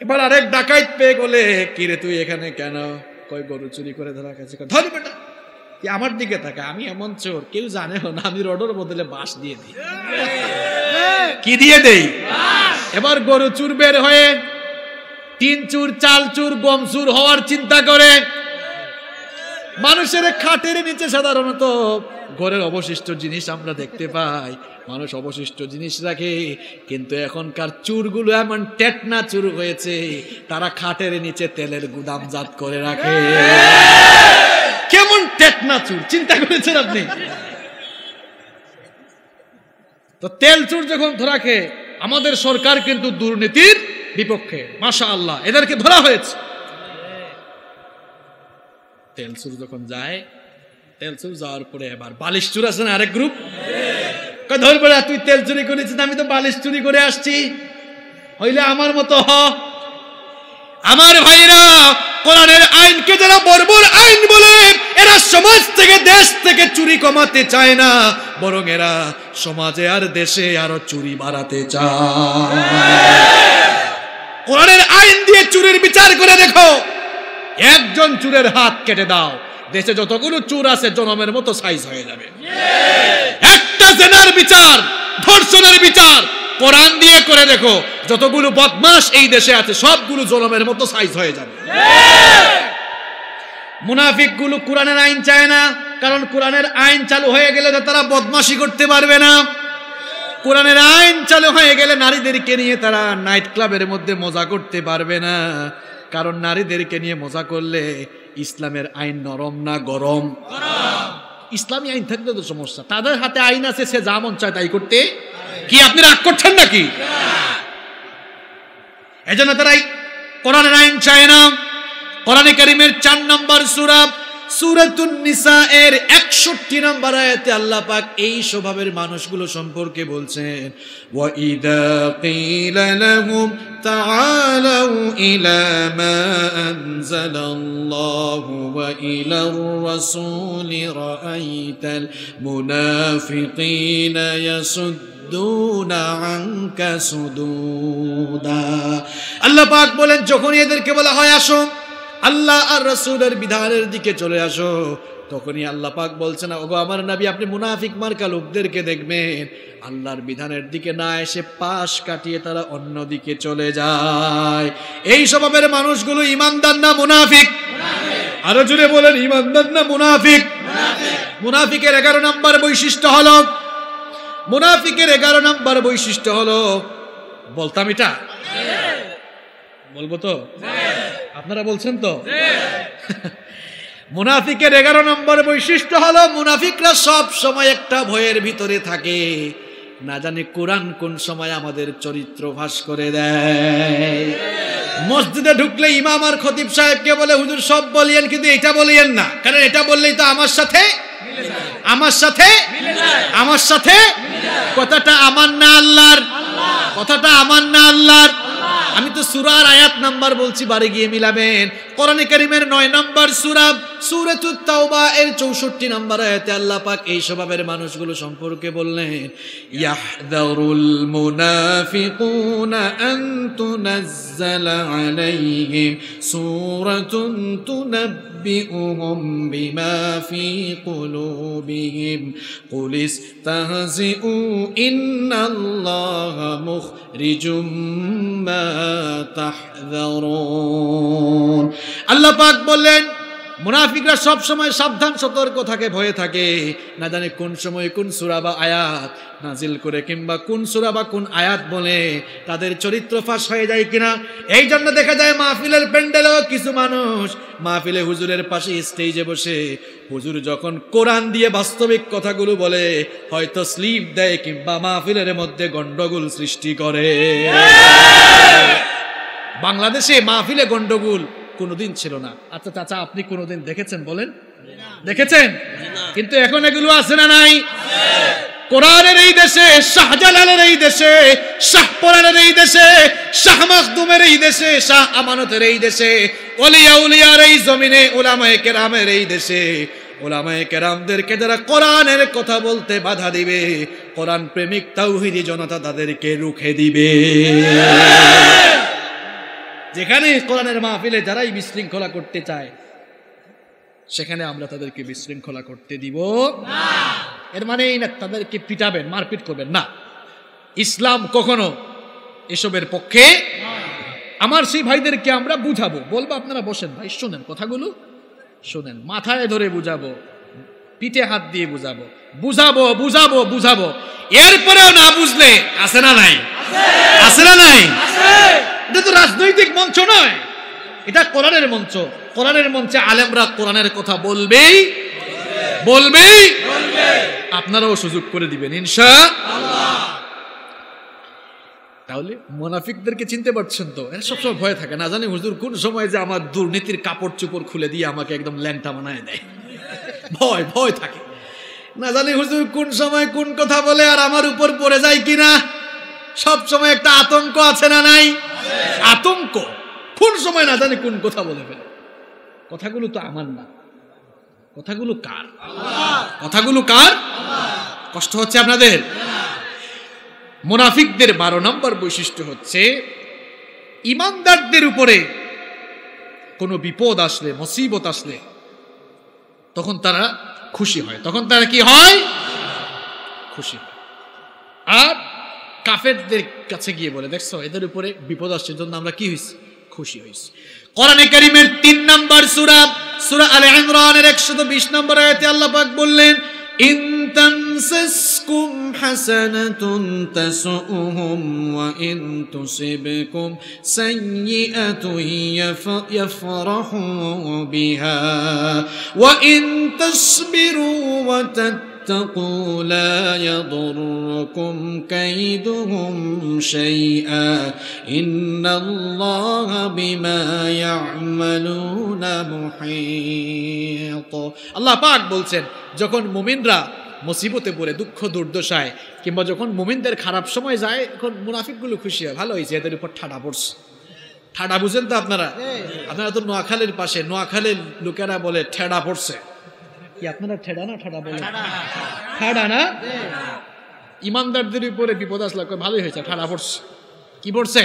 এবার আরেক ডাকাইত পেয়ে বলে, কিরে তুই এখানে কেন? কয় গরু চুরি করে ধরা খাইছে। ধর বেটা, তুই আমার দিকে থাকা, আমি এমন চোর কেউ জানেও না, আমি রডের বদলে বাঁশ দিয়ে দিই। কি দিয়ে দেই? এবার গরু চুর বের হয়ে তিন চুর, চাল চুর, গম চুর হওয়ার চিন্তা করে। মানুষের খাটের নিচে সাধারণত ঘরের অবশিষ্ট জিনিস আমরা দেখতে পাই, মানুষ অবশিষ্ট জিনিস রাখে, কিন্তু এখনকার চুরগুলো এমন টেটনা চুর হয়েছে, তারা খাটের নিচে তেলের গুদামজাত করে রাখে। কেমন টেটনা চুর চিন্তা করেছেন আপনি? তো তেল চুর যখন ধরা খেয়ে, আমাদের সরকার কিন্তু দুর্নীতির বিপক্ষে, মাশাআল্লাহ, এদেরকে ধরা হয়েছে। তেল চুর যখন যায়, তেল চুর যাওয়ার পরে এবার বালিশ চুর আছে না, আরেক গ্রুপ, ধরবে না, তুই তেল চুরি করেছিস, আমি তো বালিশ চুরি করে আসছি, হইলে আমার মতো হ। আমার ভাইরা, কোরআনের আইনকে যারা বর্বর আইন বলে, এরা সমাজ থেকে দেশ থেকে চুরি কমাতে চায় না, বরং এরা সমাজে আর দেশে আরো চুরি বাড়াতে চায়। কোরআনের আইন দিয়ে চুরির বিচার করে দেখো, একজন চুরের হাত কেটে দাও, দেশে যতগুলো চুর আছে জনমের মতো সাইজ হয়ে যাবে। একটা জেনার বিচার, ধর্ষণের বিচার কোরআন দিয়ে করে দেখো, যতগুলো বদমাশ এই দেশে আছে সবগুলো জনমের মতো সাইজ হয়ে যাবে। মুনাফিক গুলো কোরআনের আইন চায় না, কারণ কোরআনের আইন চালু হয়ে গেলে তারা বদমাশি করতে পারবে না। কোরআনের আইন চালু হয়ে গেলে নারীদেরকে নিয়ে তারা নাইট ক্লাবের মধ্যে মজা করতে পারবে না, কারণ নারীদেরকে নিয়ে মজা করলে ইসলামের আইন নরম না গরম? ইসলামী আইন থাকলে তো সমস্যা, তাদের হাতে আইন আছে, সে যা মন চায় তাই করতে। কি আপনি রাগ করছেন নাকি? এজন্য তারাই কোরআনের আইন চায় না। কোরআনে কারীমের 4 নম্বর সূরা সূরাতুন নিসা এর 61 নম্বর আয়াতে আল্লাহ পাক এই স্বভাবের মানুষগুলো সম্পর্কে বলছেন, ওয়া ইযা ক্বিলা লাহুম তাআলাউ ইলা মা আনজালাল্লাহু ওয়া ইলার রাসূলি রাআইতাল মুনাফিকিনা ইয়াসুদ্দুনা আনকা সুদুদা। আল্লাহ পাক বলেন, যখন এদেরকে বলা হয় আসো আল্লাহ আর রাসূলের বিধানের দিকে চলে আসো, তখনই আল্লাহ পাক বলছেন, ওগো আমার নবী, আপনি মুনাফিক মার্কা লোকদেরকে দেখবেন আল্লাহর বিধানের দিকে না এসে পাশ কাটিয়ে তারা অন্য দিকে চলে যায়। এই স্বভাবের মানুষগুলো ঈমানদার না মুনাফিক? আরো জোরে বলেন, ঈমানদার না মুনাফিক? মুনাফিকের 11 নম্বর বৈশিষ্ট্য হলো, মুনাফিকের 11 নম্বর বৈশিষ্ট্য হলো, বলতাম এটা? বলবো তো? আপনারা বলছেন তো? মুনাফিকের 11 নম্বর বৈশিষ্ট্য হলো, মুনাফিকরা সব সময় একটা ভয়ের ভিতরে থাকে, না জানি কোরআন কোন সময় আমাদের চরিত্র ফাঁস করে দেয়। মসজিদে ঢুকলে ইমাম আর খতিব সাহেবকে বলে, হুজুর সব বলিয়েন কিন্তু এটা বলিয়েন না, কারণ এটা বললেই তো আমার সাথে কথাটা আমার না আল্লাহর, কথাটা আমার না আল্লাহর। আমি তো সূরার আয়াত নাম্বার বলছি, বাড়ি গিয়ে মিলাবেন। কোরআনে কারীমের 9 নম্বর সূরা সূরাতুত তাওবা এর 64 নম্বর আয়াতে আল্লাহ পাক এই স্বভাবের মানুষগুলো সম্পর্কে বললেন, ইয়াহযারুল মুনাফিকুনা আন তুনাজ্জালা আলাইহিম সূরাতুন তুনাব্বিউহুম বিমা ফি কুলুবিহিম কুল ইস্তাহজিউ ইন্নাল্লাহা মুখরিজুম মা তাহযারুন। আল্লাহ পাক বললেন, মুনাফিকরা সব সময় সাবধান সতর্ক থাকে, ভয়ে থাকে, না জানে কোন সময় কোন সূরা বা আয়াত নাজিল করে কিংবা কোন সূরা বা কোন আয়াত বলে তাদের চরিত্র ফাঁস হয়ে যায় কিনা। এই জন্য দেখা যায় মাহফিলের প্যান্ডেলেও কিছু মানুষ মাহফিলে হুজুরের পাশে স্টেজে বসে হুজুর যখন কোরআন দিয়ে বাস্তবিক কথাগুলো বলে হয়তো স্লিপ দেয় কিংবা মাহফিলের মধ্যে গন্ডগোল সৃষ্টি করে। বাংলাদেশে মাহফিলে গন্ডগোল কোনোদিন ছিল না। আচ্ছা চাচা, আপনি কোনোদিন দেখেছেন বলেন? দেখেছেন? কিন্তু এখন এগুলো আছে না নাই? কোরআনের এই দেশে, শাহজালালের এই দেশে, শাহপরানের এই দেশে, শাহ মাখদুমের এই দেশে, শাহ আমানতের এই দেশে, ওলিয়া উলিয়ার এই জমিনে, উলামায়ে কেরামের এই দেশে, উলামায়ে কেরামদেরকে যারা কোরআনের কথা বলতে বাধা দিবে, কোরআন প্রেমিক তাওহীদি জনতা তাদেরকে রুখে দিবে। যেখানে কোরআনের মাহফিলে যারাই বিশৃঙ্খলা করতে চায় সেখানে আমরা তাদেরকে বিশৃঙ্খলা করতে দিব না। এর মানে এই না তাদেরকে পিটাবেন, মারপিট করবেন না। ইসলাম কখনো এসবের পক্ষে। আমার সেই ভাইদেরকে আমরা বুঝাবো, বলবো আপনারা বসেন ভাই, শোনেন কথাগুলো, শোনেন, মাথায় ধরে বুঝাবো, পিঠে হাত দিয়ে বুঝাবো, বুঝাবো বুঝাবো বুঝাবো। এরপরেও না বুঝলে আছে না নাই? আছে না নাই? এটা তো রাজনৈতিক মঞ্চ নয়, এটা কোরআনের মঞ্চ। কোরআনের মঞ্চে আলেমরা কোরআনের কথা বলবেই বলবেই, আপনারাও সুযোগ করে দিবেন ইনশাআল্লাহ। তাহলে মুনাফিকদেরকে চিনতে পারছেন তো? এরা সবসময় ভয় থাকে, না জানি হুজুর কোন সময় যে আমার দুর্নীতির কাপড় চোপড় খুলে দিয়ে আমাকে একদম ল্যাংটা বানায় দেয়, ভয় ভয় থাকে। না জানি হুজুর কোন সময় কোন কথা বলে আর আমার উপর পড়ে যায় কিনা। সব সময় একটা আতঙ্ক আছে না নাই? আতঙ্ক, কোন সময় না জানি কোন কথা বলে ফেলে। কথাগুলো তো আমার না, কথাগুলো কার? কথাগুলো কার? কষ্ট হচ্ছে আপনাদের? মুনাফিকদের 12 নম্বর বৈশিষ্ট্য হচ্ছে ঈমানদারদের উপরে কোনো বিপদ আসলে, মুসিবত আসলে তখন তারা খুশি হয়। তখন তারা কি হয়? খুশি হয়। আর কাফেরদের কাছে গিয়ে বলে, দেখছো এদের উপরে বিপদ আসছে, জন্য আমরা কি হইছি? খুশি হইছি। কোরআনে কারীমের 3 নম্বর সূরা, সূরা আলে ইমরানের 120 নম্বর আয়াতে আল্লাহ পাক বললেন, ইন তামসাসকুম হাসানাতুন তাসউহুম ওয়া ইন তুসিবকুম সাইয়্যাতুন ইয়াফরাহু বিহা ওয়া ইন তাসবিরু ওয়া اتقوا لا يضركم كيدهم شيئا إن الله بما يعملون محيط। আল্লাহ পাক বলছেন, যখন মুমিনরা মুসিবতে পড়ে, দুঃখ দুর্দশায়, কিংবা যখন মুমিনদের খারাপ সময় যায়, এখন মুনাফিকগুলো খুশি হয়, ভালো হয়েছে এদের উপর ঠাডা পড়ছে। ঠাডা বুঝেন তো আপনারা? আপনারা তো নোয়াখালীর পাশে, নোয়াখালীর লোকেরা বলে ঠেডা পড়ছে। আপনারা ঠেডা না ঠাডা বলেন? ঠাডা না? ইমানদারদের উপরে বিপদ আসলে ভালোই হয়েছে, ঠাডা পড়ছে। কি পড়ছে?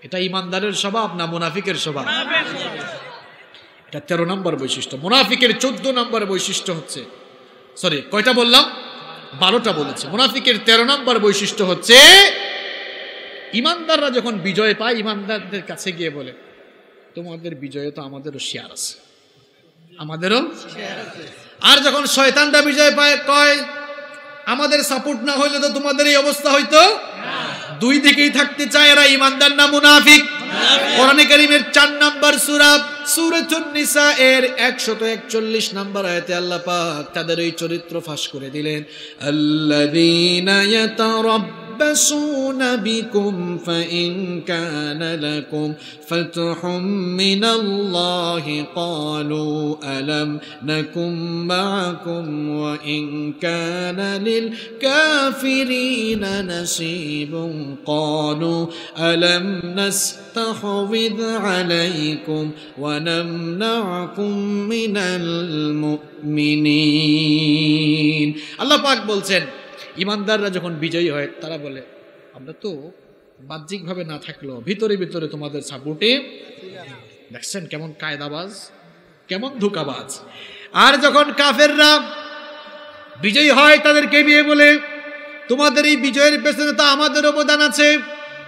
এটা ইমানদারের স্বভাব না মুনাফিকের স্বভাব? এটা 13 নম্বর বৈশিষ্ট্য। মুনাফিকের 14 নম্বর বৈশিষ্ট্য হচ্ছে, সরি কয়টা বললাম? 12টা বলেছে। মুনাফিকের 13 নম্বর বৈশিষ্ট্য হচ্ছে ইমানদাররা যখন বিজয় পায়, ইমানদারদের কাছে গিয়ে বলে, তোমাদের বিজয়ে তো আমাদেরও শেয়ার আছে, আমাদেরও। আর যখন শয়তানরা বিজয় পায়, কয় আমাদের সাপোর্ট না হইলে তো তোমাদের এই অবস্থা হইতো। দুই দিকেই থাকতে চায় এরা, ইমানদার না মুনাফিক? কোরআনে কারীমের 4 নম্বর সূরা, সূরাতুন নিসা এর 141 নম্বর আয়াতে আল্লাহ পাক তাদের এই চরিত্র ফাঁস করে দিলেন, আল্লাযীনা ইয়াতারাব্বাসুনা বিকুম ফাইন কানা লাকুম ফাতহুম মিনাল্লাহি ক্বালু আলাম নাকুম মাআকুম ওয়া ইন কানা লিল কাফিরিনা নাসীবুন ক্বালু আলাম নাস্তাহবিয আলাইকুম ওয়া নামনাকুম মিনাল মুমিনিন। আল্লাহ পাক বলছেন, ইমানদাররা যখন বিজয়ী হয় তারা বলে, আমরা তো বাহ্যিকভাবে না থাকলেও ভিতরে ভিতরে তোমাদের সাপোর্টে। দেখছেন কেমন কায়দাবাজ, কেমন ধোঁকাবাজ। আর যখন কাফেররা বিজয়ী হয় তাদেরকে নিয়ে বলে, তোমাদের এই বিজয়ের পেছনে তো আমাদের অবদান আছে,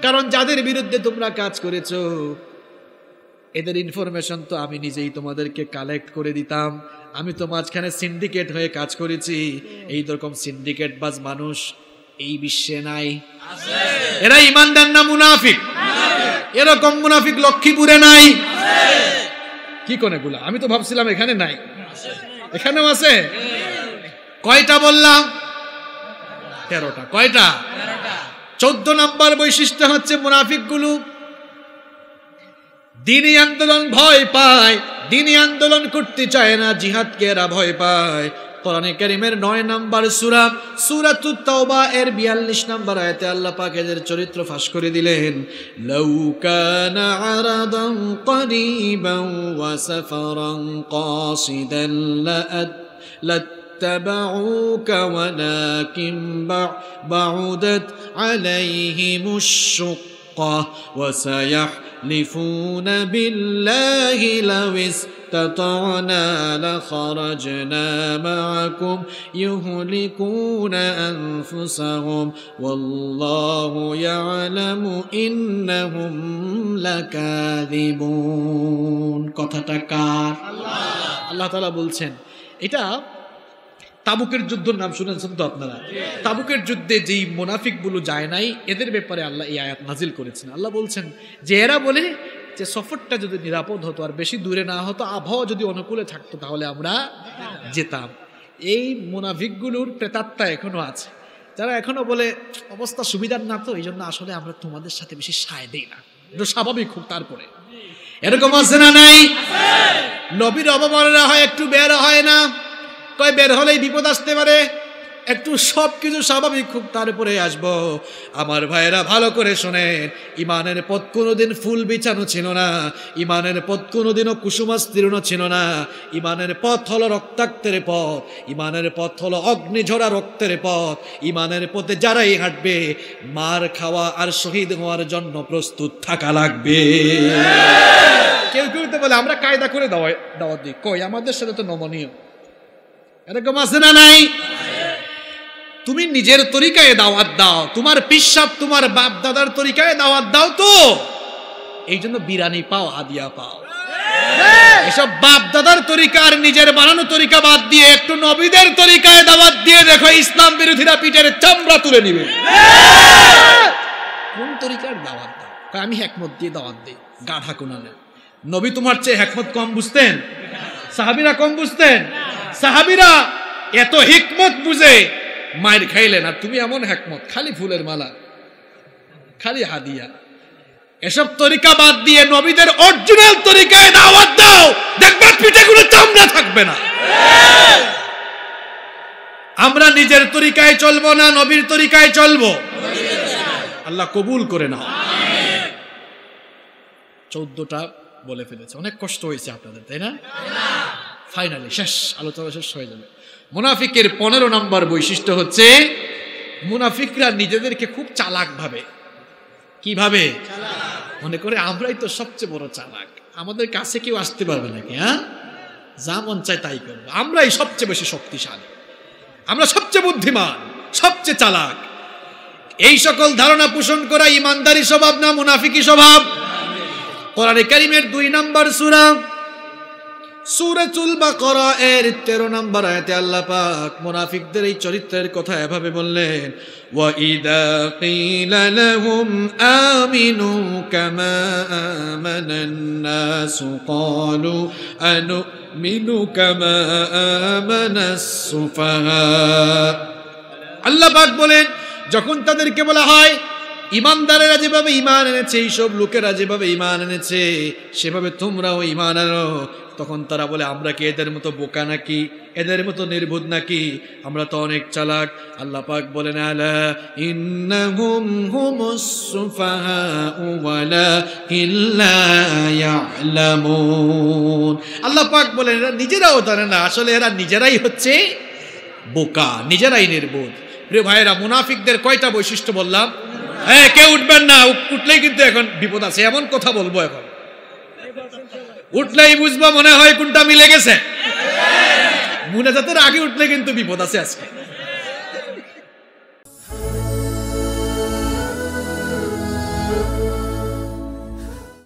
কারণ যাদের বিরুদ্ধে তোমরা কাজ করেছো এদের ইনফরমেশন তো আমি নিজেই তোমাদেরকে কালেক্ট করে দিতাম। আমি তো মাঝখানে সিন্ডিকেট হয়ে কাজ করেছি। এই রকম সিন্ডিকেট বাজ মানুষ এই বিশ্বে নাই। এরা ইমানদার না মুনাফিক? এরকম মুনাফিক লক্ষ্মীপুরে নাই? কি কোনে গুলা? আমি তো ভাবছিলাম এখানে নাই, এখানেও আছে। কয়টা বললাম? 13টা। কয়টা? 14 নম্বর বৈশিষ্ট্য হচ্ছে মুনাফিক গুলো দ্বীনি আন্দোলন ভয় পায়, দ্বীনি আন্দোলন করতে চায় না, জিহাদকে এরা ভয় পায়। কোরআনে কারীমের 9 নম্বর সূরা, সূরাতুত তাওবা এর 42 নম্বর আয়াতে আল্লাহ পাক এদের চরিত্র ফাঁস করে দিলেন, লাউ কানা আরাদান করিবান ওয়া সাফারান কাসিদান লাত্তাবাউকা ওয়ালাকিন বাউদাত আলাইহিমুশ শুক্কা ওয়া সায়াহলিফুনা বিল্লাহি লাউ استطعنا لخرجنا معكم يهلكون أنفسهم والله يعلم إنهم لكاذبون। কথাটা কার? আল্লাহ তাআলা বলছেন। এটা তাবুকের যুদ্ধের নাম শুনেছেন তো আপনারা? তাবুকের যুদ্ধে যেই মুনাফিকগুলো যায় নাই এদের ব্যাপারে আল্লাহ এই আয়াত নাজিল করেছেন। আল্লাহ বলছেন যে এরা বলে যে সফরটা যদি নিরাপদ হতো আর বেশি দূরে না হতো, আবহাওয়া যদি অনুকূলে থাকতো তাহলে আমরা যেতাম। এই মুনাফিকগুলোর প্রেতাত্মা এখনো আছে, যারা এখনো বলে অবস্থা সুবিধার না তো এই জন্য আসলে আমরা তোমাদের সাথে বেশি সায় দেই না, এটা স্বাভাবিক খুব। তারপরে এরকম আছে না নাই? নবীর অবমাননা হয় একটু বের হয় না, কয় বের হলেই বিপদ আসতে পারে, একটু সবকিছু স্বাভাবিক খুব তারপরে আসবো। আমার ভাইয়েরা ভালো করে শোনেন, ইমানের পথ কোনোদিন ফুল বিছানো ছিল না, ইমানের পথ কোনোদিনও কুসুমাস্তীর্ণ ছিল না। ইমানের পথ হলো রক্তাক্তের পথ, ইমানের পথ হলো অগ্নিঝরা রক্তের পথ। ইমানের পথে যারাই হাঁটবে মার খাওয়া আর শহীদ হওয়ার জন্য প্রস্তুত থাকা লাগবে। কেউ কেউ তো বলে আমরা কায়দা করে দাওয়াত দিই, কই আমাদের সাথে তো নমনীয়, এরকম আছে না নাই? তুমি নিজের তরিকায় দাওয়াত দাও, তোমার পিসাব তোমার বাপ দাদার তরিকায় দাওয়াত দাও, তো এই জন্য বিরানি পাও, হাদিয়া পাও। এসব বাপ দাদার তরিকা আর নিজের বানানো তরিকা বাদ দিয়ে একটু নবীদের তরিকায় দাওয়াত দিয়ে দেখো, ইসলাম বিরোধীরা পিঠের চামড়া তুলে নিবে। কোন তরিকার দাওয়াত দাও? আমি হেকমত দিয়ে দাওয়াত দিই, গাধা কোনালে। নবী তোমার চেয়ে হেকমত কম বুঝতেন? সাহাবীরা কম বুঝতেন? সাহাবীরা এত হিকমত বুঝে মায়ের খাইলেন, আর তুমি এমন হেকমত, খালি ফুলের মালা, খালি হাদিয়া। এসব তরিকা বাদ দিয়ে নবীদের অরিজিনাল তরিকায় দাওয়াত দাও, দেখবে পিঠে কোনো চামড়া থাকবে না। আমরা নিজের তরিকায় চলবো না, নবীর তরিকায় চলবো। আল্লাহ কবুল করে নাও। 14টা বলে ফেলেছে, অনেক কষ্ট হয়েছে আপনাদের, তাই না? ফাইনালি শেষ, আলোচনা শেষ হয়ে যাবে। মুনাফিকের 15 নম্বর বৈশিষ্ট্য হচ্ছে, মুনাফিকরা নিজেদেরকে খুব চালাক ভাবে। কিভাবে? মনে করে আমরাই তো সবচেয়ে বড় চালাক, আমাদের কাছে কেউ আসতে পারবে নাকি? হ্যাঁ, যা মন চায় তাই করবো, আমরাই সবচেয়ে বেশি শক্তিশালী, আমরা সবচেয়ে বুদ্ধিমান, সবচেয়ে চালাক। এই সকল ধারণা পোষণ করা ইমানদারি স্বভাব না মুনাফিকি স্বভাব? কোরআনে কারীমের 2 নম্বর সূরা সূরাতুল বাকারা এর 13 নম্বর আয়াতে আল্লাহ পাক মুনাফিকদের এই চরিত্রের কথা এভাবে বললেন, ওয়া ইযা কিলা লাহুম আমিনু কামা আমানান নাসু ক্বালু আনুমিনু কামা আমানাস সুফাহা। আল্লাহ পাক বলেন, যখন তাদেরকে বলা হয় ইমানদারেরা যেভাবে ঈমান এনেছে, এইসব লোকেরা যেভাবে ঈমান এনেছে সেভাবে তোমরাও ঈমান আনো, তখন তারা বলে আমরা কি এদের মতো বোকা নাকি, এদের মতো নির্বুধ নাকি, আমরা তো অনেক চালাক। আল্লাহ পাক বলেন, আলা ইন্নাহুম হুমুস সুফাহাউ ওয়ালাকিন লা ইয়ালামুন। আল্লাহ পাক বলেন এরা নিজেরাও জানে না, আসলে এরা নিজেরাই হচ্ছে বোকা, নিজেরাই নির্বোধ। প্রিয় ভাইয়েরা, মুনাফিকদের কয়টা বৈশিষ্ট্য বললাম? কেউ উঠবেন না, উঠলেই কিন্তু এখন বিপদ আছে, এমন কথা বলবো, এখন উঠলেই বুঝবো মনে হয় কোনটা মিলে গেছে। মুনাজাতের আগে উঠলে কিন্তু বিপদ আছে আজকে।